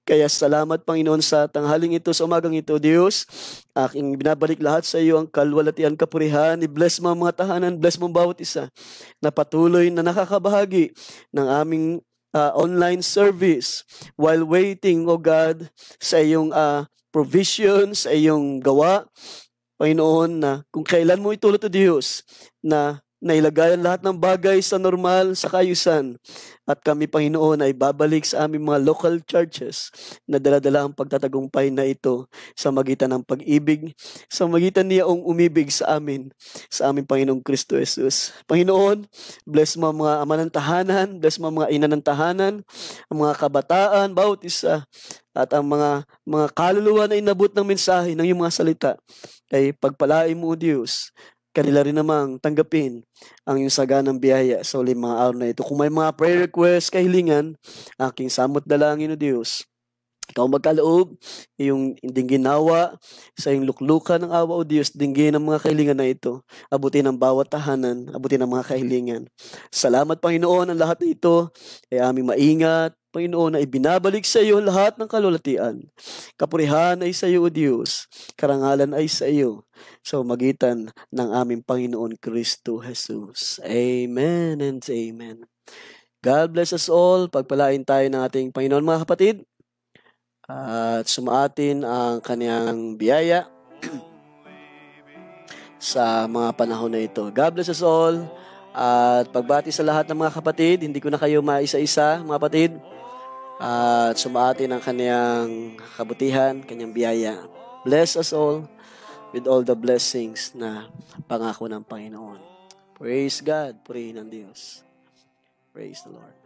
Kaya salamat, Panginoon, sa tanghaling ito, sa umagang ito, Diyos. Aking binabalik lahat sa iyo ang kalwalhatian, kapurihan. I-bless mo ang mga tahanan, bless mo bawat isa na patuloy na nakakabahagi ng aming online service while waiting, O God, sa iyong provision, sa iyong gawa. Panginoon, na kung kailan mo itulot, O Diyos, na nailagay ang lahat ng bagay sa normal, sa kaayusan. At kami, Panginoon, ay babalik sa aming mga local churches na dala-dala ang pagtatagumpay na ito sa magitan ng pag-ibig, sa magitan niya ang umibig sa amin, sa aming Panginoong Kristo Jesus. Panginoon, bless mo ang mga ama ng tahanan, bless mo ang mga ina ng tahanan, ang mga kabataan, bawat isa, at ang mga kaluluwa na inabot ng mensahe ng iyong mga salita, ay pagpalain mo, O Diyos, kanila rin namang tanggapin ang iyong saganang biyaya sa uling mga araw na ito. Kung may mga prayer request, kahilingan, aking samot dalangin, O Diyos, ikaw magkaloob, iyong dinggin nawa sa iyong luklukan ng awa, O Diyos, dinggin ang mga kahilingan na ito. Abutin ang bawat tahanan, abutin ang mga kahilingan. Salamat, Panginoon, ang lahat na ito ay aming maingat, Panginoon, na ibinabalik sa iyo lahat ng kalwalhatian. Kapurihan ay sa iyo, O Diyos. Karangalan ay sa iyo, sa magitan ng aming Panginoon Kristo Jesus. Amen and amen. God bless us all. Pagpalain tayo ng ating Panginoon, mga kapatid. At sumaatin ang kaniyang biyaya. sa mga panahon na ito. God bless us all. At pagbati sa lahat ng mga kapatid, hindi ko na kayo maisa-isa, mga kapatid. At sumati ng kanyang kabutihan, kanyang biyaya. Bless us all with all the blessings na pangako ng Panginoon. Praise God, purihin ng Diyos. Praise the Lord.